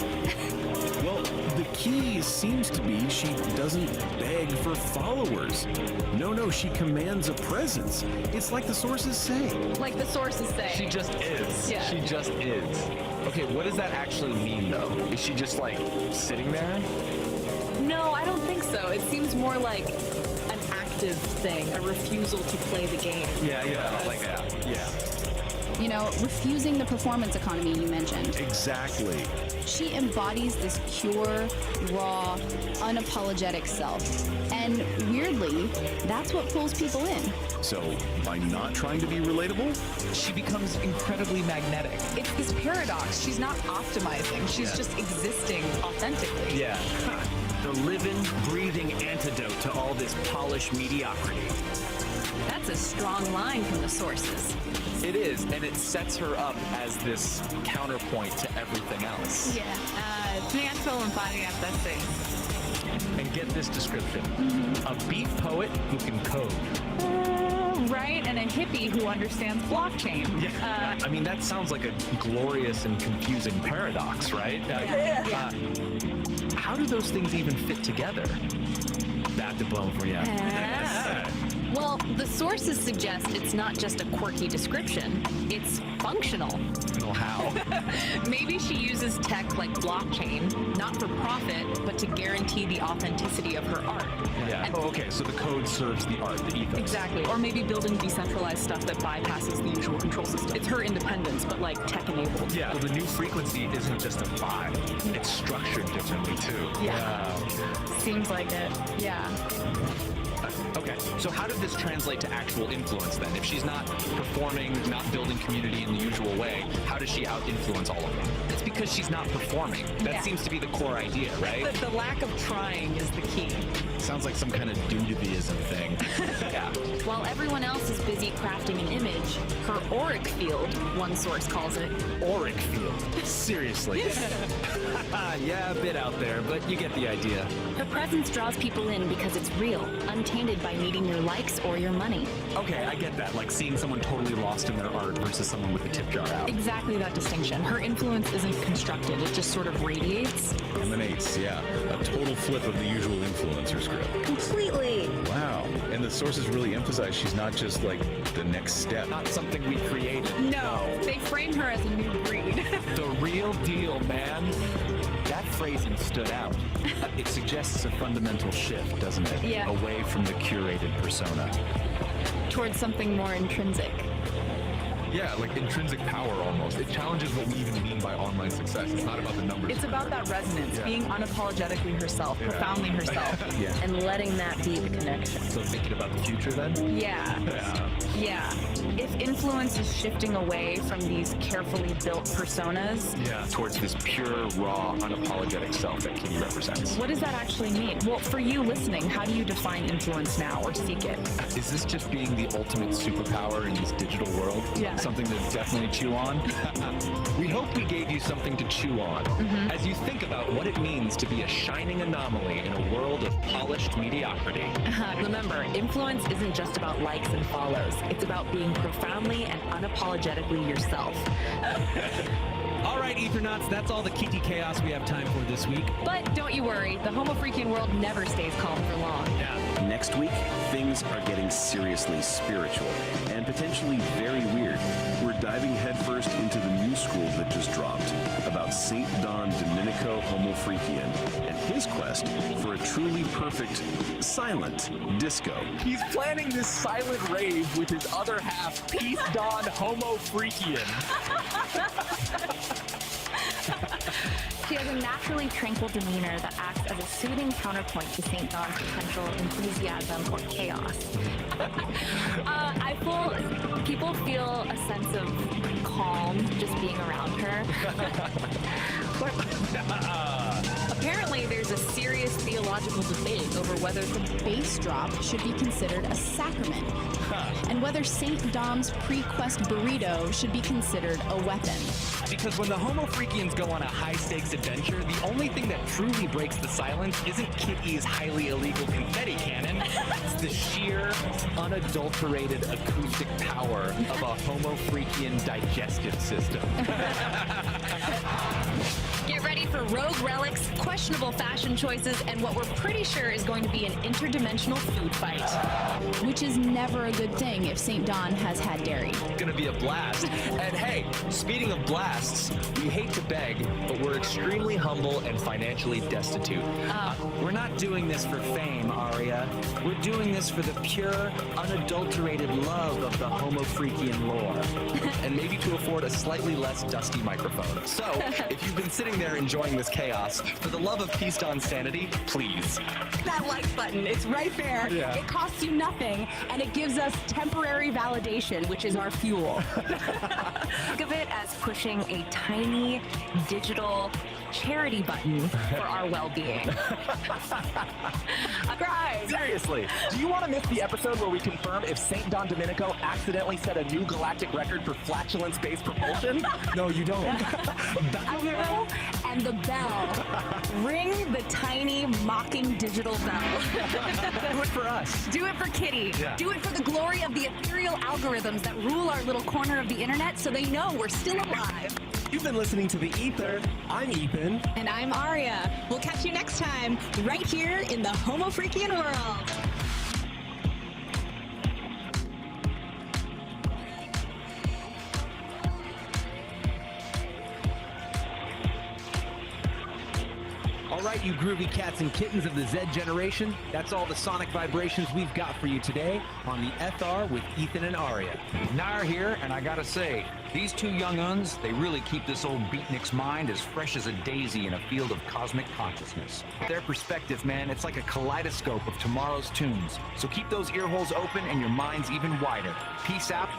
Well, the key seems to be she doesn't beg for followers. No, she commands a presence. It's like the sources say. Like the sources say. She just is. Yeah. She just is. Okay, what does that actually mean, though? Is she just, like, sitting there? No, I don't think so. It seems more like an active thing, a refusal to play the game. Yeah, like that. Yeah. You know, refusing the performance economy you mentioned. Exactly. She embodies this pure, raw, unapologetic self. And weirdly, that's what pulls people in. So, by not trying to be relatable, she becomes incredibly magnetic. It's this paradox. She's not optimizing. She's Yeah. just existing authentically. Yeah. The living, breathing antidote to all this polished mediocrity. That's a strong line from the sources. It is, and it sets her up as this counterpoint to everything else. Yeah. Financial and finance essays. And get this description. A beat poet who can code. Right, and a hippie who understands blockchain. Yeah. I mean, that sounds like a glorious and confusing paradox, right? How do those things even fit together? Back to bone for you. Well, the sources suggest it's not just a quirky description, it's functional. Well, how? Maybe she uses tech like blockchain, not for profit, but to guarantee the authenticity of her art. Yeah. Oh, okay, so the code serves the art, the ethos. Exactly. Or maybe building decentralized stuff that bypasses the usual control system. It's her independence, but like tech-enabled. Yeah, well, the new frequency isn't just a vibe. It's structured differently, too. Yeah. Seems like it. Yeah. Okay, so how did this translate to actual influence then? If she's not performing, not building community in the usual way, how does she out-influence all of them? It's because she's not performing. That seems to be the core idea, right? The lack of trying is the key. Sounds like some kind of doo-doo-ism thing. Yeah. While everyone else is busy crafting an image, her auric field, one source calls it. Auric field? Seriously? Yeah, a bit out there, but you get the idea. Her presence draws people in because it's real, untainted by needing your likes or your money. Okay, I get that, like seeing someone totally lost in their art versus someone with a tip jar out. Exactly that distinction. Her influence isn't constructed, it just sort of radiates. Emanates, yeah. A total flip of the usual influencer script. Completely. Wow. And the sources really emphasize she's not just like the next step. Not something we created. No, they frame her as a new breed. The real deal, man. That phrasing stood out. It suggests a fundamental shift, doesn't it? Yeah. Away from the curated persona. Towards something more intrinsic. Yeah, like intrinsic power almost. It challenges what we even mean by online success. It's not about the numbers. It's about that resonance, being unapologetically herself, profoundly herself. And letting that be the connection. So thinking about the future then? Yeah. If influence is shifting away from these carefully built personas, Towards this pure, raw, unapologetic self that Kitty represents. what does that actually mean? Well, for you listening, how do you define influence now or seek it? Is this just being the ultimate superpower in this digital world? Yeah. Something to definitely chew on? We hope we gave you something to chew on as you think about what it means to be a shining anomaly in a world of polished mediocrity. Remember, influence isn't just about likes and follows. It's about being profoundly and unapologetically yourself. All right, Ethernauts, that's all the Kiki chaos we have time for this week. But don't you worry, the Homo freaking world never stays calm for long. Next week, things are getting seriously spiritual and potentially very weird. We're diving headfirst into the new school that just dropped about St. Don Domenico Homo Freakian and his quest for a truly perfect silent disco. He's planning this silent rave with his other half, Peace Don Homo Freakian. She has a naturally tranquil demeanor that acts as a soothing counterpoint to St. Don's potential enthusiasm or chaos. People feel a sense of calm just being around her. Apparently, there's a serious theological debate over whether the bass drop should be considered a sacrament, and whether St. Dom's pre-quest burrito should be considered a weapon. Because when the Homo Freakians go on a high-stakes adventure, the only thing that truly breaks the silence isn't Kitty's highly illegal confetti cannon. It's the sheer, unadulterated acoustic power of a Homo Freakian digestive system. Get ready for rogue relics, questionable fashion choices, and what we're pretty sure is going to be an interdimensional food fight. Which is never a good thing if St. Don has had dairy. It's gonna be a blast. And hey, speaking of blasts, we hate to beg, but we're extremely humble and financially destitute. We're not doing this for fame, Aria. We're doing this for the pure, unadulterated love of the Homo Freakian lore. And maybe to afford a slightly less dusty microphone. So, if you've been sitting there enjoying this chaos, for the love of Peace Dawn sanity, please. That like button, it's right there. Yeah. It costs you nothing, and it gives us temporary validation, which is our fuel. Think of it as pushing a tiny digital charity button for our well-being. Guys, Seriously, do you want to miss the episode where we confirm if St. Don Domenico accidentally set a new galactic record for flatulence-based propulsion? No, you don't. and the bell. Ring the tiny, mocking digital bell. Do it for us. Do it for Kitty. Yeah. Do it for the glory of the ethereal algorithms that rule our little corner of the internet so they know we're still alive. You've been listening to The Ether. I'm Ethan. And I'm Aria. We'll catch you next time, right here in the Homo Freakian world. All right, you groovy cats and kittens of the Z generation, that's all the sonic vibrations we've got for you today on the FR with Ethan and Aria. Nair here, and I gotta say, these two young uns, they really keep this old beatnik's mind as fresh as a daisy in a field of cosmic consciousness. Their perspective, man, it's like a kaleidoscope of tomorrow's tunes. So keep those ear holes open and your minds even wider. Peace out.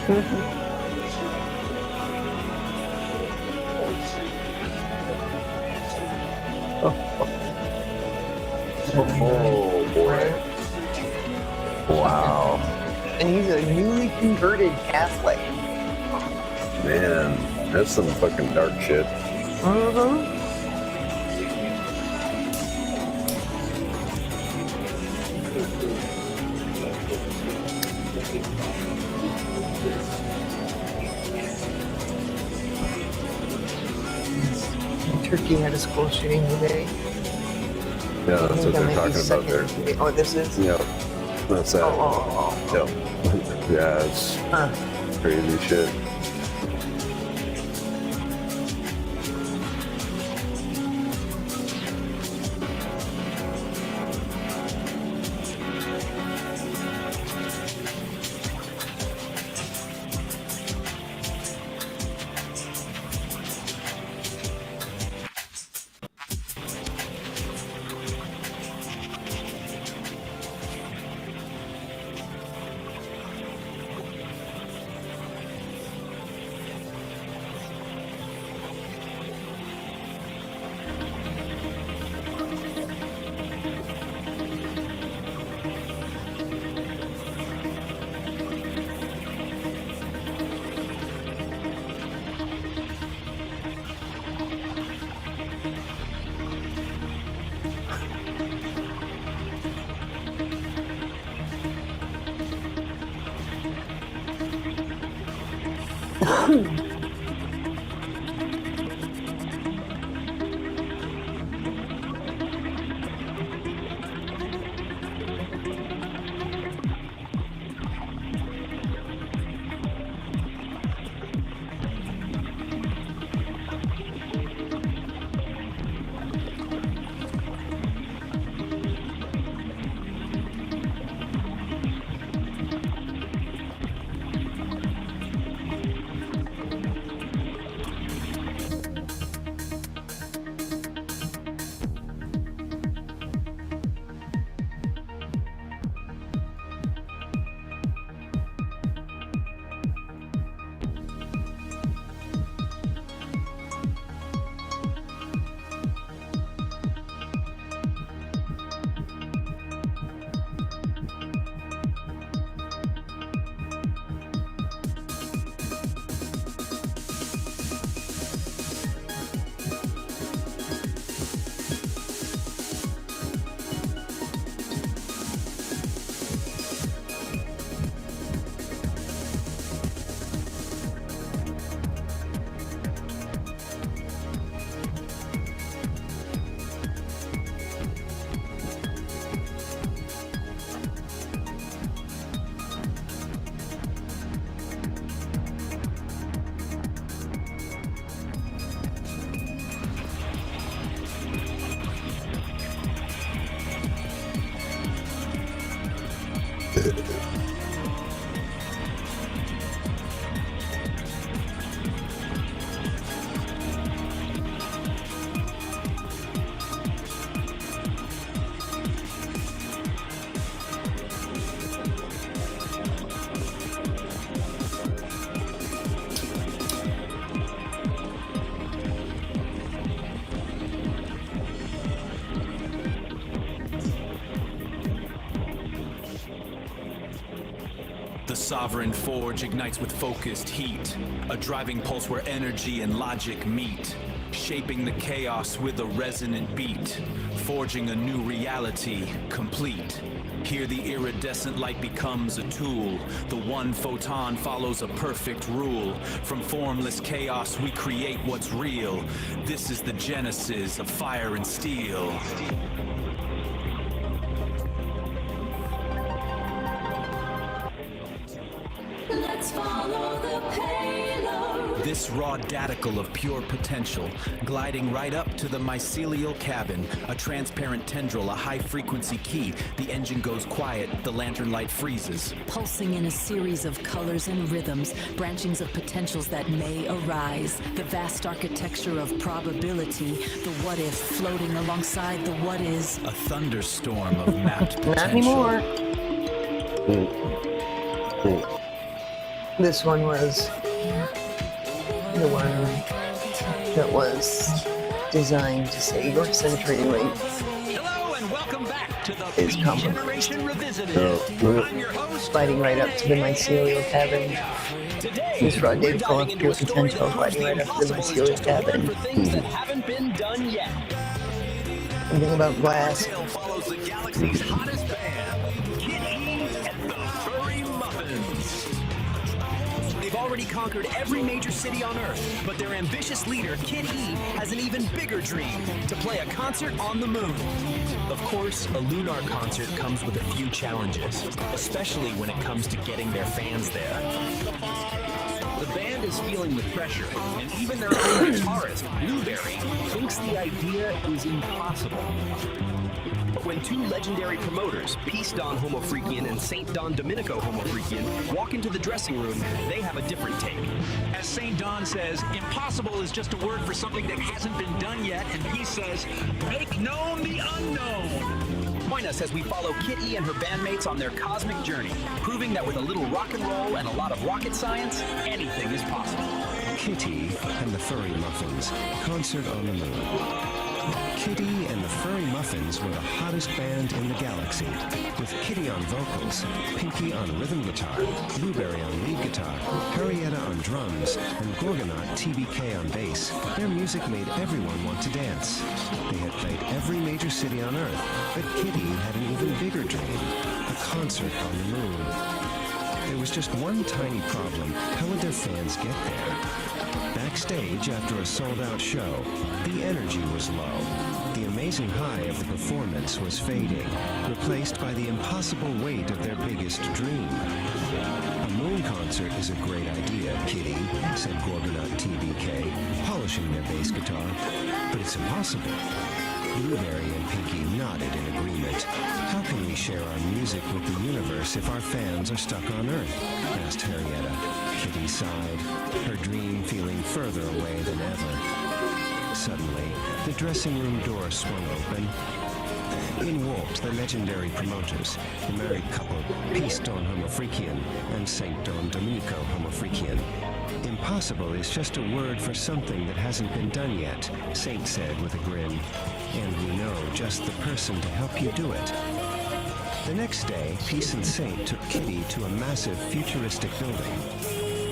Oh boy. Wow. And he's a newly converted Catholic. Man, that's some fucking dark shit. Mm-hmm. Turkey had a school shooting today. Yeah, that's what they're talking about there. Oh, this is? Yeah, that's that. Yep. Yeah, it's crazy shit. The sovereign forge ignites with focused heat, a driving pulse where energy and logic meet, shaping the chaos with a resonant beat, forging a new reality, complete. Here the iridescent light becomes a tool. The one photon follows a perfect rule. From formless chaos we create what's real. This is the genesis of fire and steel. Let's follow the payload. This raw daticle of pure potential, gliding right up to the mycelial cabin, a transparent tendril, a high-frequency key. The engine goes quiet, the lantern light freezes. Pulsing in a series of colors and rhythms, branchings of potentials that may arise. The vast architecture of probability, the what-if floating alongside the what-is. A thunderstorm of mapped potential. Not anymore. This one was the one that was designed to say your century rate Hello and welcome back to the is Beat coming. Generation Revisited. I'm your host, Sliding right up to the mycelial cavern. This raw data full of pure potential, gliding right up to the mycelial cavern. things that haven't been done yet. Something about glass. Tale follows the galaxy's hottest band, Kid E and the Furry Muffins. They've already conquered every major city on Earth, but their ambitious leader, Kid E, has an even bigger dream, to play a concert on the moon. Of course, a lunar concert comes with a few challenges, especially when it comes to getting their fans there. The band is feeling the pressure, and even their own guitarist, Blueberry, thinks the idea is impossible. But when two legendary promoters, Peace Don Homo Freakian and Saint Don Domenico Homo Freakian, walk into the dressing room, they have a different take. As Saint Don says, impossible is just a word for something that hasn't been done yet, and Peace says, make known the unknown. Join us as we follow Kid E and her bandmates on their cosmic journey, proving that with a little rock and roll and a lot of rocket science, anything is possible. Kitty and the Furry Muffins, concert on the moon. Kitty and the Furry Muffins were the hottest band in the galaxy, with Kitty on vocals, Pinky on rhythm guitar, Blueberry on lead guitar, Harrietta on drums, and Gorgonaut TBK on bass. Their music made everyone want to dance. They had played every major city on Earth, but Kitty had an even bigger dream, a concert on the moon. There was just one tiny problem. How would their fans get there? Backstage, after a sold-out show, the energy was low. The amazing high of the performance was fading, replaced by the impossible weight of their biggest dream. A moon concert is a great idea, Kitty, said Gorgonaut TBK, polishing their bass guitar, but it's impossible. Blueberry and Pinky nodded in agreement. How can we share our music with the universe if our fans are stuck on Earth? Asked Harrietta. Kitty sighed, her dream feeling further away than ever. Suddenly, the dressing room door swung open. In walked the legendary promoters, the married couple, Peace Don Homo Freakian and Saint Don Domenico Homo Freakian. Impossible is just a word for something that hasn't been done yet, Saint said with a grin. And we know just the person to help you do it. The next day, Peace and Saint took Kitty to a massive futuristic building.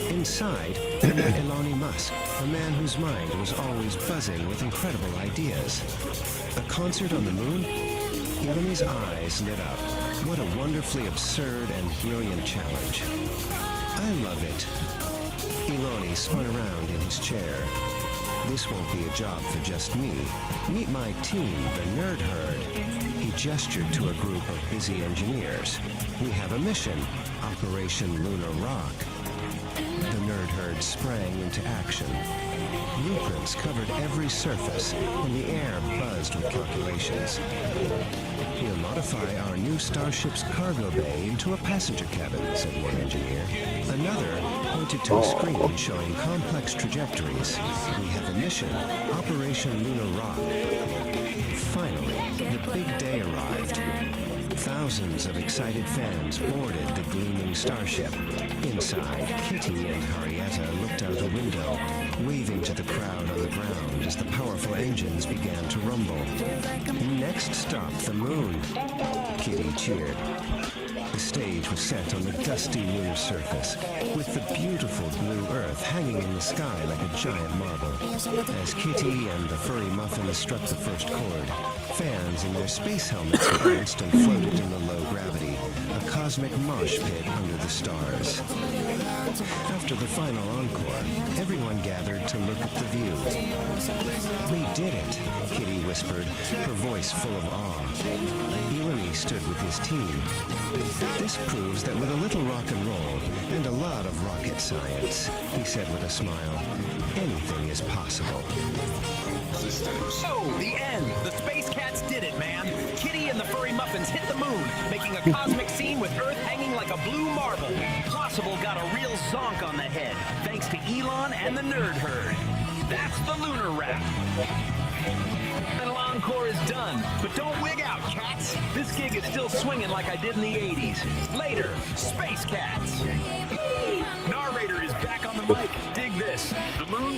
Inside, they met Elon Musk, a man whose mind was always buzzing with incredible ideas. A concert on the moon? Elon's eyes lit up. What a wonderfully absurd and brilliant challenge. I love it. Eloni spun around in his chair. This won't be a job for just me. Meet my team, the Nerd Herd. He gestured to a group of busy engineers. We have a mission, Operation Lunar Rock. The Nerd Herd sprang into action. Blueprints covered every surface, and the air buzzed with calculations. We'll modify our new starship's cargo bay into a passenger cabin, said one engineer. Another pointed to a screen showing complex trajectories. We have a mission, Operation Lunar Rock. Finally, the big day arrived. Thousands of excited fans boarded the gleaming starship. Inside, Kitty and Harrietta looked out a window, waving to the crowd on the ground as the powerful engines began to rumble. Next stop, the moon, Kitty cheered. The stage was set on the dusty lunar surface, with the beautiful blue Earth hanging in the sky like a giant marble. As Kitty and the Furry Muffins struck the first chord, fans in their space helmets bounced and floated in the low gravity, a cosmic mosh pit under the stars. After the final encore, everyone gathered to look at the view. We did it, Kitty whispered, her voice full of awe. Eleni stood with his team. This proves that with a little rock and roll and a lot of rocket science, he said with a smile, anything is possible. So, the end! The Space Cats did it, man! Kitty and the Furry Muffins hit the moon, making a cosmic scene with Earth hanging like a blue marble. Possible got a real zonk on the head, thanks to Elon and the Nerd Herd. That's the Lunar Wrap. And encore is done, but don't wig out, cats. This gig is still swinging like I did in the 80s. Later, Space Cats. Narrator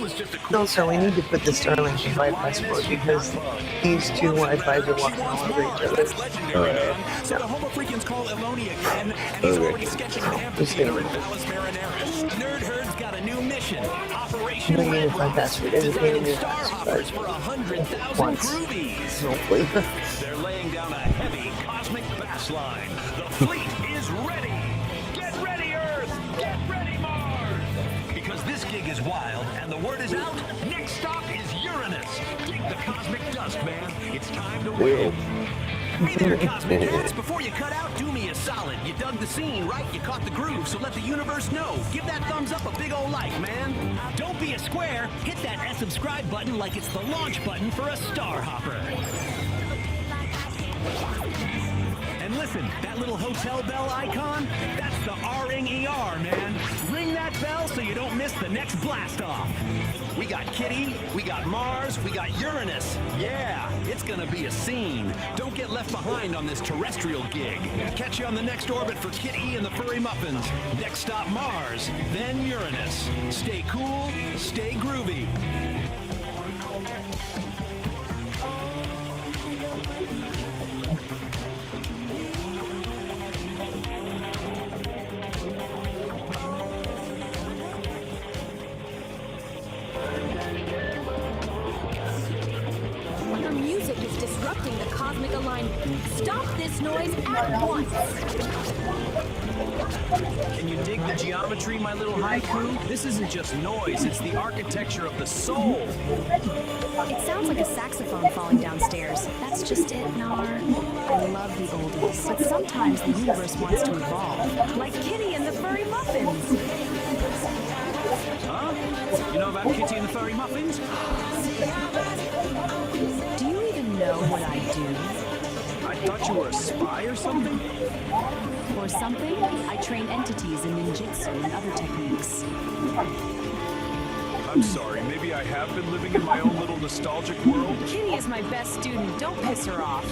was just a cool Also, we need to put the Starlink in bypass mode because these two Wi-Fi's are walking all over each other. So the Homo freakins call Eloni again, and he's already sketching an amphitheater in Valles Marineris. Nerd Herd's got a new mission. Operation Red Rocks to claim Star Hoppers for 100,000 groovies. Hopefully. They're laying down a heavy cosmic bass line. The fleet is ready. Get ready, Earth. Get ready, Mars. Because this gig is wild, and the word is out. Next stop is Uranus. Dig the cosmic dust, man. It's time to win. Hey there, Cosmic Cats. Before you cut out, do me a solid. You dug the scene, right? You caught the groove, so let the universe know. Give that thumbs up a big ol' like, man. Don't be a square. Hit that subscribe button like it's the launch button for a Star Hopper. And listen, that little hotel bell icon, that's the R-ing-E-R, man. Ring that bell so you don't miss the next blast off. We got Kitty, we got Mars, we got Uranus. Yeah, it's gonna be a scene. Don't get left behind on this terrestrial gig. Catch you on the next orbit for Kitty and the Furry Muffins. Next stop Mars, then Uranus. Stay cool, stay groovy. The music is disrupting the cosmic alignment. Stop this noise at once! Can you dig the geometry, my little haiku? This isn't just noise, it's the architecture of the soul. It sounds like a saxophone falling downstairs. That's just it, Nar. I love the oldies, but sometimes the universe wants to evolve. Like Kitty and the Furry Muffins! Huh? You know about Kitty and the Furry Muffins? Do you even know what I do? I thought you were a spy or something? Or something? I train entities in ninjutsu and other techniques. I'm sorry, maybe I have been living in my own little nostalgic world. Kitty is my best student. Don't piss her off.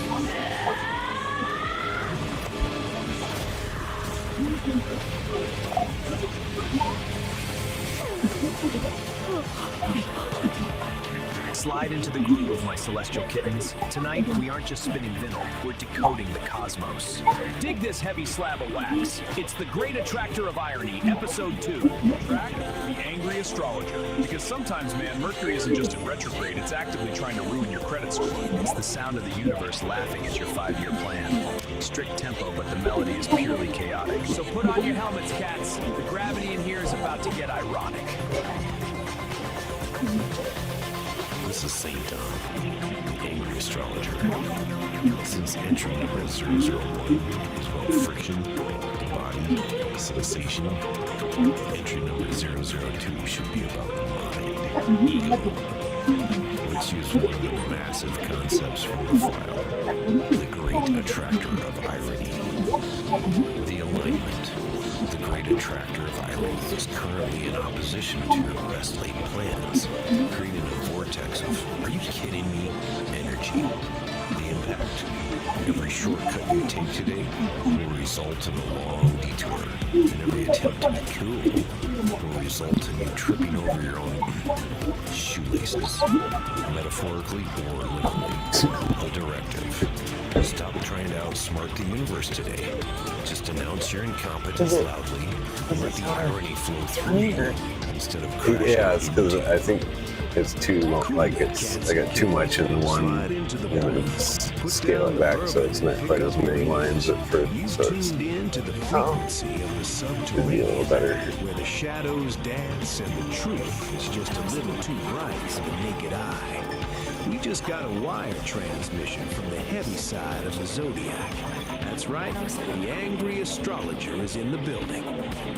Slide into the groove, my celestial kittens. Tonight, we aren't just spinning vinyl, we're decoding the cosmos. Dig this heavy slab of wax. It's the Great Attractor of Irony, Episode 2. Track the angry astrologer. Because sometimes, man, Mercury isn't just in retrograde, it's actively trying to ruin your credit score. It's the sound of the universe laughing at your 5-year plan. Strict tempo, but the melody is purely chaotic. So put on your helmets, cats. The gravity in here is about to get ironic. This is St. Don, the angry astrologer. Since entry number 001 is about friction, the body, sensation, entry number 002 should be about mind, ego. Let's use one of the massive concepts from the file, the Great Attractor of Irony. The alignment. The Great Attractor of Irony is currently in opposition to your best laid plans, creating a vortex of, are you kidding me, energy. The impact. Every shortcut you take today will result in a long detour, and every attempt to be cool will result in you tripping over your own shoelaces, metaphorically or literally. The directive. Stop trying to outsmart the universe today. Just announce your incompetence loudly and let the irony flow through you instead of crashing. Yeah, it's because I think it's too long, like I got too much in one, scale it back so it's not quite as many lines at first, so it's into the frequency of the should be a little better. where the shadows dance and the truth is just a little too bright for the naked eye. We just got a wire transmission from the heavy side of the zodiac. That's right, the angry astrologer is in the building.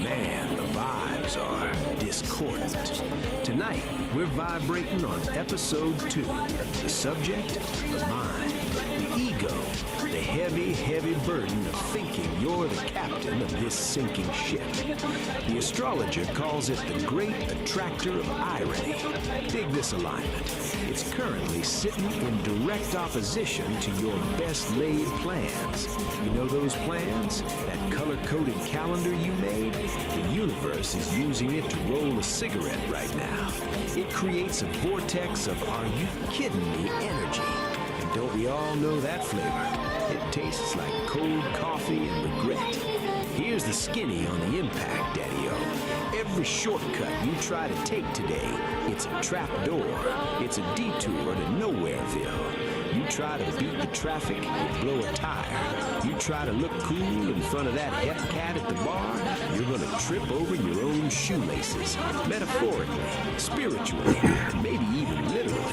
Man, the vibes are discordant. Tonight, we're vibrating on episode 2. The subject, the mind, the ego, the heavy, heavy burden of thinking you're the captain of this sinking ship. The astrologer calls it the great attractor of irony. Dig this alignment. It's currently sitting in direct opposition to your best laid plans. You know those plans? That color-coded calendar you made? The universe is using it to roll a cigarette right now. It creates a vortex of are you kidding me energy. And don't we all know that flavor? It tastes like cold coffee and regret. Here's the skinny on the impact, Daddy-O. Every shortcut you try to take today, it's a trap door. It's a detour to Nowhereville. You try to beat the traffic, you blow a tire. You try to look cool in front of that hep cat at the bar, you're gonna trip over your own shoelaces. Metaphorically, spiritually, and maybe even literally.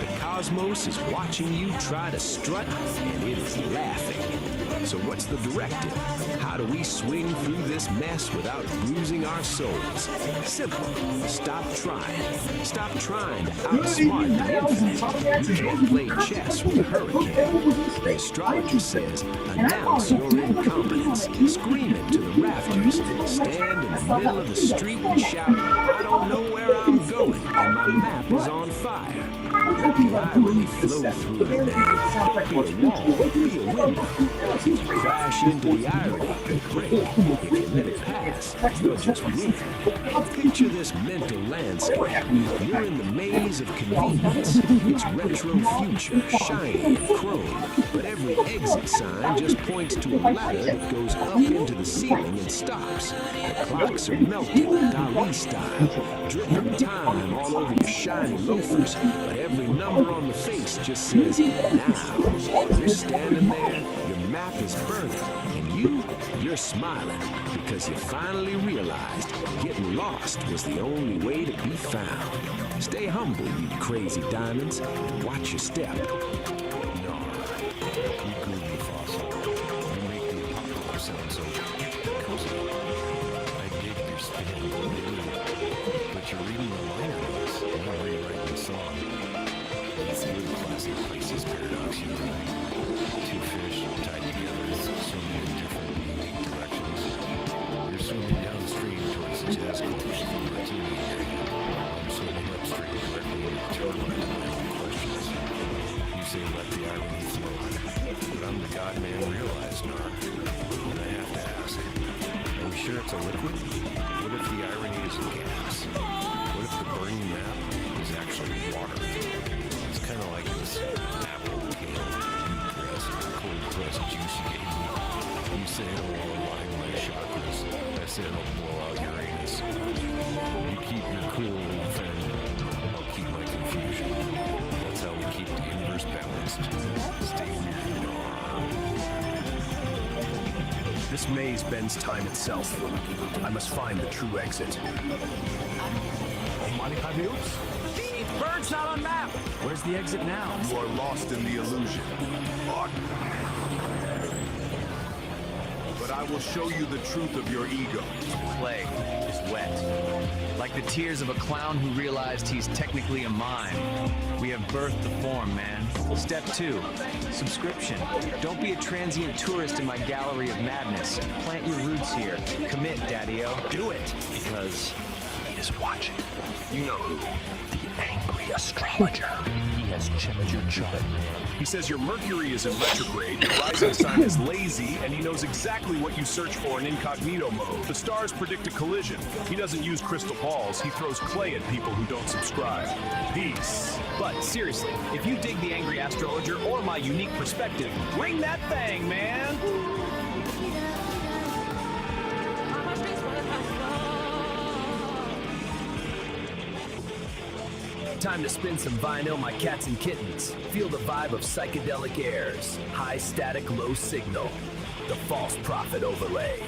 The cosmos is watching you try to strut, and it is laughing. So what's the directive? How do we swing through this mess without bruising our souls? Simple. Stop trying. Stop trying to outsmart the infinite. You can't play chess with a hurricane. The astrologer says, announce your incompetence. Scream it to the rafters. Stand in the middle of the street and shout, I don't know where I'm going, and my map is on fire. Let the irony flow through it, man. Be a wall, be a window. If you crash into the irony, great. If you let it pass, you'll just win. Picture this mental landscape. You're in the maze of convenience. It's retro future, shiny and chrome. But every exit sign just points to a ladder that goes up into the ceiling and stops. The clocks are melting, Dali style, dripping time all over your shiny loafers. But every number on the face just says, now. You're standing there, your map is burning, and you're smiling because you finally realized getting lost was the only way to be found. Stay humble, you crazy diamonds. Watch your step. No, you goofy fossil. You make the apocalypse sound so cozy. I dig your spin, but you're reading the liner notes and I'm rewriting the song. It's a really classic Pisces paradox, you know. Two fish tied together, swimming in different, unique directions. You're swimming downstream towards the jazz clubs in the martini area. I'm swimming upstream directly into the turbine of my own questions. You say let the irony flow, but I'm the God man realized, Nar. And I have to ask, are we sure it's a liquid? What if the irony is a gas? What if the burning map is actually water? It's kind of like this apple kale cold pressed juice you gave me. You say it'll align my chakras. I say it'll blow out Uranus. You keep your cool, old friend. I'll keep my confusion. That's how we keep the universe balanced. Stay weird, Nar. This maze bends time itself. I must find the true exit. Bird's not on map. Where's the exit now? You are lost in the illusion. But I will show you the truth of your ego. Clay is wet. Like the tears of a clown who realized he's technically a mime. We have birthed the form, man. Step 2, subscription. Don't be a transient tourist in my gallery of madness. Plant your roots here. Commit, Daddy-O. Do it. Because he is watching. You know who? The angry astrologer. He has checked your chart. He says your Mercury is in retrograde, your rising sign is lazy, and he knows exactly what you search for in incognito mode. The stars predict a collision. He doesn't use crystal balls, he throws clay at people who don't subscribe. Peace. But seriously, if you dig the angry astrologer or my unique perspective, ring that thing, man! Time to spin some vinyl, my cats and kittens. Feel the vibe of Psychedelic Aire's high static, low signal. The false prophet overlay.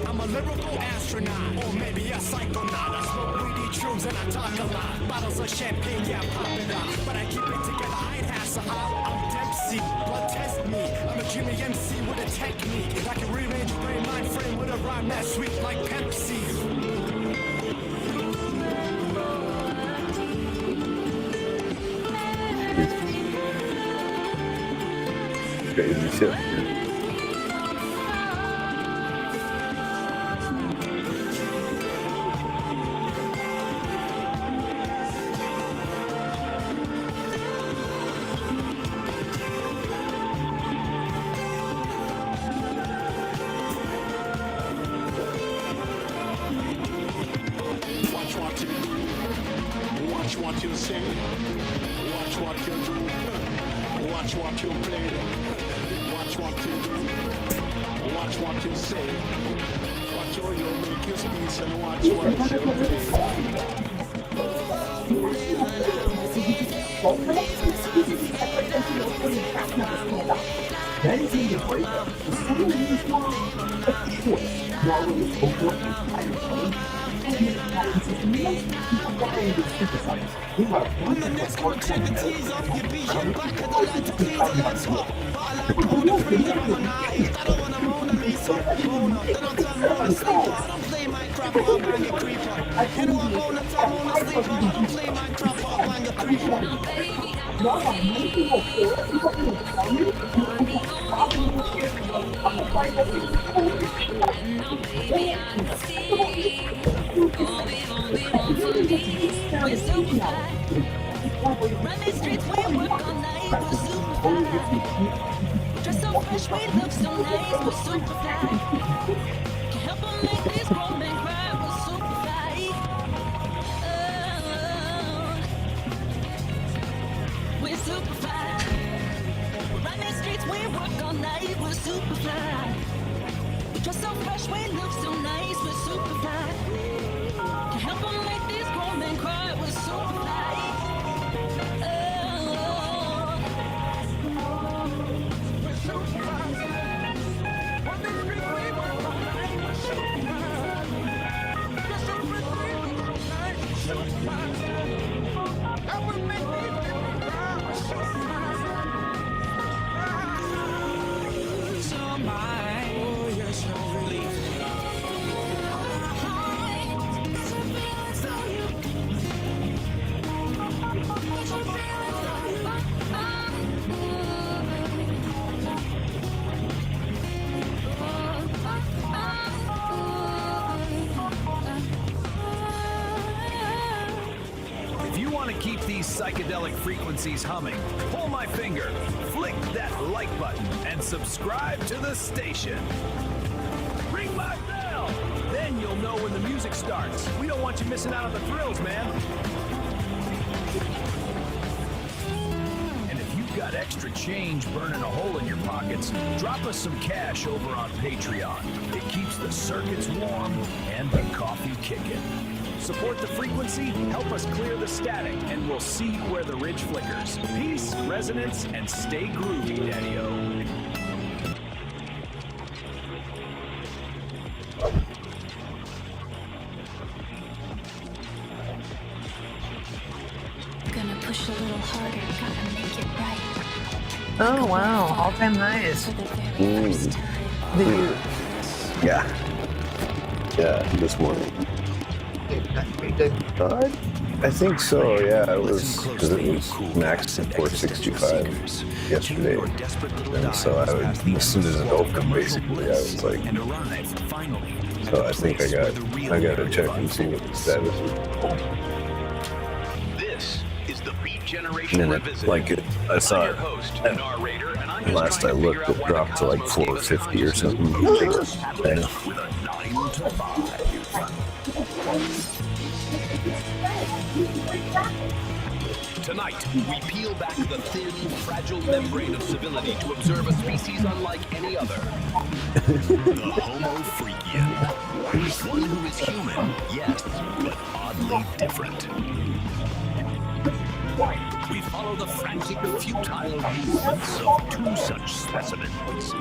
I'm a lyrical astronaut, or maybe a psychonaut. I smoke weed shrooms and I talk a lot. Bottles of champagne, yeah, pop it up. But I keep it together, I ain't hassle. I'm Dempsey, blood test me. I'm a Jimmy MC with a technique. I can rearrange your brain, mind frame with a rhyme that's sweet like Pepsi. Crazy shit. Watch what you do. Watch what you say. Watch what you do. Watch what you play. Watch what you do. Watch what you say. Watch how you make your speech and watch what When the next activities of your vision, back at the light to please and swap. All I know the freedom of an eye. I don't want to moan on me, so bone up. They don't tell me I'm a sleeper. I don't play my crap up and you creeper. You know I'm gonna tell me I'm a sleeper. I don't play my crap up and you creeper. Run the streets, we work all night, we're super fly. Dress so fresh, we look so nice, we're super fly. Can't help but make these grown men cry, we're super fly. We're super fly. Run the streets, we work all night, we're super fly. Dress so fresh, we look so nice, we're super fly. Can't help but make these grown men cry, we're super fly. Keep these psychedelic frequencies humming, pull my finger, flick that like button, and subscribe to the station. Ring my bell! Then you'll know when the music starts. We don't want you missing out on the thrills, man. And if you've got extra change burning a hole in your pockets, drop us some cash over on Patreon. It keeps the circuits warm and the coffee kicking. Support the frequency, help us clear the static, and we'll see you where the ridge flickers. Peace, resonance, and stay groovy, Daddy-O. Gonna push a little harder, gotta make it right. Oh wow, all-time highs. Yeah, this morning. I think so, yeah. It was because it was maxed at 465 yesterday. And so I would, as soon as it opened, basically, I was like, so I think I got to check and see what the status is. This is the Beat Generation Revisited. I saw it. Last I looked, it dropped to like 450 or something. Tonight, we peel back the thin, fragile membrane of civility to observe a species unlike any other. The Homo Freakian. One who is human, yes, but oddly different. We follow the frantic, futile movements of two such specimens.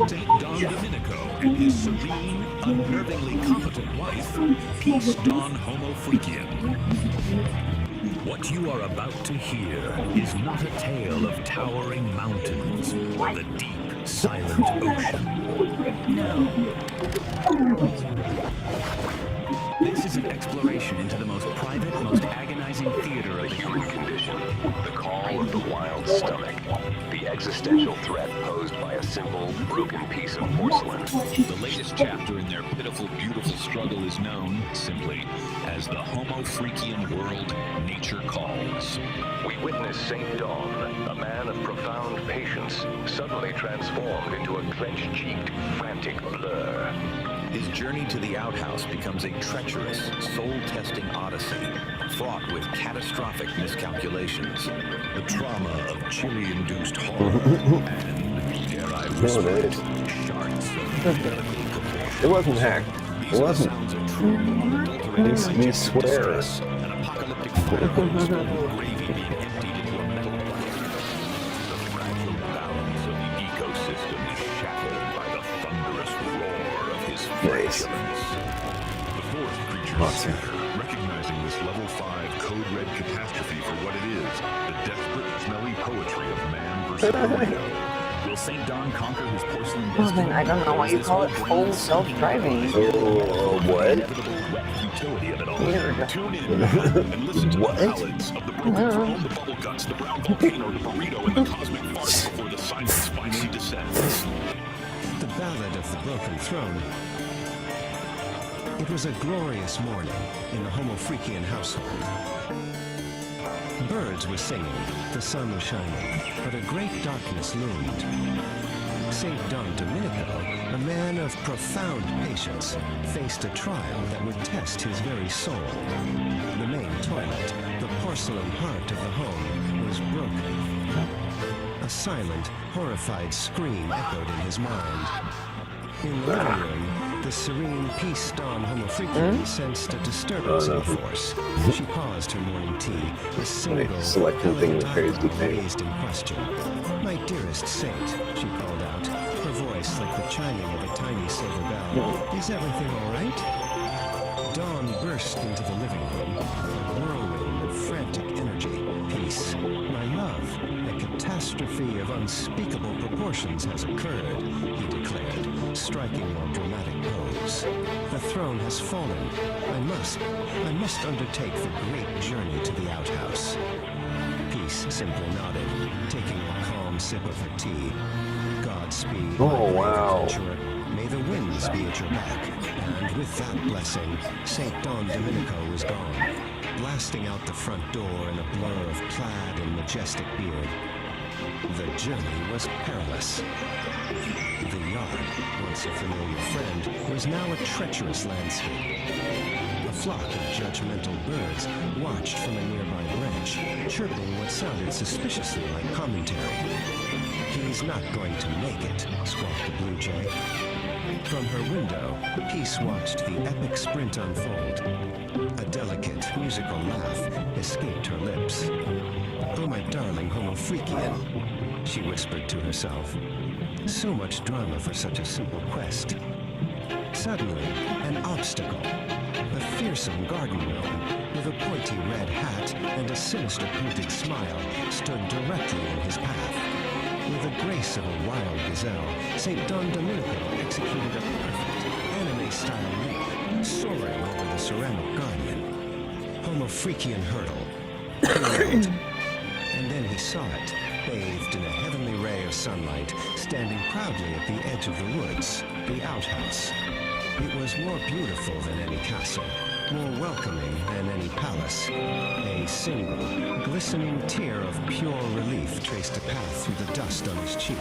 St. Don Domenico and his serene, unnervingly competent wife, Peace Dawn Homo Freakian. What you are about to hear is not a tale of towering mountains or the deep, silent ocean. No. This is an exploration into the most private, most agonizing theater of the human condition. The call of the wild stomach. The existential threat posed by a simple, broken piece of porcelain. The latest chapter in their pitiful, beautiful struggle is known, simply, as the Homo Freakian world nature calls. We witness St. Dawn, a man of profound patience, suddenly transformed into a clenched-cheeked, frantic blur. His journey to the outhouse becomes a treacherous, soul-testing odyssey, fraught with catastrophic miscalculations, the trauma of chili-induced horror, and, dare I whisper it, shards of It wasn't hacked. It wasn't. We swear. an apocalyptic fire hose filled with gravy being emptied into a metal bucket. The fragile balance of the ecosystem is shattered by the thunderous roar of his flatulence. The fourth creature is Seeker, recognizing this level 5 code red catastrophe for what it is, the desperate, smelly poetry of man versus burrito. Will St. Dawn conquer his porcelain Well, then I don't know why you call it full self-driving. Oh, what? Utility of it all. Weird. Tune in and listen to the ballads of the broken throne, the bubble guts, the brown volcano, the burrito, and the cosmic fart before the silence finally descends. The Ballad of the Broken Throne. It was a glorious morning in the Homo Freakian household. Birds were singing, the sun was shining, but a great darkness loomed. St. Don Domenico, a man of profound patience, faced a trial that would test his very soul. The main toilet, the porcelain heart of the home, was broken. A silent, horrified scream echoed in his mind. In the living room, the serene Peace Dawn Homo Freakian sensed a disturbance in the force. She paused her morning tea, a single, selecting things crazy raised in question. "My dearest saint," she called out, her voice like the chiming of a tiny silver bell. "Is everything all right?" Dawn burst into the living room, a whirlwind of frantic energy. "Peace, my love, a catastrophe of unspeakable proportions has occurred," he declared, striking a dramatic pose. "The throne has fallen. I must undertake the great journey to the outhouse." Peace simply nodded, taking a calm sip of her tea. "Godspeed, Oh, wow. adventurer. May the winds be at your back." And with that blessing, St. Don Domenico was gone, blasting out the front door in a blur of plaid and majestic beard. The journey was perilous. The yard, once a familiar friend, was now a treacherous landscape. A flock of judgmental birds watched from a nearby branch, chirping what sounded suspiciously like commentary. "He's not going to make it," squawked the blue jay. From her window, Peace watched the epic sprint unfold. A delicate, musical laugh escaped her lips. "Oh, my darling Homo Freakian," she whispered to herself. So much drama for such a simple quest. Suddenly, an obstacle. A fearsome garden gnome with a pointy red hat and a sinister painted smile stood directly in his path. With the grace of a wild gazelle, St. Don Domenico executed a perfect anime-style leap, soaring over the ceramic guardian. Homo Freakian hurdle. And then he saw it, bathed in a heavenly ray of sunlight, standing proudly at the edge of the woods, the outhouse. It was more beautiful than any castle, more welcoming than any palace. A single, glistening tear of pure relief traced a path through the dust on his cheek.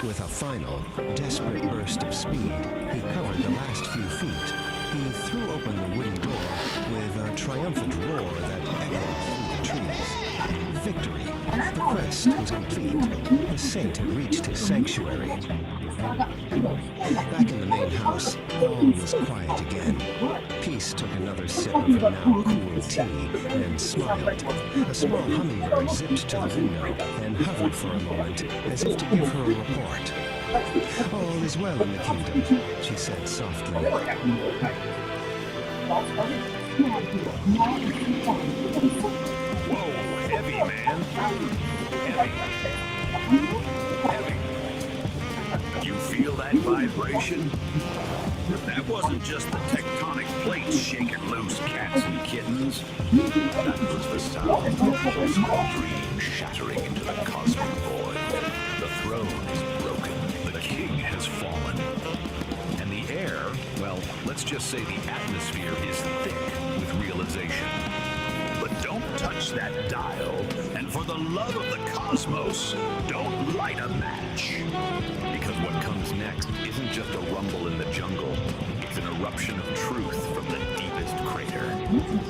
With a final, desperate burst of speed, he covered the last few feet. He threw open the wooden door with a triumphant roar that echoed through the trees. Victory! The quest was complete. The saint had reached his sanctuary. Back in the main house, all was quiet again. Peace took another sip of her now cool tea and smiled. A small hummingbird zipped to the window and hovered for a moment as if to give her a report. All is well in the kingdom, she said softly. Whoa, heavy, man. Heavy. You feel that vibration? That wasn't just the tectonic plates shaking loose, cats and kittens. That was the sound of a small dream shattering into the cosmic void. The throne is broken. The king has fallen. And the air, well, let's just say the atmosphere is thick with realization. But don't touch that dial, and for the love of the cosmos, don't light a match. Because what comes next isn't just a rumble in the jungle, it's an eruption of truth from the deepest crater.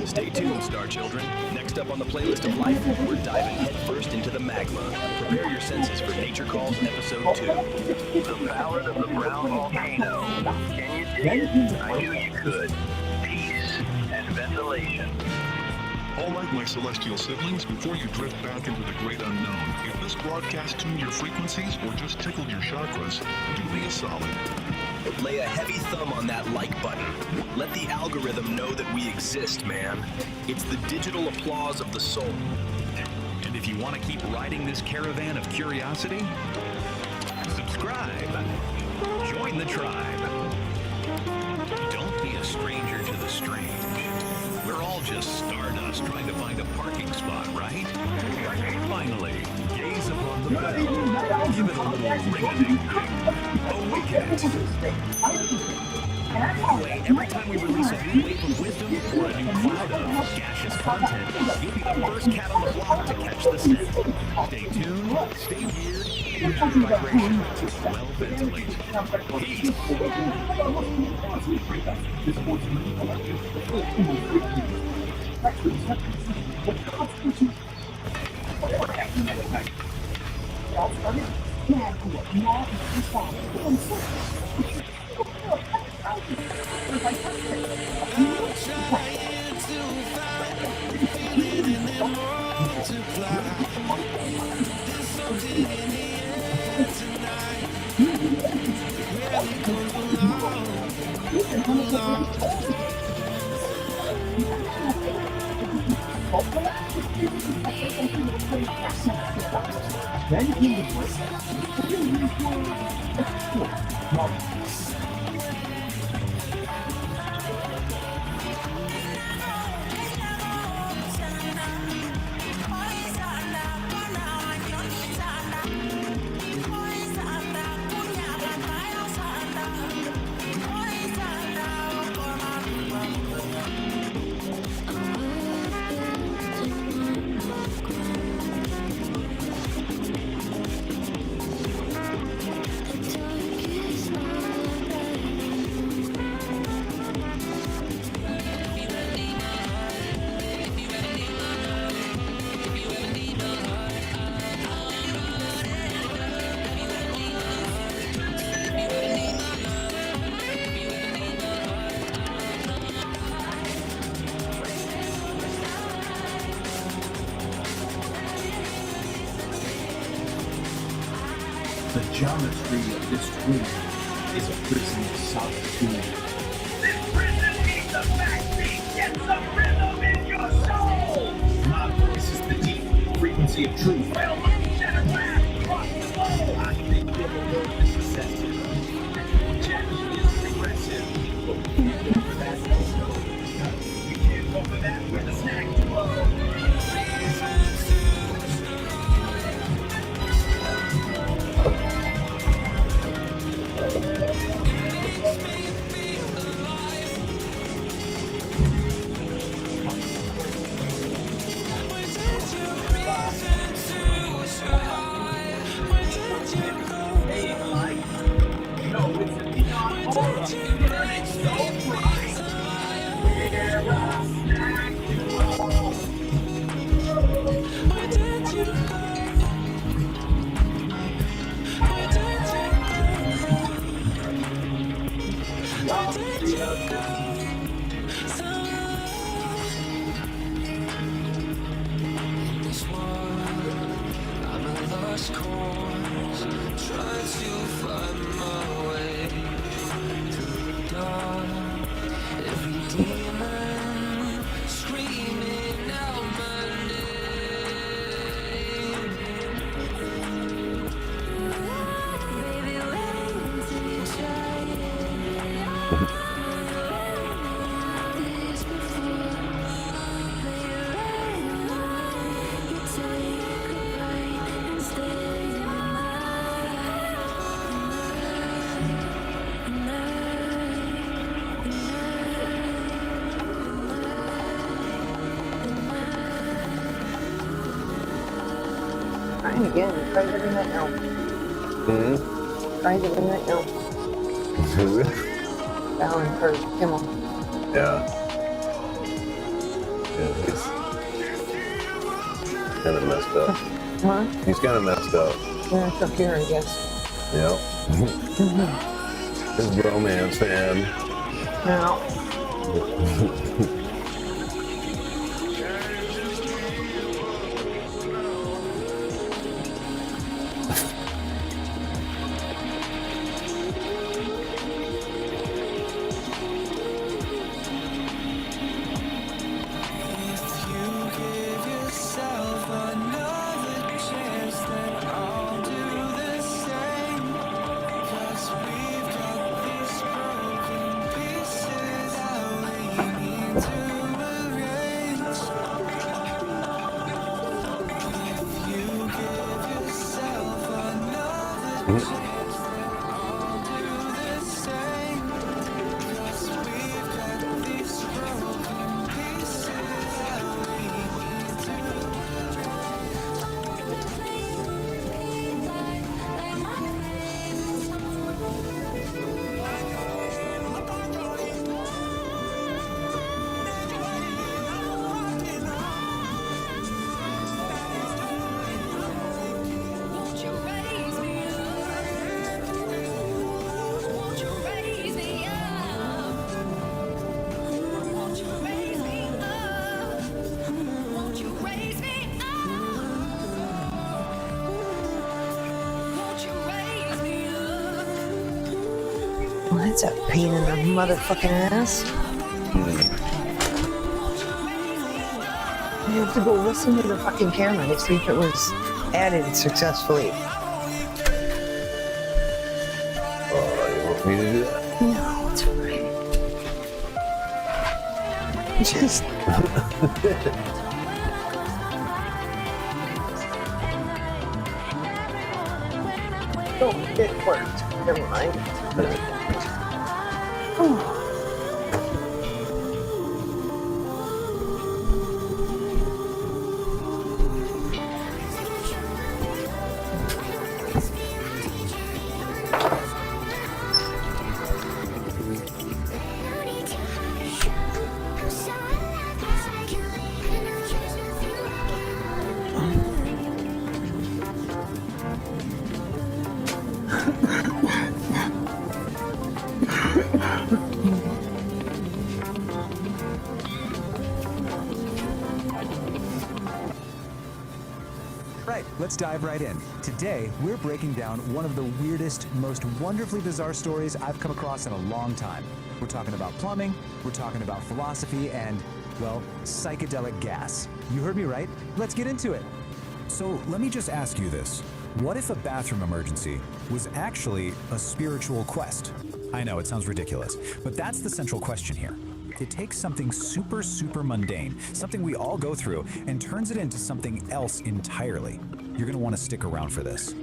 Stay tuned, Star Children. Next up on the playlist of life, we're diving headfirst into the magma. Prepare your senses for Nature Calls Episode 2. The Ballad of the Brown Volcano. Can you dig it? I knew you could. Peace and ventilation. All right, my celestial siblings, before you drift back into the great unknown, if this broadcast tuned your frequencies or just tickled your chakras, do me a solid. Lay a heavy thumb on that like button. Let the algorithm know that we exist, man. It's the digital applause of the soul. And if you want to keep riding this caravan of curiosity, subscribe. Join the tribe. Don't be a stranger to the strange. We're all just stardust trying to find a parking spot, right? Finally, gaze upon the bell. Give it a little ring-a-ding-ding. Awaken it. Anyway, every time we release a new wave of wisdom or a new cloud of gaseous content, you'll be the first cat on the block to catch the scent. Stay tuned, stay weird, use your vibration, well ventilate. Peace. The geometry of this room is a prison of solitude. This prison needs a backbeat. Get some rhythm in your soul. My voice is the deep frequency of truth. Well, let's set a graph across the globe. I think the world is recessive. Technology is regressive. But we can't go for that. We can't go for that with a snack to blow. This one, I'm a lost cause. Trying again. Try the midnight now. Try the midnight now. Fallon for Kimmel. Yeah. Yeah, he's kind of messed up. Huh? He's kind of messed up. Yeah, it's up here, I guess. Yep. His bromance fan. No. Well, that's a pain in the motherfucking ass. I have to go listen to the fucking camera to see if it was added successfully. You want me to do that? No, it's fine. Just... Oh, it worked. Never mind. Oh. Right, let's dive right in. Today, we're breaking down one of the weirdest, most wonderfully bizarre stories I've come across in a long time. We're talking about plumbing, we're talking about philosophy, and, well, psychedelic gas. You heard me right. Let's get into it. So let me just ask you this. What if a bathroom emergency was actually a spiritual quest? I know, it sounds ridiculous, but that's the central question here. It takes something super, super mundane, something we all go through, and turns it into something else entirely. You're gonna wanna stick around for this.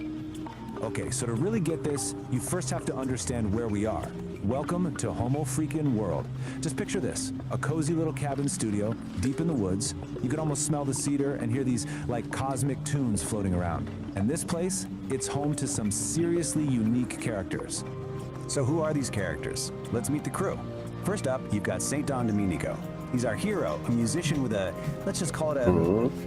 Okay, so to really get this, you first have to understand where we are. Welcome to Homo Freakin' World. Just picture this, a cozy little cabin studio, deep in the woods. You can almost smell the cedar and hear these, like, cosmic tunes floating around. And this place, it's home to some seriously unique characters. So who are these characters? Let's meet the crew. First up, you've got St. Don Domenico. He's our hero, a musician with a, let's just call it a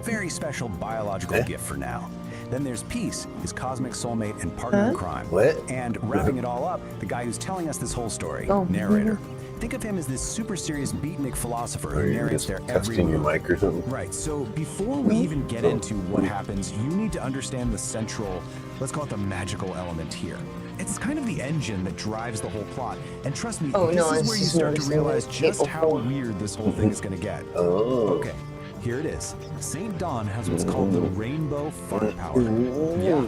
very special biological gift for now. Then there's Peace, his cosmic soulmate and partner in crime. And wrapping it all up, the guy who's telling us this whole story, narrator. Think of him as this super serious beatnik philosopher who narrates their every move. Mic or something? Right, so before we even get into what happens, you need to understand the central let's call it the magical element here. It's kind of the engine that drives the whole plot. And trust me, Oh, this no, is it's where you just start to noticing realize that just April how Fool. weird this whole thing is going to get. Oh. Okay, here it is. St. Dawn has what's called the rainbow firepower. Yeah.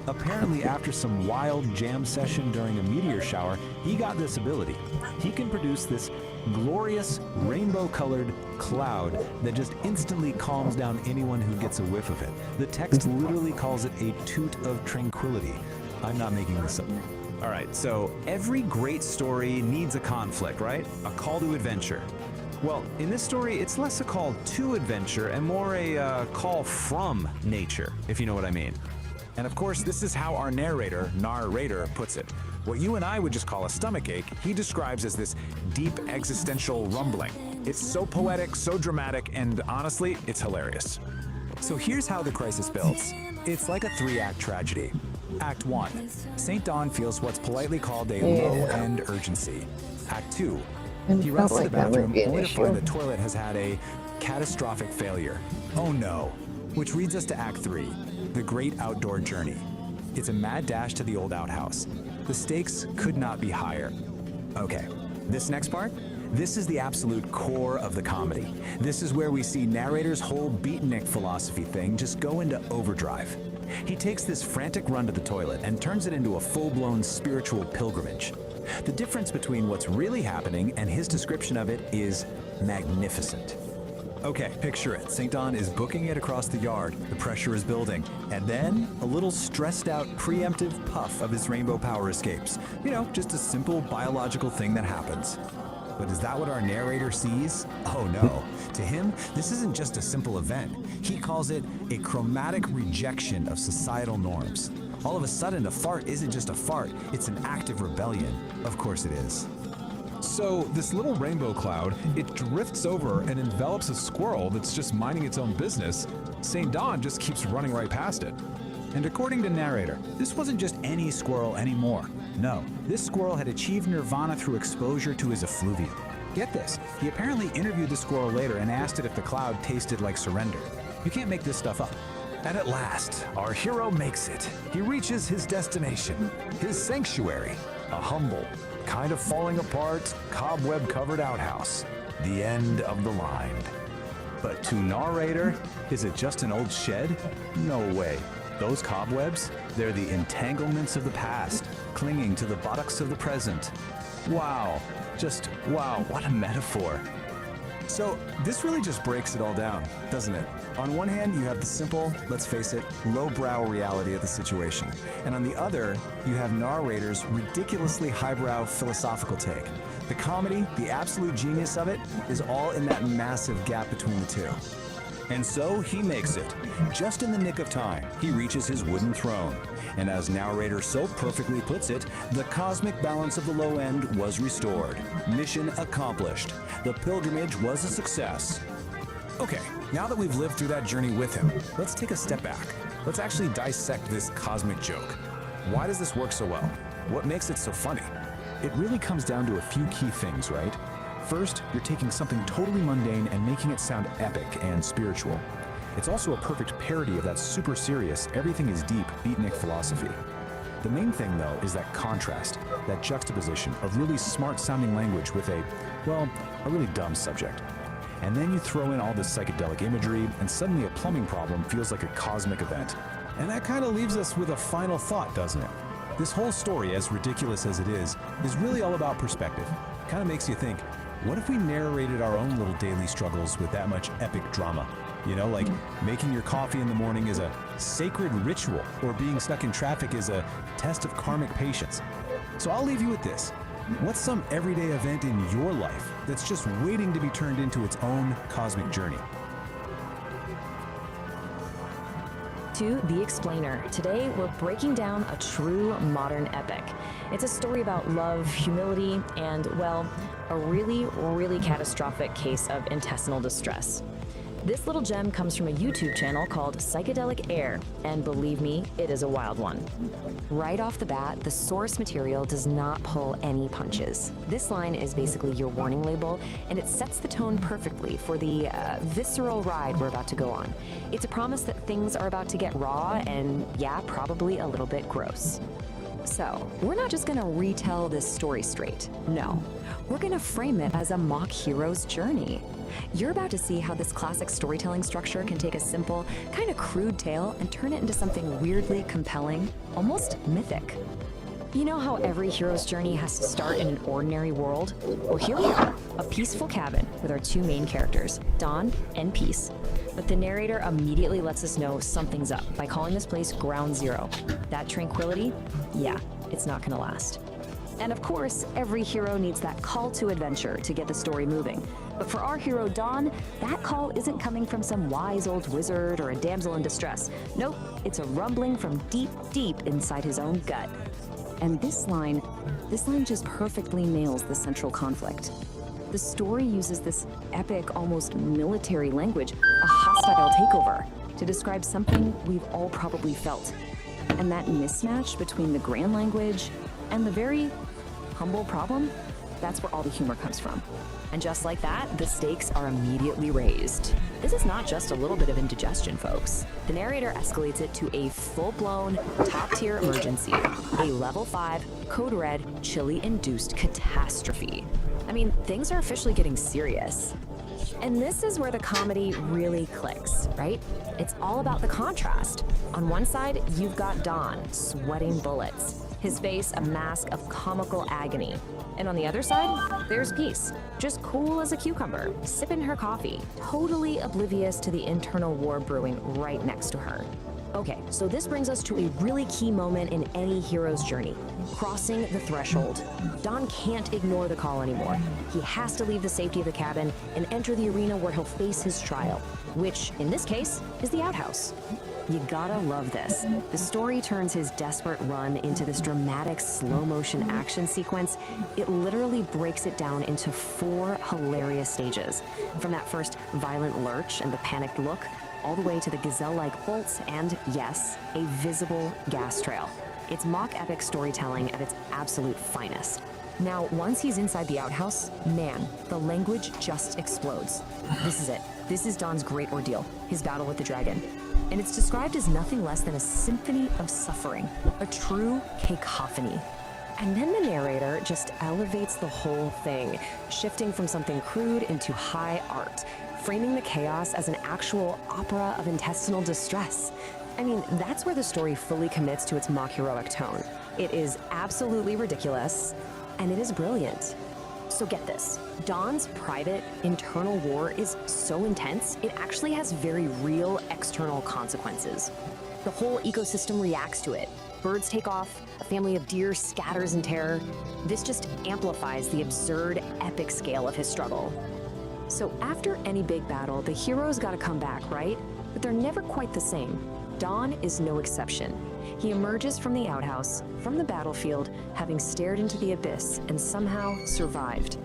Apparently, after some wild jam session during a meteor shower, he got this ability. He can produce this glorious rainbow-colored cloud that just instantly calms down anyone who gets a whiff of it. The text literally calls it a toot of tranquility. I'm not making this up. All right, so every great story needs a conflict, right? A call to adventure. Well, in this story, it's less a call to adventure and more a call from nature, if you know what I mean. And of course, this is how our narrator, puts it. What you and I would just call a stomachache, he describes as this deep existential rumbling. It's so poetic, so dramatic, and honestly, it's hilarious. So here's how the crisis builds. It's like a 3-act tragedy. Act 1, St. Dawn feels what's politely called a low-end urgency. Act 2, he runs to the bathroom only to find the toilet has had a catastrophic failure. Oh no. Which leads us to Act 3, the great outdoor journey. It's a mad dash to the old outhouse. The stakes could not be higher. Okay, this next part? This is the absolute core of the comedy. This is where we see narrator's whole beatnik philosophy thing just go into overdrive. He takes this frantic run to the toilet and turns it into a full-blown spiritual pilgrimage. The difference between what's really happening and his description of it is magnificent. Okay, picture it. St. Dawn is booking it across the yard. The pressure is building. And then a little stressed out preemptive puff of his rainbow power escapes. You know, just a simple biological thing that happens. But is that what our narrator sees? Oh no. To him, this isn't just a simple event. He calls it a chromatic rejection of societal norms. All of a sudden, a fart isn't just a fart, it's an act of rebellion. Of course it is. So this little rainbow cloud, it drifts over and envelops a squirrel that's just minding its own business. St. Dawn just keeps running right past it. And according to narrator, this wasn't just any squirrel anymore. No, this squirrel had achieved nirvana through exposure to his effluvium. Get this, he apparently interviewed the squirrel later and asked it if the cloud tasted like surrender. You can't make this stuff up. And at last, our hero makes it. He reaches his destination, his sanctuary, a humble, kind of falling apart, cobweb-covered outhouse. The end of the line. But to narrator, is it just an old shed? No way. Those cobwebs, they're the entanglements of the past, clinging to the buttocks of the present. Wow, just wow, what a metaphor. So this really just breaks it all down, doesn't it? On one hand, you have the simple, let's face it, lowbrow reality of the situation. And on the other, you have narrator's ridiculously highbrow philosophical take. The comedy, the absolute genius of it, is all in that massive gap between the two. And so he makes it. Just in the nick of time, he reaches his wooden throne. And as narrator so perfectly puts it, the cosmic balance of the low end was restored. Mission accomplished. The pilgrimage was a success. Okay, now that we've lived through that journey with him, let's take a step back. Let's actually dissect this cosmic joke. Why does this work so well? What makes it so funny? It really comes down to a few key things, right? First, you're taking something totally mundane and making it sound epic and spiritual. It's also a perfect parody of that super serious, everything is deep beatnik philosophy. The main thing, though, is that contrast, that juxtaposition of really smart-sounding language with a really dumb subject. And then you throw in all this psychedelic imagery, and suddenly a plumbing problem feels like a cosmic event. And that kind of leaves us with a final thought, doesn't it? This whole story, as ridiculous as it is really all about perspective. Kind of makes you think, what if we narrated our own little daily struggles with that much epic drama? You know, like making your coffee in the morning is a sacred ritual, or being stuck in traffic is a test of karmic patience. So I'll leave you with this. What's some everyday event in your life that's just waiting to be turned into its own cosmic journey? To The Explainer. Today, we're breaking down a true modern epic. It's a story about love, humility, and, well, a really, really catastrophic case of intestinal distress. This little gem comes from a YouTube channel called Psychedelic Aire, and believe me, it is a wild one. Right off the bat, the source material does not pull any punches. This line is basically your warning label, and it sets the tone perfectly for the visceral ride we're about to go on. It's a promise that things are about to get raw and, yeah, probably a little bit gross. So, we're not just gonna retell this story straight. No, we're gonna frame it as a mock hero's journey. You're about to see how this classic storytelling structure can take a simple, kind of crude tale and turn it into something weirdly compelling, almost mythic. You know how every hero's journey has to start in an ordinary world? Well, here we are, a peaceful cabin with our two main characters, Dawn and Peace. But the narrator immediately lets us know something's up by calling this place Ground Zero. That tranquility? Yeah, it's not gonna last. And of course, every hero needs that call to adventure to get the story moving. But for our hero Dawn, that call isn't coming from some wise old wizard or a damsel in distress. Nope, it's a rumbling from deep, deep inside his own gut. And this line just perfectly nails the central conflict. The story uses this epic, almost military language, a hostile takeover, to describe something we've all probably felt. And that mismatch between the grand language and the very humble problem, that's where all the humor comes from. And just like that, the stakes are immediately raised. This is not just a little bit of indigestion, folks. The narrator escalates it to a full-blown, top-tier emergency, a level 5, code red, chili-induced catastrophe. I mean, things are officially getting serious. And this is where the comedy really clicks, right? It's all about the contrast. On one side, you've got Dawn, sweating bullets. His face a mask of comical agony. And on the other side, there's Peace, just cool as a cucumber, sipping her coffee, totally oblivious to the internal war brewing right next to her. Okay, so this brings us to a really key moment in any hero's journey, crossing the threshold. Dawn can't ignore the call anymore. He has to leave the safety of the cabin and enter the arena where he'll face his trial, which, in this case, is the outhouse. You gotta love this. The story turns his desperate run into this dramatic slow-motion action sequence. It literally breaks it down into 4 hilarious stages. From that first violent lurch and the panicked look, all the way to the gazelle-like bolts and, yes, a visible gas trail. It's mock epic storytelling at its absolute finest. Now, once he's inside the outhouse, man, the language just explodes. This is it. This is Dawn's great ordeal, his battle with the dragon. And it's described as nothing less than a symphony of suffering, a true cacophony. And then the narrator just elevates the whole thing, shifting from something crude into high art, framing the chaos as an actual opera of intestinal distress. I mean, that's where the story fully commits to its mock heroic tone. It is absolutely ridiculous, and it is brilliant. So get this, Dawn's private, internal war is so intense, it actually has very real external consequences. The whole ecosystem reacts to it. Birds take off, a family of deer scatters in terror. This just amplifies the absurd, epic scale of his struggle. So after any big battle, the heroes gotta come back, right? But they're never quite the same. Dawn is no exception. He emerges from the outhouse, from the battlefield, having stared into the abyss and somehow survived.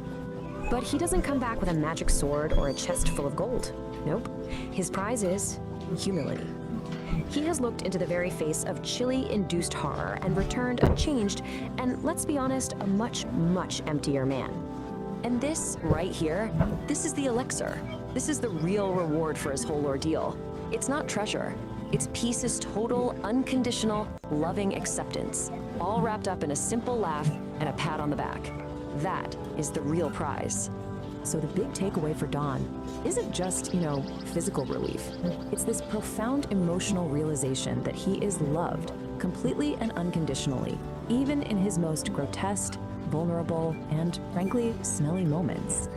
But he doesn't come back with a magic sword or a chest full of gold. Nope. His prize is humility. He has looked into the very face of chili-induced horror and returned unchanged, and let's be honest, a much, much emptier man. And this, right here, this is the elixir. This is the real reward for his whole ordeal. It's not treasure. It's Peace's total, unconditional, loving acceptance, all wrapped up in a simple laugh and a pat on the back. That is the real prize. So the big takeaway for Dawn isn't just, physical relief. It's this profound emotional realization that he is loved completely and unconditionally, even in his most grotesque, vulnerable, and frankly, smelly moments.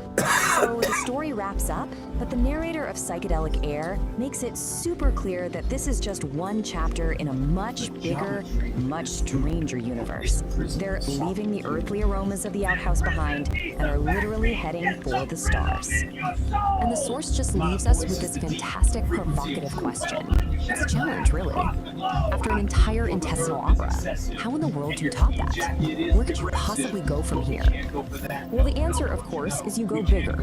So the story wraps up, but the narrator of Psychedelic Aire makes it super clear that this is just one chapter in a much bigger, much stranger universe. They're leaving the earthly aromas of the outhouse behind and are literally heading for the stars. And the source just leaves us with this fantastic, provocative question. It's a challenge, really. After an entire intestinal opera, how in the world do you top that? Where could you possibly go from here? Well, the answer, of course, is you go bigger.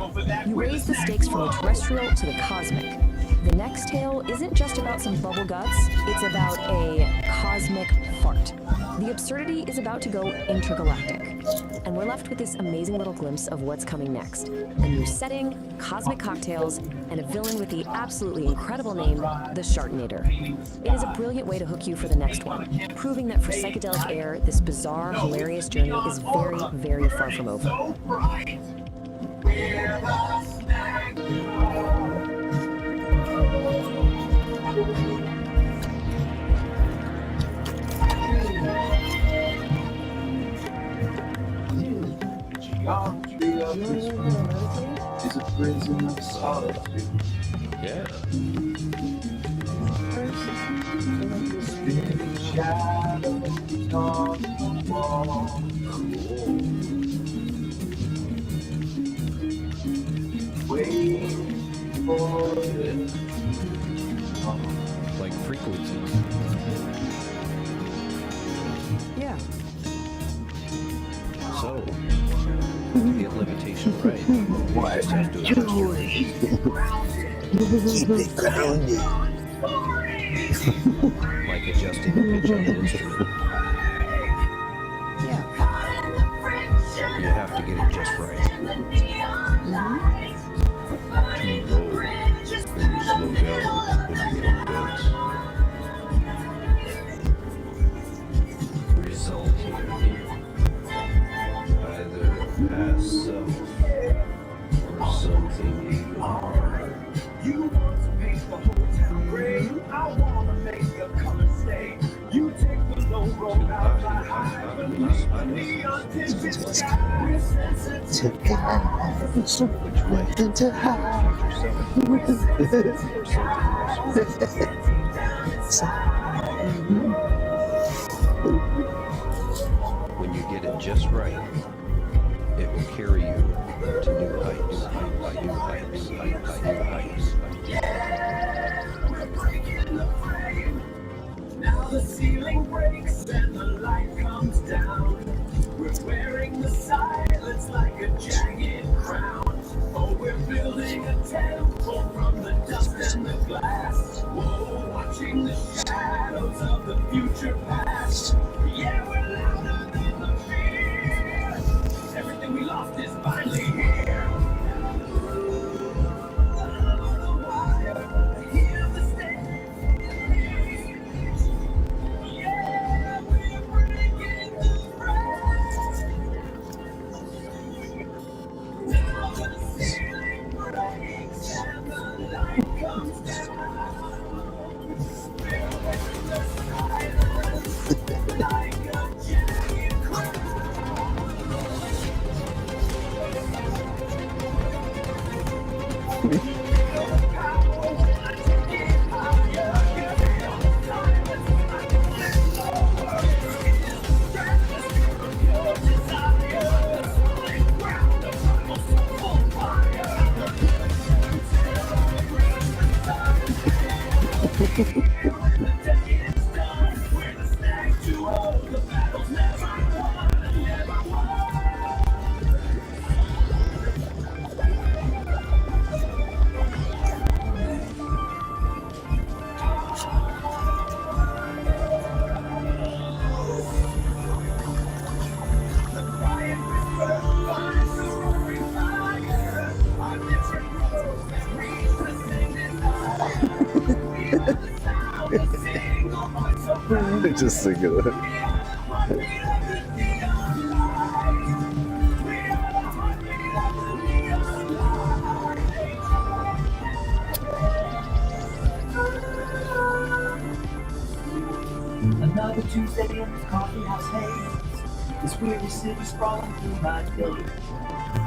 You raise the stakes from the terrestrial to the cosmic. The next tale isn't just about some bubble guts, it's about a cosmic fart. The absurdity is about to go intergalactic. And we're left with this amazing little glimpse of what's coming next. A new setting, cosmic cocktails, and a villain with the absolutely incredible name, the Sharknator. It is a brilliant way to hook you for the next one, proving that for Psychedelic Aire, this bizarre, hilarious journey is very, very far from over. Geometry of this world is a prison of solitude. Yeah. Spinning shadows on the wall. Waiting for it. Like frequencies. Yeah. So, get levitation right. Why? Joy. Keep it grounded. Like adjusting the pitch on an instrument. Yeah. You have to get it just right. Too low, then you slow down and become dense. Result here. Either pass some or something even harder. You want to paint the whole town gray. I want to make the color stay. You take the low road out the high. Beneath the neon tinted sky. We're sensitive To guys, nothing to hide. When you get it just right, it will carry you to new heights, new heights, new heights. Now the ceiling breaks and the light comes down. We're wearing the silence like a jagged crown. Oh, we're building a temple from the dust and the glass. Whoa, watching the shadows of the future past. Yeah, we're louder than the fear. Everything we lost is finally here. Hear the stage. Yeah, we're breaking the breath. Now the ceiling breaks and the light comes down. We're in the silence like a jagged crown. Just think of it. Another Tuesday in this coffee house haze. This weary city sprawling through my day.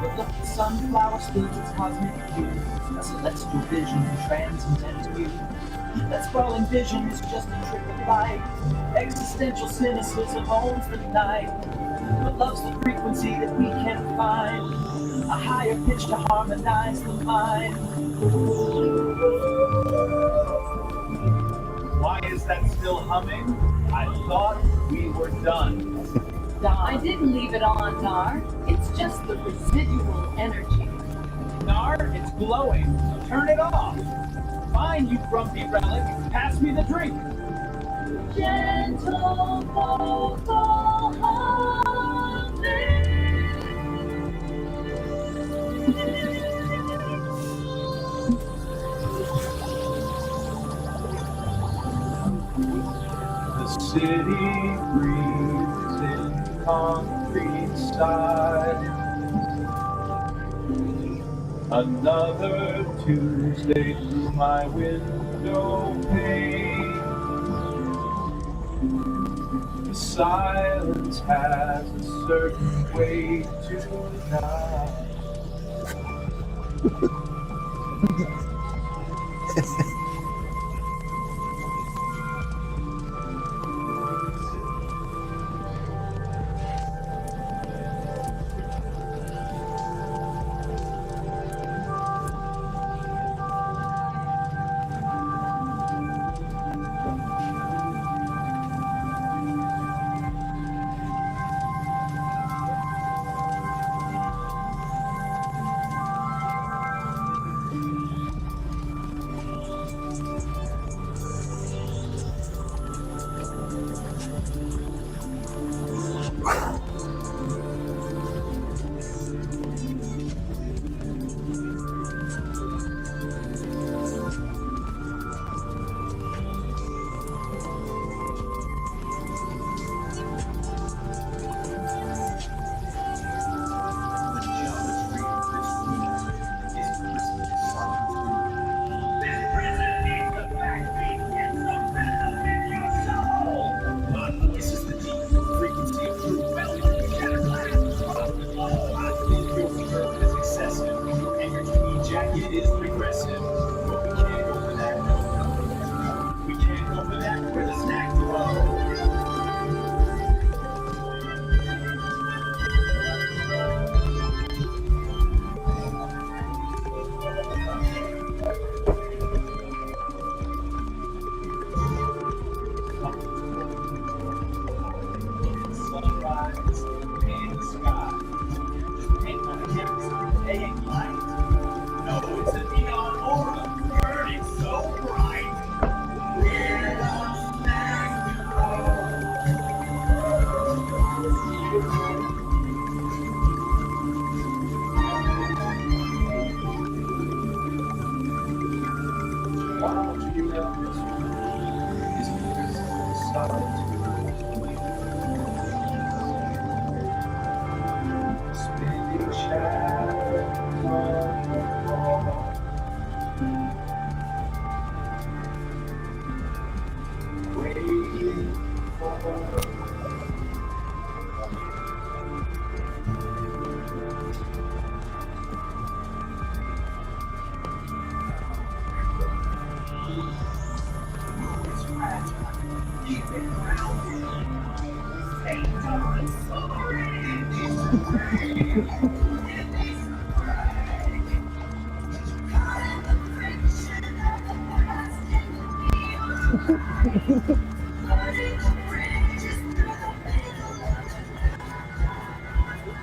But look, the sunflower spills its cosmic hue. A celestial vision, transcendental view. That sprawling vision is just a trick of light. Existential cynicism owns the night, but loves the frequency that we can find. A higher pitch to harmonize the mind. Why is that still humming? I thought we were done. I didn't leave it on, Nar. It's just the residual energy. Nar, it's glowing. Turn it off. Fine, you grumpy relic. Pass me the drink. Gentle vocal The city breathes in concrete style. Another Tuesday through my window pane. The silence has a certain way tonight.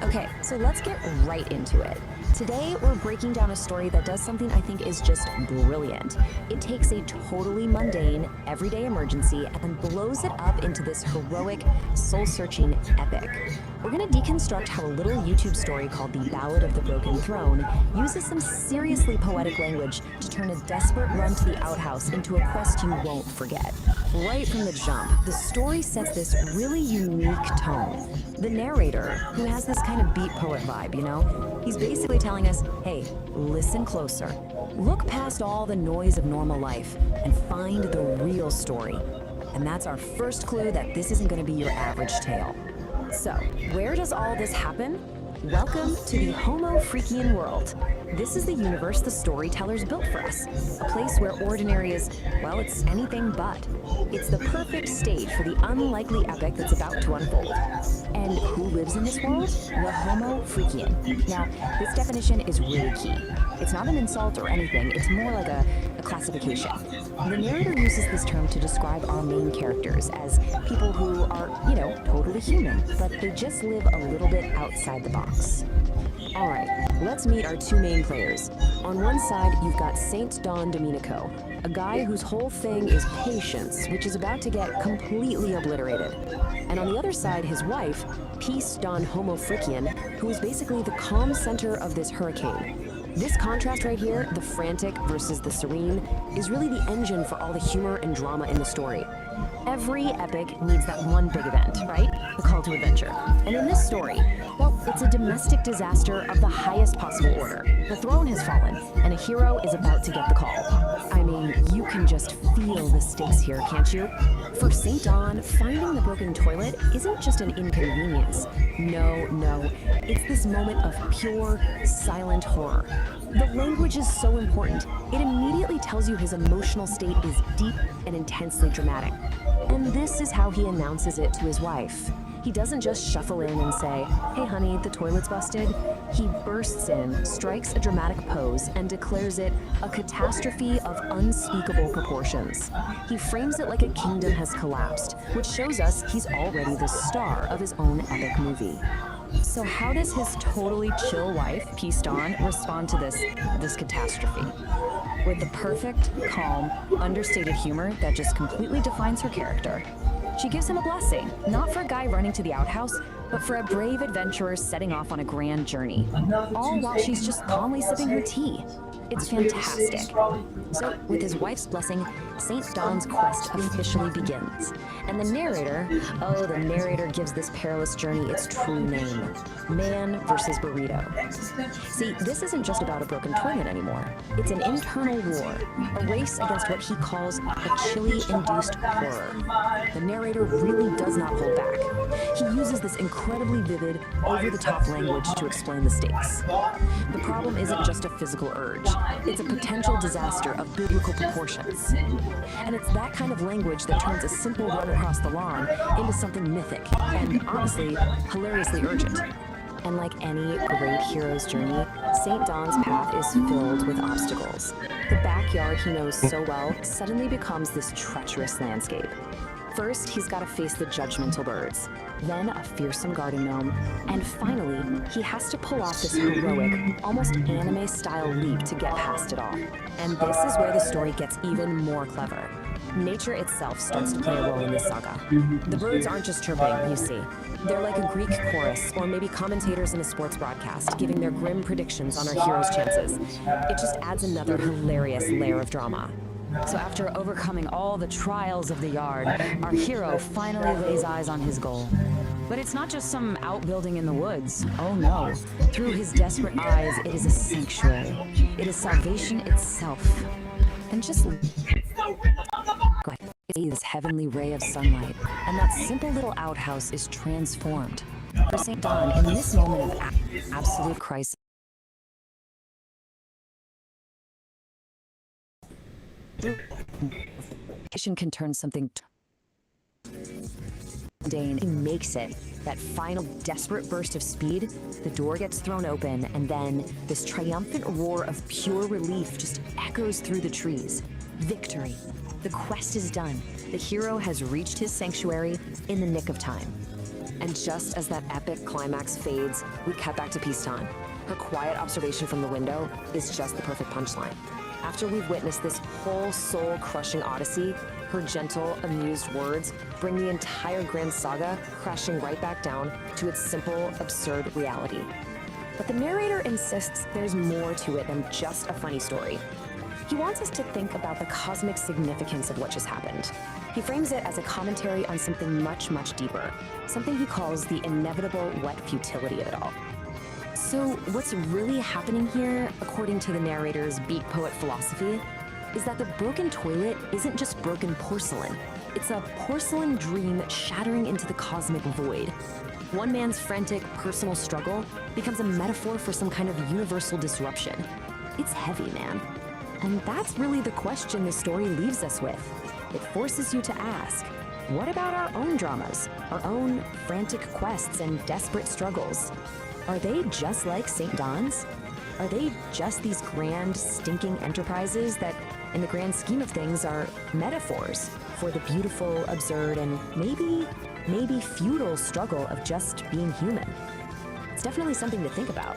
Okay, so let's get right into it. Today, we're breaking down a story that does something I think is just brilliant. It takes a totally mundane, everyday emergency and blows it up into this heroic, soul-searching epic. We're gonna deconstruct how a little YouTube story called The Ballad of the Broken Throne uses some seriously poetic language to turn a desperate run to the outhouse into a quest you won't forget. Right from the jump, the story sets this really unique tone. The narrator, who has this kind of beat poet vibe, you know? He's basically telling us, hey, listen closer. Look past all the noise of normal life and find the real story. And that's our first clue that this isn't going to be your average tale. So, where does all this happen? Welcome to the Homo Freakian world. This is the universe the storytellers built for us. A place where ordinary is, well, it's anything but. It's the perfect stage for the unlikely epic that's about to unfold. And who lives in this world? The Homo Freakian. Now, this definition is really key. It's not an insult or anything, it's more like a classification. The narrator uses this term to describe our main characters as people who are, you know, totally human, but they just live a little bit outside the box. All right, let's meet our two main players. On one side, you've got Saint Don Domenico, a guy whose whole thing is patience, which is about to get completely obliterated. And on the other side, his wife, Peace Don Homo Frickian, who is basically the calm center of this hurricane. This contrast right here, the frantic versus the serene, is really the engine for all the humor and drama in the story. Every epic needs that one big event, right? The call to adventure. And in this story, well, it's a domestic disaster of the highest possible order. The throne has fallen, and a hero is about to get the call. I mean, you can just feel the stakes here, can't you? For St. Don, finding the broken toilet isn't just an inconvenience. No, it's this moment of pure, silent horror. The language is so important. It immediately tells you his emotional state is deep and intensely dramatic. And this is how he announces it to his wife. He doesn't just shuffle in and say, "Hey honey, the toilet's busted." He bursts in, strikes a dramatic pose, and declares it a catastrophe of unspeakable proportions. He frames it like a kingdom has collapsed, which shows us he's already the star of his own epic movie. So how does his totally chill wife, Peace Dawn, respond to this catastrophe? With the perfect, calm, understated humor that just completely defines her character. She gives him a blessing, not for a guy running to the outhouse, but for a brave adventurer setting off on a grand journey, all while she's just calmly sipping her tea. It's fantastic. So, with his wife's blessing, St. Don's quest officially begins. And the narrator gives this perilous journey its true name: Man versus Burrito. See, this isn't just about a broken toilet anymore. It's an internal war, a race against what he calls a chili-induced horror. The narrator really does not hold back. He uses this incredibly vivid, over-the-top language to explain the stakes. The problem isn't just a physical urge. It's a potential disaster of biblical proportions. And it's that kind of language that turns a simple run across the lawn into something mythic and, honestly, hilariously urgent. And like any great hero's journey, St. Don's path is filled with obstacles. The backyard he knows so well suddenly becomes this treacherous landscape. First, he's got to face the judgmental birds, then a fearsome garden gnome, and finally, he has to pull off this heroic, almost anime-style leap to get past it all. And this is where the story gets even more clever. Nature itself starts to play a role in this saga. The birds aren't just chirping, you see. They're like a Greek chorus, or maybe commentators in a sports broadcast, giving their grim predictions on our hero's chances. It just adds another hilarious layer of drama. So after overcoming all the trials of the yard, our hero finally lays eyes on his goal. But it's not just some outbuilding in the woods. Oh no. Through his desperate eyes, it is a sanctuary. It is salvation itself. And just it's this heavenly ray of sunlight, and that simple little outhouse is transformed. For St. Don, in this moment of absolute crisis, can turn something mundane. He makes it. That final desperate burst of speed, the door gets thrown open, and then this triumphant roar of pure relief just echoes through the trees. Victory. The quest is done. The hero has reached his sanctuary in the nick of time. And just as that epic climax fades, we cut back to Peace Dawn. Her quiet observation from the window is just the perfect punchline. After we've witnessed this whole soul-crushing odyssey, her gentle, amused words bring the entire grand saga crashing right back down to its simple, absurd reality. But the narrator insists there's more to it than just a funny story. He wants us to think about the cosmic significance of what just happened. He frames it as a commentary on something much, much deeper, something he calls the inevitable wet futility of it all. So what's really happening here, according to the narrator's beat poet philosophy, is that the broken toilet isn't just broken porcelain. It's a porcelain dream shattering into the cosmic void. One man's frantic personal struggle becomes a metaphor for some kind of universal disruption. It's heavy, man. And that's really the question the story leaves us with. It forces you to ask, what about our own dramas, our own frantic quests and desperate struggles? Are they just like St. Don's? Are they just these grand, stinking enterprises that, in the grand scheme of things, are metaphors for the beautiful, absurd, and maybe futile struggle of just being human? It's definitely something to think about.